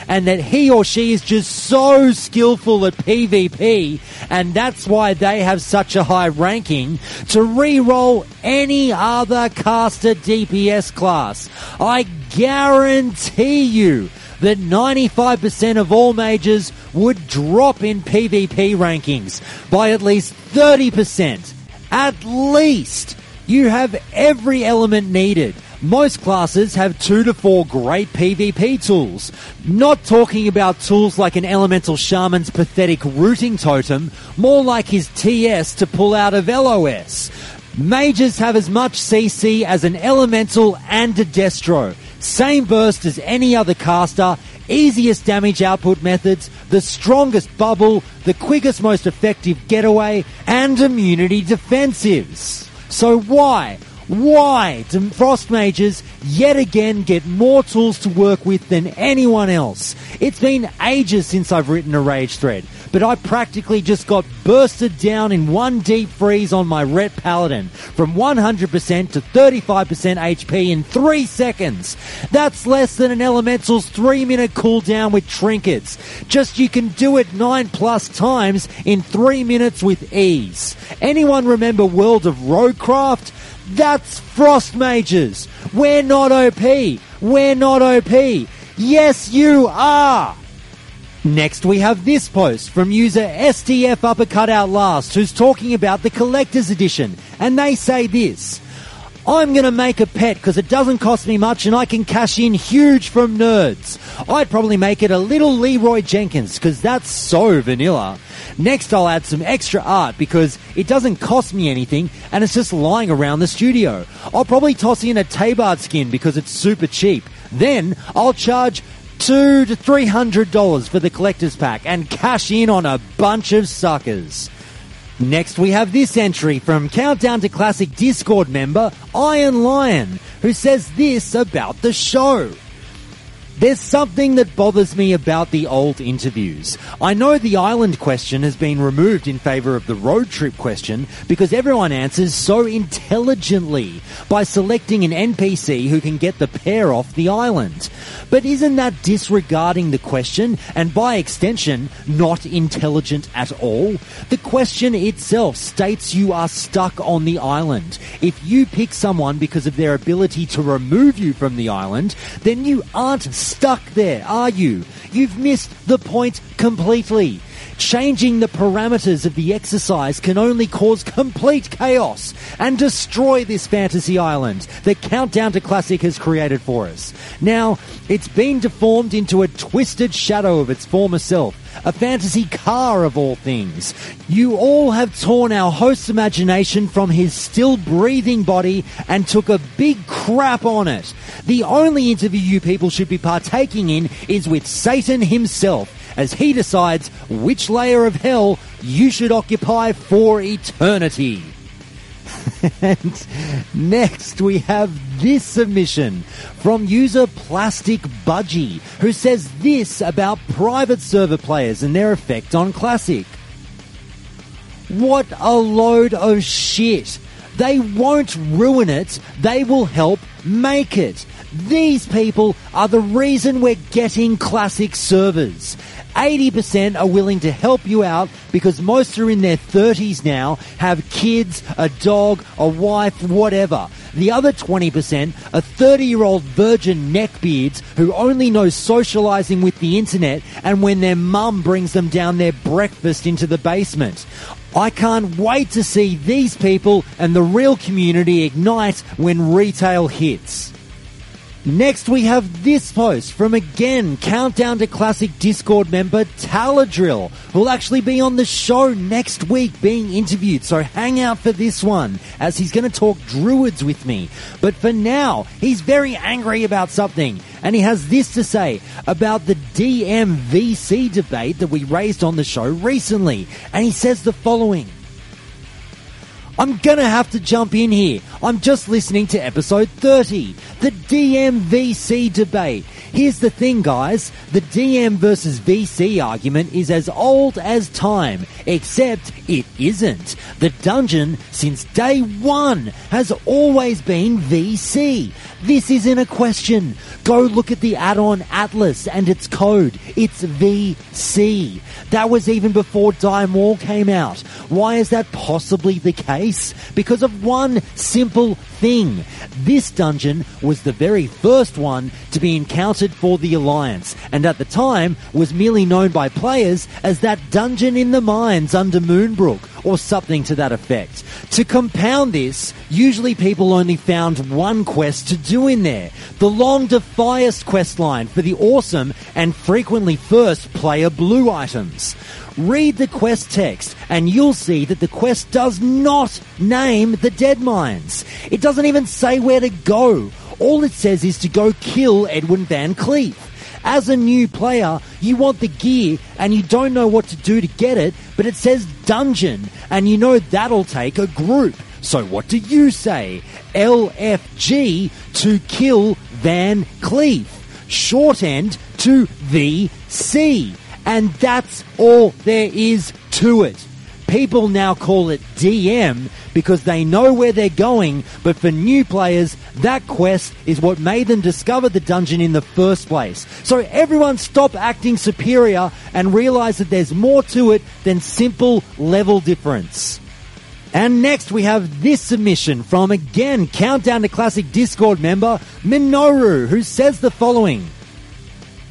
and that he or she is just so skillful at PvP and that's why they have such a high ranking, to re-roll any other caster DPS class. I guarantee you that 95% of all mages would drop in PvP rankings by at least 30%. At least. You have every element needed. Most classes have 2 to 4 great PvP tools. Not talking about tools like an elemental shaman's pathetic rooting totem, more like his TS to pull out of LOS. Mages have as much CC as an elemental and a destro. Same burst as any other caster, easiest damage output methods, the strongest bubble, the quickest, most effective getaway, and immunity defensives. So why do Frost Mages yet again get more tools to work with than anyone else? It's been ages since I've written a rage thread, but I practically just got bursted down in one deep freeze on my Ret Paladin from 100% to 35% HP in 3 seconds. That's less than an Elemental's 3-minute cooldown with trinkets. Just you can do it 9+ times in 3 minutes with ease. Anyone remember World of Warcraft? That's Frost Mages. We're not OP. We're not OP. Yes, you are. Next, we have this post from user STF Uppercut Out Last, who's talking about the Collector's Edition. And they say this: I'm going to make a pet because it doesn't cost me much and I can cash in huge from nerds. I'd probably make it a little Leroy Jenkins because that's so vanilla. Next, I'll add some extra art because it doesn't cost me anything and it's just lying around the studio. I'll probably toss in a Tabard skin because it's super cheap. Then I'll charge $200 to $300 for the collector's pack and cash in on a bunch of suckers. Next, we have this entry from Countdown to Classic Discord member Iron Lion, who says this about the show. There's something that bothers me about the old interviews. I know the island question has been removed in favour of the road trip question because everyone answers so intelligently by selecting an NPC who can get the pair off the island. But isn't that disregarding the question and by extension not intelligent at all? The question itself states you are stuck on the island. If you pick someone because of their ability to remove you from the island, then you aren't stuck there, are you? You've missed the point completely. Changing the parameters of the exercise can only cause complete chaos and destroy this fantasy island that Countdown to Classic has created for us. Now, it's been deformed into a twisted shadow of its former self, a fantasy car of all things. You all have torn our host's imagination from his still breathing body and took a big crap on it. The only interview you people should be partaking in is with Satan himself, as he decides which layer of hell you should occupy for eternity. And next we have this submission from user Plastic Budgie, who says this about private server players and their effect on Classic. What a load of shit. They won't ruin it, they will help make it. These people are the reason we're getting Classic servers. 80% are willing to help you out because most are in their 30s now, have kids, a dog, a wife, whatever. The other 20% are 30-year-old virgin neckbeards who only know socializing with the internet and when their mum brings them down their breakfast into the basement. I can't wait to see these people and the real community ignite when retail hits. Next we have this post from again Countdown to Classic Discord member Taladrill, who'll actually be on the show next week being interviewed, so hang out for this one as he's going to talk druids with me. But for now, he's very angry about something, and he has this to say about the DMVC debate that we raised on the show recently, and he says the following. I'm gonna have to jump in here. I'm just listening to episode 30, the DMVC debate. Here's the thing, guys. The DM versus VC argument is as old as time, except it isn't. The dungeon, since day one, has always been VC. This isn't a question. Go look at the add-on Atlas and its code. It's VC. That was even before Dime Wall came out. Why is that possibly the case? Because of one simple thing. This dungeon was the very first one to be encountered for the Alliance, and at the time was merely known by players as that dungeon in the mines under Moonbrook, or something to that effect. To compound this, usually people only found one quest to do in there, the Long Defias quest line for the awesome and frequently first player blue items. Read the quest text and you'll see that the quest does not name the dead mines. It doesn't even say where to go. All it says is to go kill Edwin Van Cleef. As a new player, you want the gear and you don't know what to do to get it, but it says dungeon and you know that'll take a group. So what do you say? LFG to kill Van Cleef. Short end to VC. And that's all there is to it. People now call it DM because they know where they're going, but for new players, that quest is what made them discover the dungeon in the first place. So everyone stop acting superior and realize that there's more to it than simple level difference. And next we have this submission from, again, Countdown to Classic Discord member Minoru, who says the following.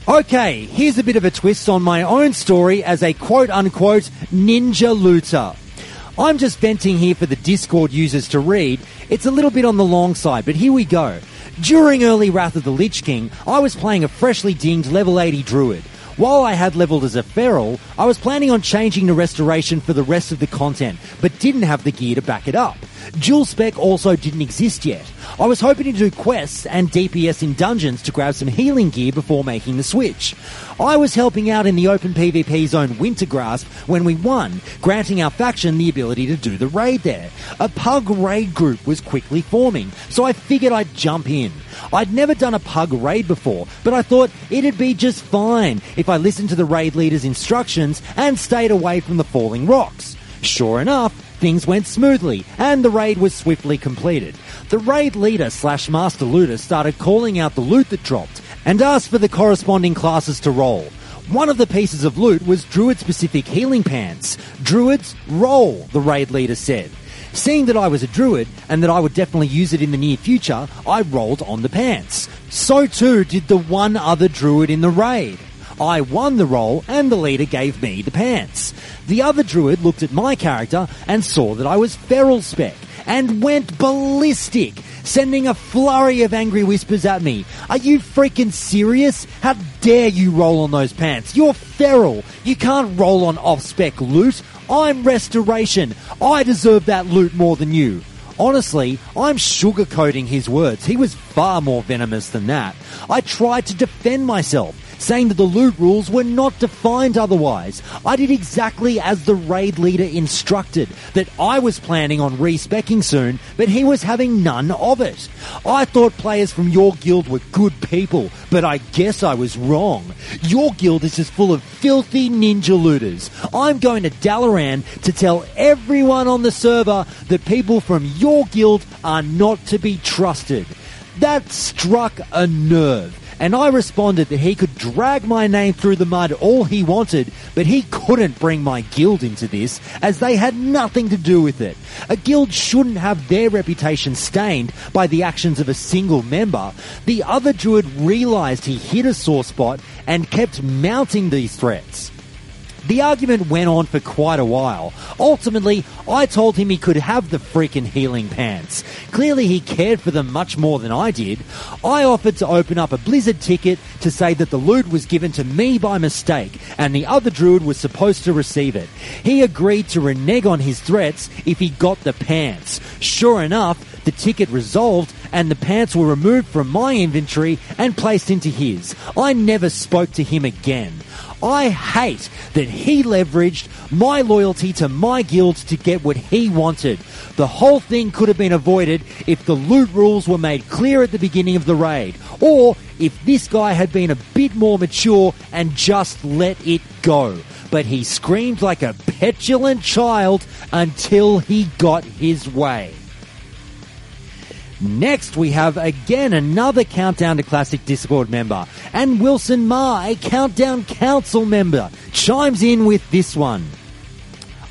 Okay, here's a bit of a twist on my own story as a quote-unquote ninja looter. I'm just venting here for the Discord users to read. It's a little bit on the long side, but here we go. During early Wrath of the Lich King, I was playing a freshly dinged level 80 druid. While I had leveled as a feral, I was planning on changing to restoration for the rest of the content, but didn't have the gear to back it up. Dual Spec also didn't exist yet. I was hoping to do quests and DPS in dungeons to grab some healing gear before making the switch. I was helping out in the open PvP zone Wintergrasp when we won, granting our faction the ability to do the raid there. A pug raid group was quickly forming, so I figured I'd jump in. I'd never done a pug raid before, but I thought it'd be just fine if I listened to the raid leader's instructions and stayed away from the falling rocks. Sure enough, things went smoothly, and the raid was swiftly completed. The raid leader / master looter started calling out the loot that dropped, and asked for the corresponding classes to roll. One of the pieces of loot was Druid-specific healing pants. Druids, roll, the raid leader said. Seeing that I was a druid, and that I would definitely use it in the near future, I rolled on the pants. So too did the one other druid in the raid. I won the roll, and the leader gave me the pants. The other druid looked at my character and saw that I was feral spec, and went ballistic, sending a flurry of angry whispers at me. Are you freaking serious? How dare you roll on those pants? You're feral. You can't roll on off-spec loot. I'm restoration. I deserve that loot more than you. Honestly, I'm sugarcoating his words. He was far more venomous than that. I tried to defend myself, saying that the loot rules were not defined otherwise. I did exactly as the raid leader instructed, that I was planning on respecking soon, but he was having none of it. I thought players from your guild were good people, but I guess I was wrong. Your guild is just full of filthy ninja looters. I'm going to Dalaran to tell everyone on the server that people from your guild are not to be trusted. That struck a nerve. And I responded that he could drag my name through the mud all he wanted, but he couldn't bring my guild into this, as they had nothing to do with it. A guild shouldn't have their reputation stained by the actions of a single member. The other druid realised he hit a sore spot and kept mounting these threats. The argument went on for quite a while. Ultimately, I told him he could have the freaking healing pants. Clearly he cared for them much more than I did. I offered to open up a Blizzard ticket to say that the loot was given to me by mistake, and the other druid was supposed to receive it. He agreed to renege on his threats if he got the pants. Sure enough, the ticket resolved, and the pants were removed from my inventory and placed into his. I never spoke to him again. I hate that he leveraged my loyalty to my guild to get what he wanted. The whole thing could have been avoided if the loot rules were made clear at the beginning of the raid, or if this guy had been a bit more mature and just let it go. But he screamed like a petulant child until he got his way. Next, we have again another Countdown to Classic Discord member, and Wilson Ma, a Countdown Council member, chimes in with this one.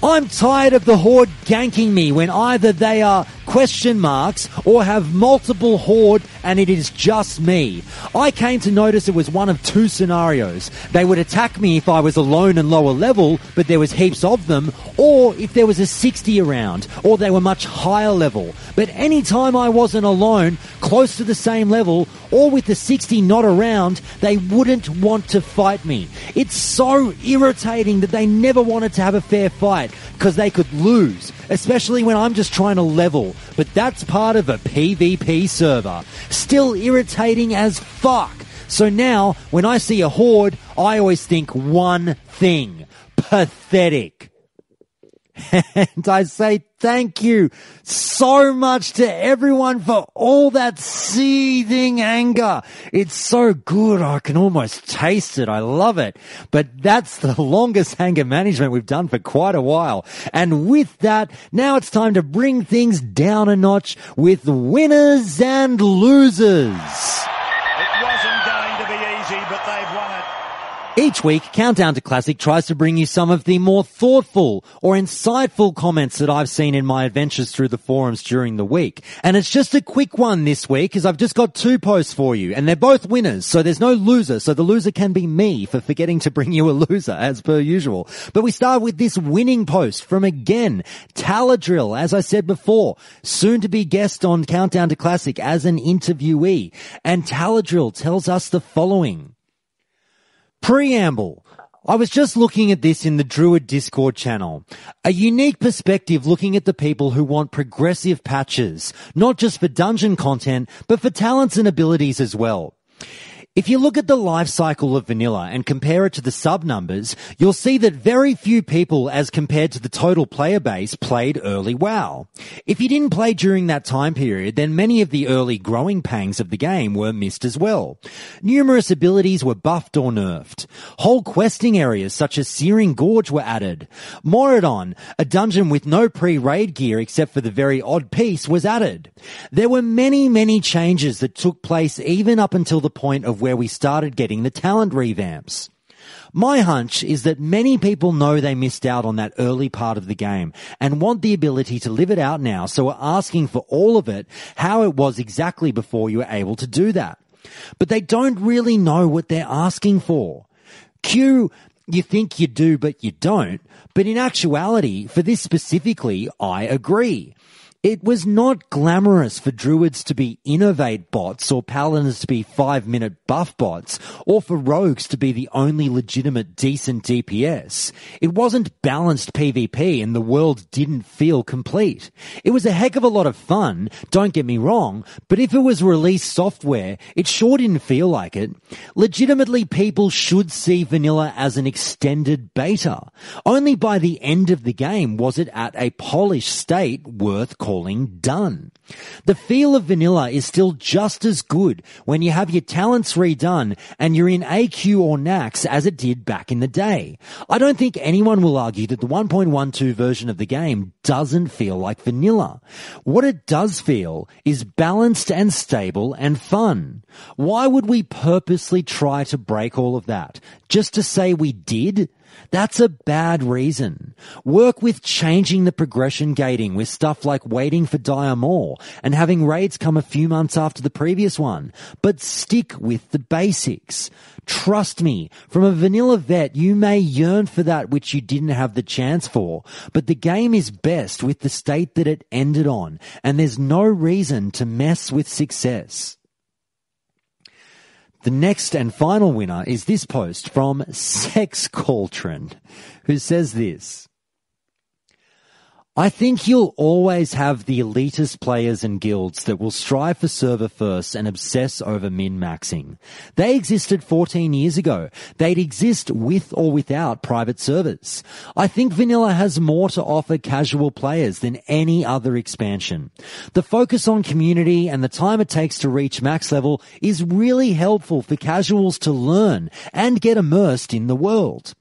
I'm tired of the Horde ganking me when either they are question marks or have multiple Horde and it is just me. I came to notice it was one of two scenarios. They would attack me if I was alone and lower level, but there was heaps of them, or if there was a 60 around, or they were much higher level. But any time I wasn't alone, close to the same level, or with the 60 not around, they wouldn't want to fight me. It's so irritating that they never wanted to have a fair fight, because they could lose, especially when I'm just trying to level. But that's part of a PvP server. Still irritating as fuck. So now, when I see a Horde, I always think one thing. Pathetic. And I say thank you so much to everyone for all that seething anger. It's so good, I can almost taste it. I love it. But that's the longest anger management we've done for quite a while. And with that, now it's time to bring things down a notch with winners and losers. It wasn't going to be easy, but they've won it. Each week, Countdown to Classic tries to bring you some of the more thoughtful or insightful comments that I've seen in my adventures through the forums during the week. And it's just a quick one this week, as I've just got two posts for you, and they're both winners, so there's no loser, so the loser can be me for forgetting to bring you a loser, as per usual. But we start with this winning post from, again, Taladrill, as I said before, soon to be guest on Countdown to Classic as an interviewee. And Taladrill tells us the following. Preamble. I was just looking at this in the Druid Discord channel. A unique perspective looking at the people who want progressive patches, not just for dungeon content, but for talents and abilities as well. If you look at the life cycle of vanilla and compare it to the sub numbers, you'll see that very few people, as compared to the total player base, played early WoW. If you didn't play during that time period, then many of the early growing pangs of the game were missed as well. Numerous abilities were buffed or nerfed. Whole questing areas such as Searing Gorge were added. Moradon, a dungeon with no pre-raid gear except for the very odd piece, was added. There were many changes that took place even up until the point of where we started getting the talent revamps. My hunch is that many people know they missed out on that early part of the game and want the ability to live it out now, so are asking for all of it, how it was exactly before you were able to do that. But they don't really know what they're asking for. Q, you think you do, but you don't. But in actuality, for this specifically, I agree. It was not glamorous for druids to be innovate bots or paladins to be 5-minute buff bots or for rogues to be the only legitimate decent DPS. It wasn't balanced PvP and the world didn't feel complete. It was a heck of a lot of fun, don't get me wrong, but if it was released software, it sure didn't feel like it. Legitimately, people should see vanilla as an extended beta. Only by the end of the game was it at a polished state worth calling done. The feel of vanilla is still just as good when you have your talents redone and you're in AQ or Nax as it did back in the day. I don't think anyone will argue that the 1.12 version of the game doesn't feel like vanilla. What it does feel is balanced and stable and fun. Why would we purposely try to break all of that? Just to say we did? That's a bad reason. Work with changing the progression gating with stuff like waiting for Dire Maul and having raids come a few months after the previous one, but stick with the basics. Trust me, from a vanilla vet, you may yearn for that which you didn't have the chance for, but the game is best with the state that it ended on, and there's no reason to mess with success. The next and final winner is this post from Sex Cauldron, who says this: I think you'll always have the elitist players and guilds that will strive for server first and obsess over min-maxing. They existed 14 years ago. They'd exist with or without private servers. I think vanilla has more to offer casual players than any other expansion. The focus on community and the time it takes to reach max level is really helpful for casuals to learn and get immersed in the world.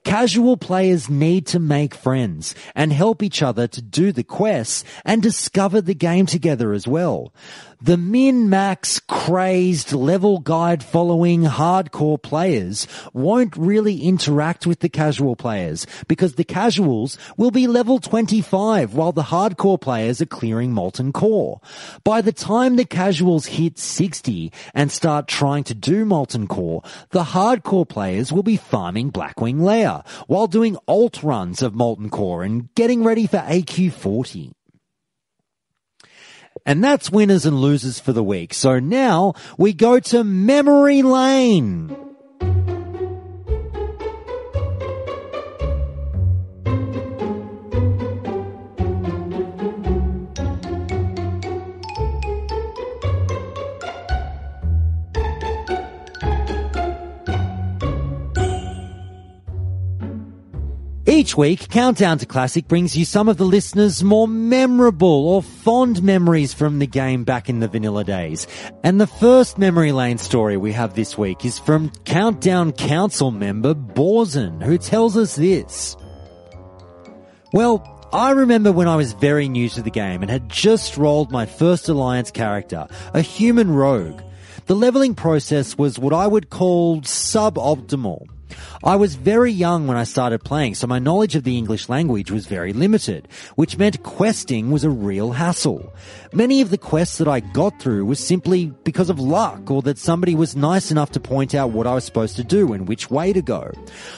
Casual players need to make friends and help each other to do the quests and discover the game together as well. The min-max, crazed, level guide following hardcore players won't really interact with the casual players because the casuals will be level 25 while the hardcore players are clearing Molten Core. By the time the casuals hit 60 and start trying to do Molten Core, the hardcore players will be farming Blackwing Lair while doing alt runs of Molten Core and getting ready for AQ 40. And that's winners and losers for the week. So now we go to Memory Lane. Each week, Countdown to Classic brings you some of the listeners' more memorable or fond memories from the game back in the vanilla days. And the first Memory Lane story we have this week is from Countdown Council member Borzen, who tells us this. Well, I remember when I was very new to the game and had just rolled my first Alliance character, a human rogue. The leveling process was what I would call suboptimal. I was very young when I started playing, so my knowledge of the English language was very limited, which meant questing was a real hassle. Many of the quests that I got through was simply because of luck or that somebody was nice enough to point out what I was supposed to do and which way to go.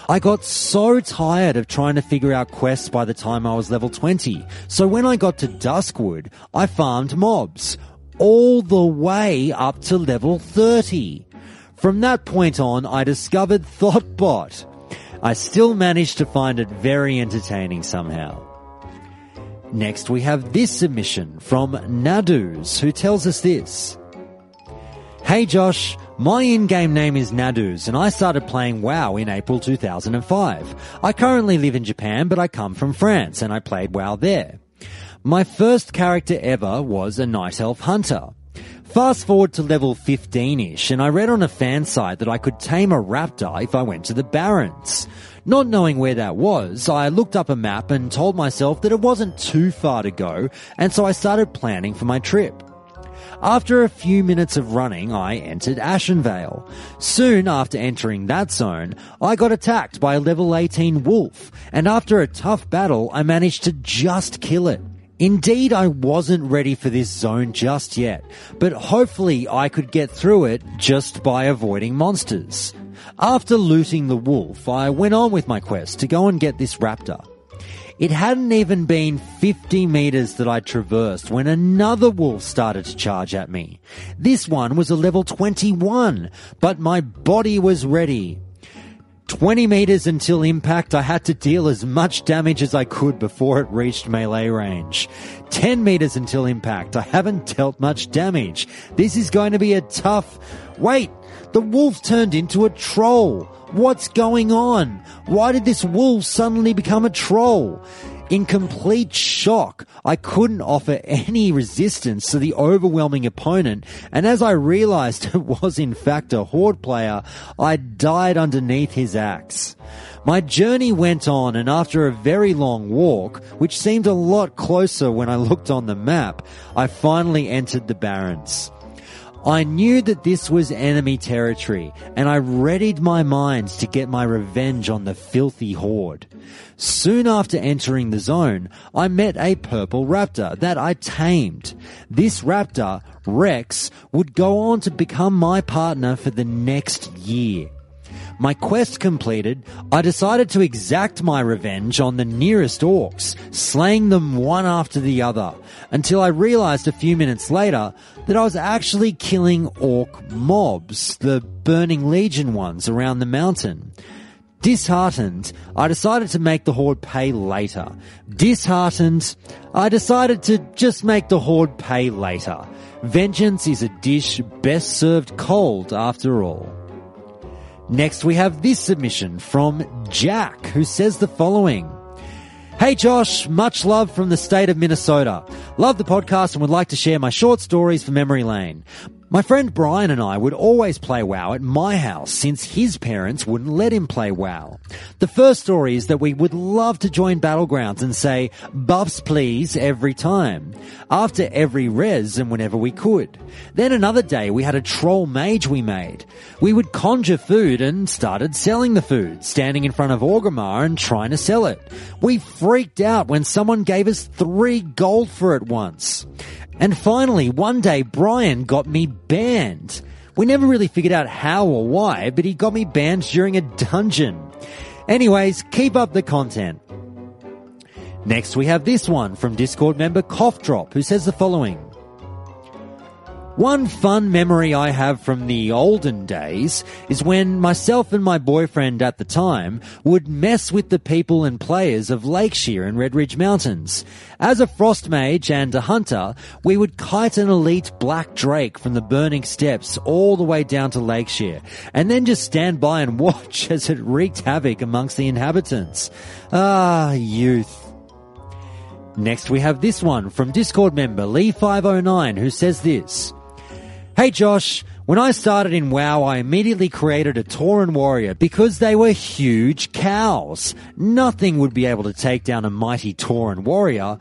I got so tired of trying to figure out quests by the time I was level 20, so when I got to Duskwood, I farmed mobs, all the way up to level 30. From that point on, I discovered Thoughtbot. I still managed to find it very entertaining somehow. Next we have this submission from Naduz, who tells us this. Hey Josh, my in-game name is Naduz and I started playing WoW in April 2005. I currently live in Japan, but I come from France and I played WoW there. My first character ever was a Night Elf Hunter. Fast forward to level 15-ish and I read on a fan site that I could tame a raptor if I went to the Barrens. Not knowing where that was, I looked up a map and told myself that it wasn't too far to go, and so I started planning for my trip. After a few minutes of running, I entered Ashenvale. Soon after entering that zone, I got attacked by a level 18 wolf, and after a tough battle, I managed to just kill it. Indeed, I wasn't ready for this zone just yet, but hopefully I could get through it just by avoiding monsters. After looting the wolf, I went on with my quest to go and get this raptor. It hadn't even been 50 meters that I traversed when another wolf started to charge at me. This one was a level 21, but my body was ready. 20 meters until impact, I had to deal as much damage as I could before it reached melee range. 10 meters until impact, I haven't dealt much damage. This is going to be a tough... Wait, the wolf turned into a troll. What's going on? Why did this wolf suddenly become a troll? In complete shock, I couldn't offer any resistance to the overwhelming opponent, and as I realized it was in fact a horde player, I died underneath his axe. My journey went on, and after a very long walk, which seemed a lot closer when I looked on the map, I finally entered the Barrens. I knew that this was enemy territory, and I readied my mind to get my revenge on the filthy horde. Soon after entering the zone, I met a purple raptor that I tamed. This raptor, Rex, would go on to become my partner for the next year. My quest completed, I decided to exact my revenge on the nearest orcs, slaying them one after the other, until I realized a few minutes later that I was actually killing orc mobs, the Burning Legion ones around the mountain. Disheartened, I decided to make the horde pay later. Disheartened, I decided to just make the horde pay later. Vengeance is a dish best served cold after all. Next we have this submission from Jack, who says the following. Hey Josh, much love from the state of Minnesota. Love the podcast and would like to share my short stories for memory lane. My friend Brian and I would always play WoW at my house since his parents wouldn't let him play WoW. The first story is that we would love to join Battlegrounds and say, buffs please, every time, after every res and whenever we could. Then another day we had a troll mage we made. We would conjure food and started selling the food, standing in front of Orgrimmar and trying to sell it. We freaked out when someone gave us 3 gold for it once. And finally, one day, Brian got me banned. We never really figured out how or why, but he got me banned during a dungeon. Anyways, keep up the content. Next, we have this one from Discord member Cough Drop, who says the following. One fun memory I have from the olden days is when myself and my boyfriend at the time would mess with the people and players of Lakeshire and Red Ridge Mountains. As a frost mage and a hunter, we would kite an elite black drake from the burning steppes all the way down to Lakeshire, and then just stand by and watch as it wreaked havoc amongst the inhabitants. Ah, youth. Next we have this one from Discord member Lee509, who says this. Hey Josh, when I started in WoW, I immediately created a Tauren warrior because they were huge cows. Nothing would be able to take down a mighty Tauren warrior.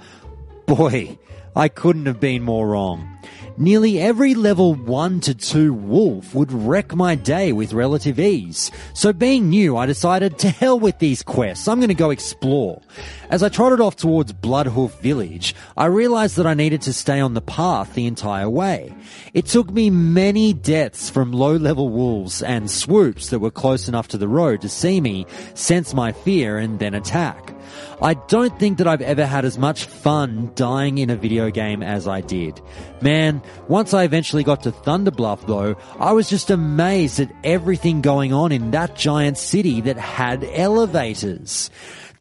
Boy, I couldn't have been more wrong. Nearly every level 1 to 2 wolf would wreck my day with relative ease. So being new, I decided to hell with these quests. I'm going to go explore. As I trotted off towards Bloodhoof Village, I realized that I needed to stay on the path the entire way. It took me many deaths from low-level wolves and swoops that were close enough to the road to see me, sense my fear, and then attack. I don't think that I've ever had as much fun dying in a video game as I did. Man, once I eventually got to Thunderbluff though, I was just amazed at everything going on in that giant city that had elevators.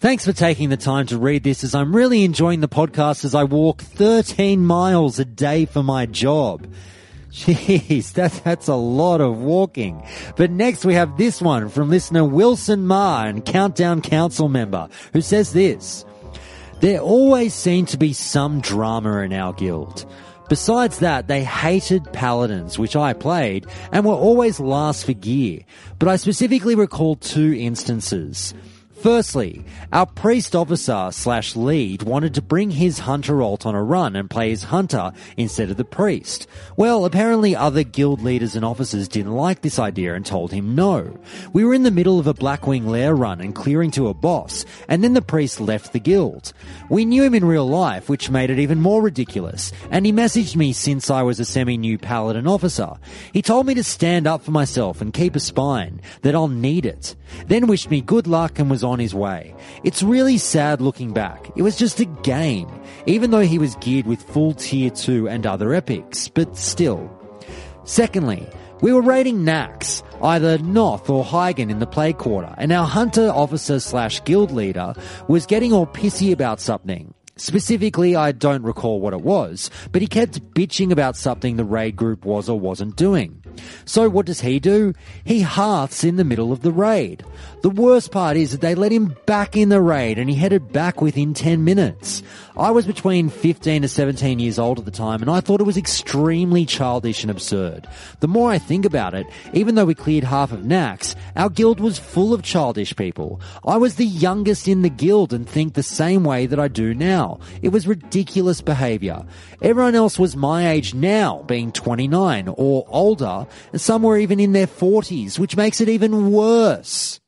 Thanks for taking the time to read this, as I'm really enjoying the podcast as I walk 13 miles a day for my job. Jeez, that's a lot of walking. But next we have this one from listener Wilson Ma and Countdown Council member, who says this: there always seemed to be some drama in our guild. Besides that, they hated paladins, which I played, and were always last for gear. But I specifically recall 2 instances. Firstly, our priest officer / lead wanted to bring his hunter alt on a run and play as hunter instead of the priest. Well, apparently other guild leaders and officers didn't like this idea and told him no. We were in the middle of a Blackwing Lair run and clearing to a boss, and then the priest left the guild. We knew him in real life, which made it even more ridiculous, and he messaged me since I was a semi-new paladin officer. He told me to stand up for myself and keep a spine, that I'll need it. Then wished me good luck and was on his way. It's really sad looking back. It was just a game, even though he was geared with full tier 2 and other epics, but still. Secondly, we were raiding Nax, either Noth or Hygen in the play quarter, and our hunter officer / guild leader was getting all pissy about something. Specifically, I don't recall what it was, but he kept bitching about something the raid group was or wasn't doing. So what does he do? He hearths in the middle of the raid. The worst part is that they let him back in the raid and he headed back within 10 minutes. I was between 15 to 17 years old at the time, and I thought it was extremely childish and absurd. The more I think about it, even though we cleared half of Nax, our guild was full of childish people. I was the youngest in the guild and think the same way that I do now. It was ridiculous behaviour. Everyone else was my age now, being 29 or older, and some were even in their 40s, which makes it even worse.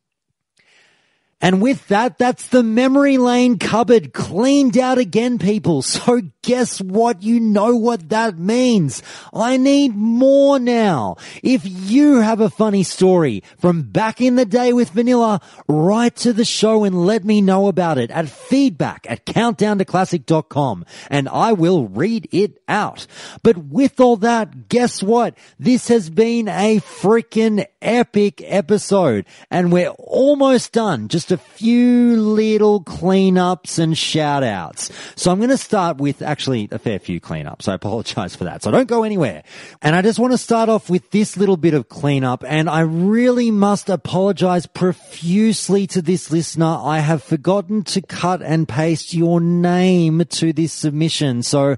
And with that, that's the memory lane cupboard cleaned out again, people. So guess what? You know what that means. I need more now. If you have a funny story from back in the day with Vanilla, write to the show and let me know about it at feedback@countdowntoclassic.com, and I will read it out. But with all that, guess what? This has been a freaking epic episode, and we're almost done. Just a few little cleanups and shout outs. So I'm going to start with actually a fair few cleanups. I apologize for that. So don't go anywhere. And I just want to start off with this little bit of cleanup, and I really must apologize profusely to this listener. I have forgotten to cut and paste your name to this submission. So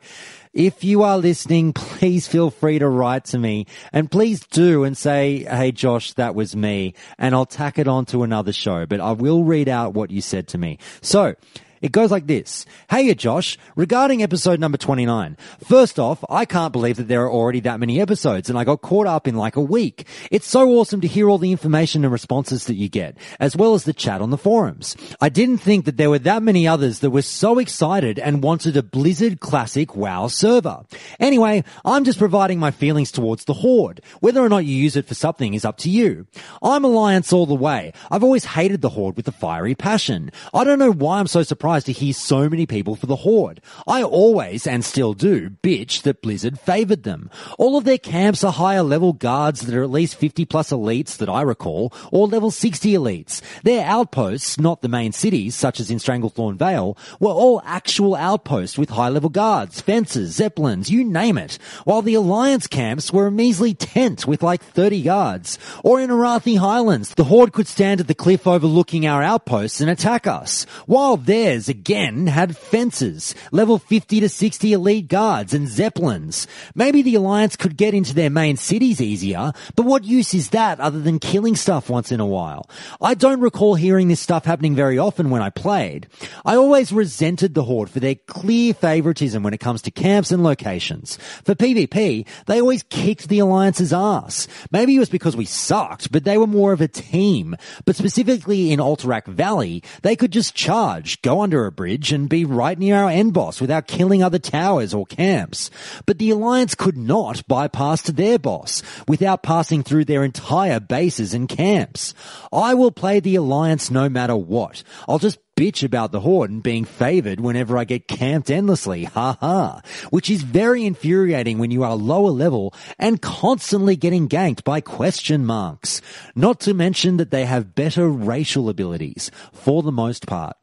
if you are listening, please feel free to write to me, and please do, and say, hey Josh, that was me, and I'll tack it on to another show, but I will read out what you said to me. So it goes like this. Hey Josh, regarding episode number 29. First off, I can't believe that there are already that many episodes, and I got caught up in like a week. It's so awesome to hear all the information and responses that you get, as well as the chat on the forums. I didn't think that there were that many others that were so excited and wanted a Blizzard Classic WoW server. Anyway, I'm just providing my feelings towards the Horde. Whether or not you use it for something is up to you. I'm Alliance all the way. I've always hated the Horde with a fiery passion. I don't know why I'm so surprised to hear so many people for the Horde. I always, and still do, bitch that Blizzard favoured them. All of their camps are higher level guards that are at least 50 plus elites that I recall, or level 60 elites. Their outposts, not the main cities, such as in Stranglethorn Vale, were all actual outposts with high level guards, fences, zeppelins, you name it. While the Alliance camps were a measly tent with like 30 guards. Or in Arathi Highlands, the Horde could stand at the cliff overlooking our outposts and attack us. While theirs again had fences, level 50 to 60 elite guards and zeppelins. Maybe the Alliance could get into their main cities easier, but what use is that other than killing stuff once in a while? I don't recall hearing this stuff happening very often when I played. I always resented the Horde for their clear favoritism when it comes to camps and locations. For PvP, they always kicked the Alliance's ass. Maybe it was because we sucked, but they were more of a team. But specifically in Alterac Valley, they could just charge, go under a bridge and be right near our end boss without killing other towers or camps. But the Alliance could not bypass to their boss without passing through their entire bases and camps. I will play the Alliance no matter what. I'll just bitch about the Horde and being favored whenever I get camped endlessly. Ha ha. Which is very infuriating when you are lower level and constantly getting ganked by question marks. Not to mention that they have better racial abilities, for the most part.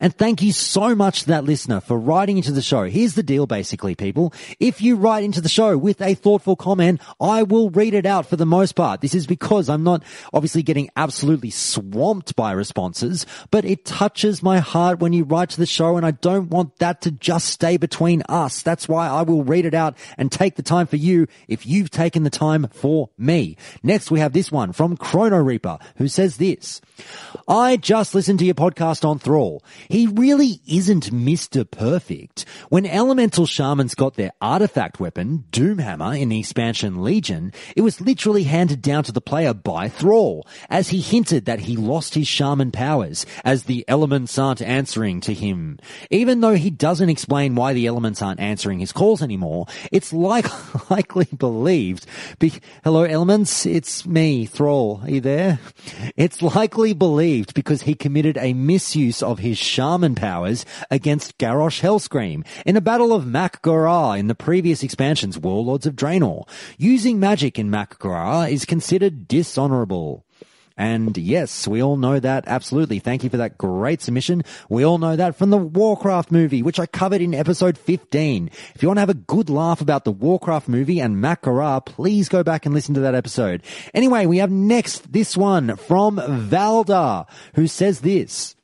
And thank you so much to that listener for writing into the show. Here's the deal, basically, people. If you write into the show with a thoughtful comment, I will read it out for the most part. This is because I'm not obviously getting absolutely swamped by responses, but it touches my heart when you write to the show, and I don't want that to just stay between us. That's why I will read it out and take the time for you if you've taken the time for me. Next, we have this one from Chrono Reaper, who says this. I just listened to your podcast on Thrall. He really isn't Mr. Perfect. When Elemental Shamans got their artifact weapon, Doomhammer, in the expansion Legion, it was literally handed down to the player by Thrall, as he hinted that he lost his shaman powers, as the elements aren't answering to him. Even though he doesn't explain why the elements aren't answering his calls anymore, it's likely believed... Hello, elements? It's me, Thrall. Are you there? It's likely believed because he committed a misuse of his shaman powers against Garrosh Hellscream in a battle of Mak-Gorah in the previous expansion's Warlords of Draenor. Using magic in Mak-Gorah is considered dishonorable. And yes, we all know that, absolutely. Thank you for that great submission. We all know that from the Warcraft movie, which I covered in episode 15. If you want to have a good laugh about the Warcraft movie and Mak-Gorah, please go back and listen to that episode. Anyway, we have next this one from Valdar, who says this.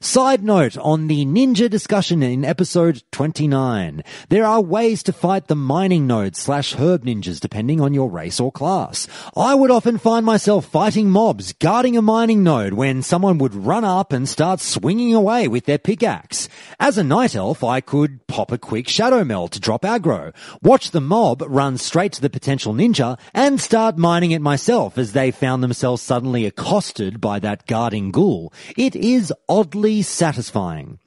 Side note on the ninja discussion in episode 29. There are ways to fight the mining nodes / herb ninjas depending on your race or class. I would often find myself fighting mobs guarding a mining node when someone would run up and start swinging away with their pickaxe. As a night elf, I could pop a quick shadow meld to drop aggro, watch the mob run straight to the potential ninja, and start mining it myself as they found themselves suddenly accosted by that guarding ghoul. It is oddly satisfying.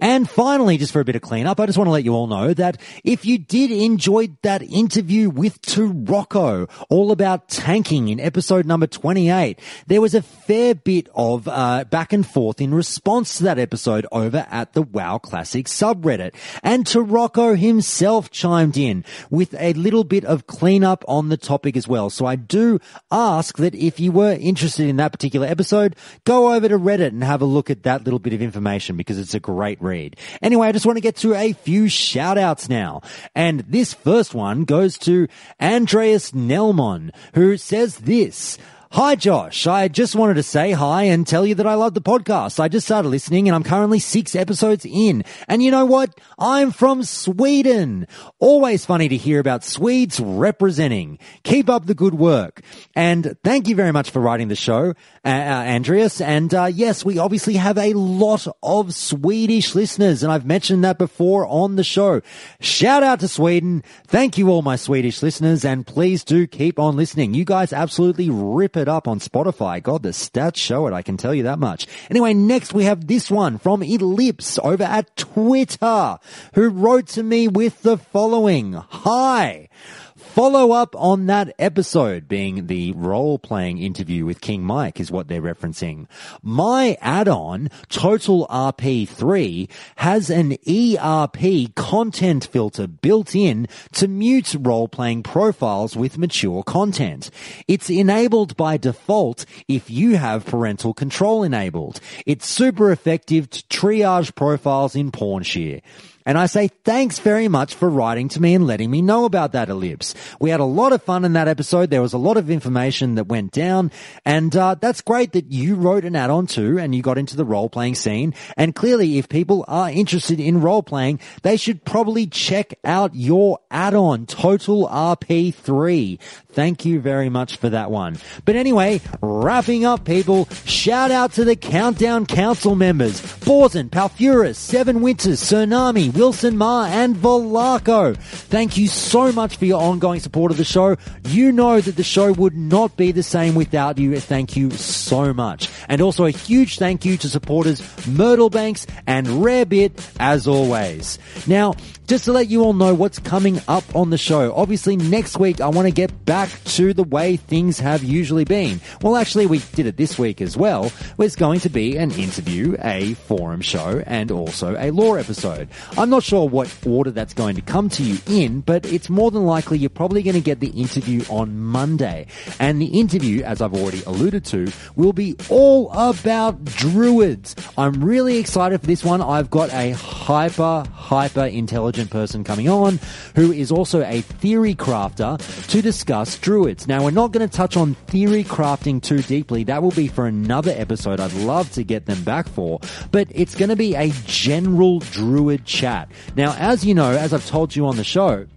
And finally, just for a bit of cleanup, I just want to let you all know that if you did enjoy that interview with Turocco, all about tanking in episode number 28, there was a fair bit of back and forth in response to that episode over at the WoW Classic subreddit. And Turocco himself chimed in with a little bit of cleanup on the topic as well. So I do ask that if you were interested in that particular episode, go over to Reddit and have a look at that little bit of information because it's a great read. Anyway, I just want to get to a few shout outs now. And this first one goes to Andreas Nelmon, who says this. Hi Josh, I just wanted to say hi and tell you that I love the podcast. I just started listening and I'm currently 6 episodes in. And you know what? I'm from Sweden. Always funny to hear about Swedes representing. Keep up the good work. And thank you very much for writing the show, Andreas. And yes, we obviously have a lot of Swedish listeners, and I've mentioned that before on the show. Shout out to Sweden. Thank you all my Swedish listeners, and please do keep on listening. You guys absolutely rip it up on Spotify. God, the stats show it, I can tell you that much. Anyway, next we have this one from Ellipse over at Twitter, who wrote to me with the following. Hi. Follow up on that episode, being the role-playing interview with King Mike is what they're referencing. My add-on, Total RP 3, has an ERP content filter built in to mute role-playing profiles with mature content. It's enabled by default if you have parental control enabled. It's super effective to triage profiles in Pornshare. And I say thanks very much for writing to me and letting me know about that, Ellipse. We had a lot of fun in that episode. There was a lot of information that went down. And that's great that you wrote an add-on too and you got into the role-playing scene. And clearly, if people are interested in role-playing, they should probably check out your add-on, Total RP 3. Thank you very much for that one. But anyway, wrapping up, people, shout out to the Countdown Council members. Borzen, Palfurus, Seven Winters, Tsunami, Wilson, Ma, and Velarco. Thank you so much for your ongoing support of the show. You know that the show would not be the same without you. Thank you so much. And also a huge thank you to supporters Myrtle Banks and Rarebit, as always. Now, just to let you all know what's coming up on the show, obviously next week I want to get back to the way things have usually been. Well, actually we did it this week as well. It's going to be an interview, a forum show, and also a lore episode. I'm not sure what order that's going to come to you in, but it's more than likely you're probably going to get the interview on Monday. And the interview, as I've already alluded to, will be all about druids. I'm really excited for this one. I've got a hyper intelligent person coming on who is also a theory crafter to discuss druids. Now, we're not going to touch on theory crafting too deeply. That will be for another episode. I'd love to get them back for, but it's going to be a general druid chat. Now, as you know, as I've told you on the show,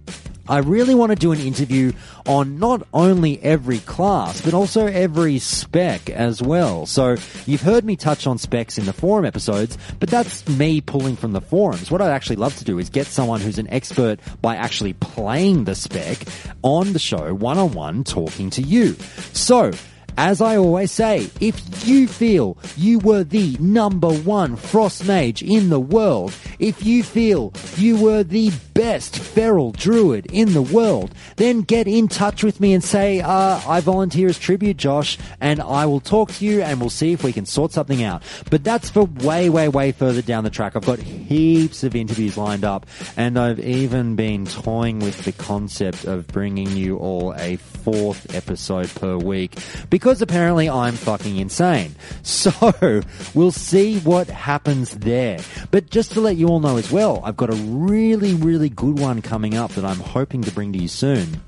I really want to do an interview on not only every class, but also every spec as well. So you've heard me touch on specs in the forum episodes, but that's me pulling from the forums. What I'd actually love to do is get someone who's an expert by actually playing the spec on the show, one-on-one, talking to you. So, as I always say, if you feel you were the number one frost mage in the world, if you feel you were the best feral druid in the world, then get in touch with me and say, I volunteer as tribute, Josh, and I will talk to you and we'll see if we can sort something out. But that's for way further down the track. I've got heaps of interviews lined up, and I've even been toying with the concept of bringing you all a 4th episode per week, because apparently I'm fucking insane. So we'll see what happens there. But just to let you all know as well, I've got a really good one coming up that I'm hoping to bring to you soon.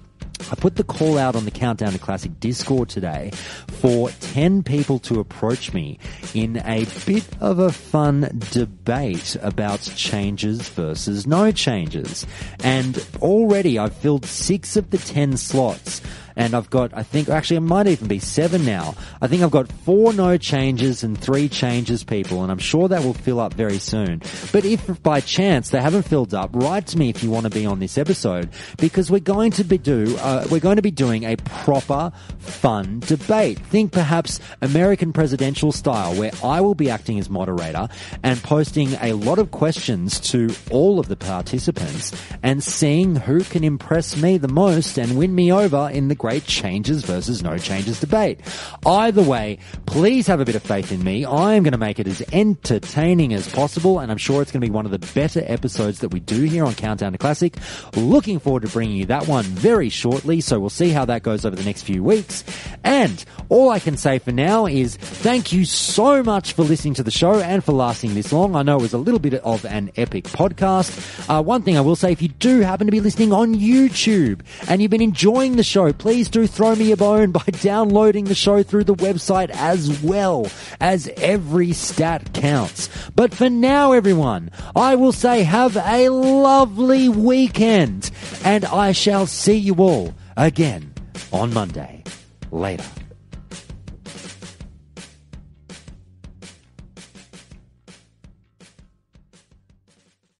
I put the call out on the Countdown to Classic Discord today for 10 people to approach me in a bit of a fun debate about changes versus no changes. And already I've filled 6 of the 10 slots. And I've got, I think, actually it might even be 7 now. I think I've got 4 no changes and 3 changes people, and I'm sure that will fill up very soon. But if by chance they haven't filled up, write to me if you want to be on this episode, because we're going to be doing a proper fun debate. Think perhaps American presidential style, where I will be acting as moderator and posting a lot of questions to all of the participants and seeing who can impress me the most and win me over in the great changes versus no changes debate. Either way, please have a bit of faith in me. I am going to make it as entertaining as possible, and I'm sure it's going to be one of the better episodes that we do here on Countdown to Classic. Looking forward to bringing you that one very shortly, so we'll see how that goes over the next few weeks. And all I can say for now is thank you so much for listening to the show and for lasting this long. I know it was a little bit of an epic podcast. One thing I will say, if you do happen to be listening on YouTube and you've been enjoying the show, please do throw me a bone by downloading the show through the website, as well, as every stat counts. But for now, everyone, I will say have a lovely weekend, and I shall see you all again on Monday. Later.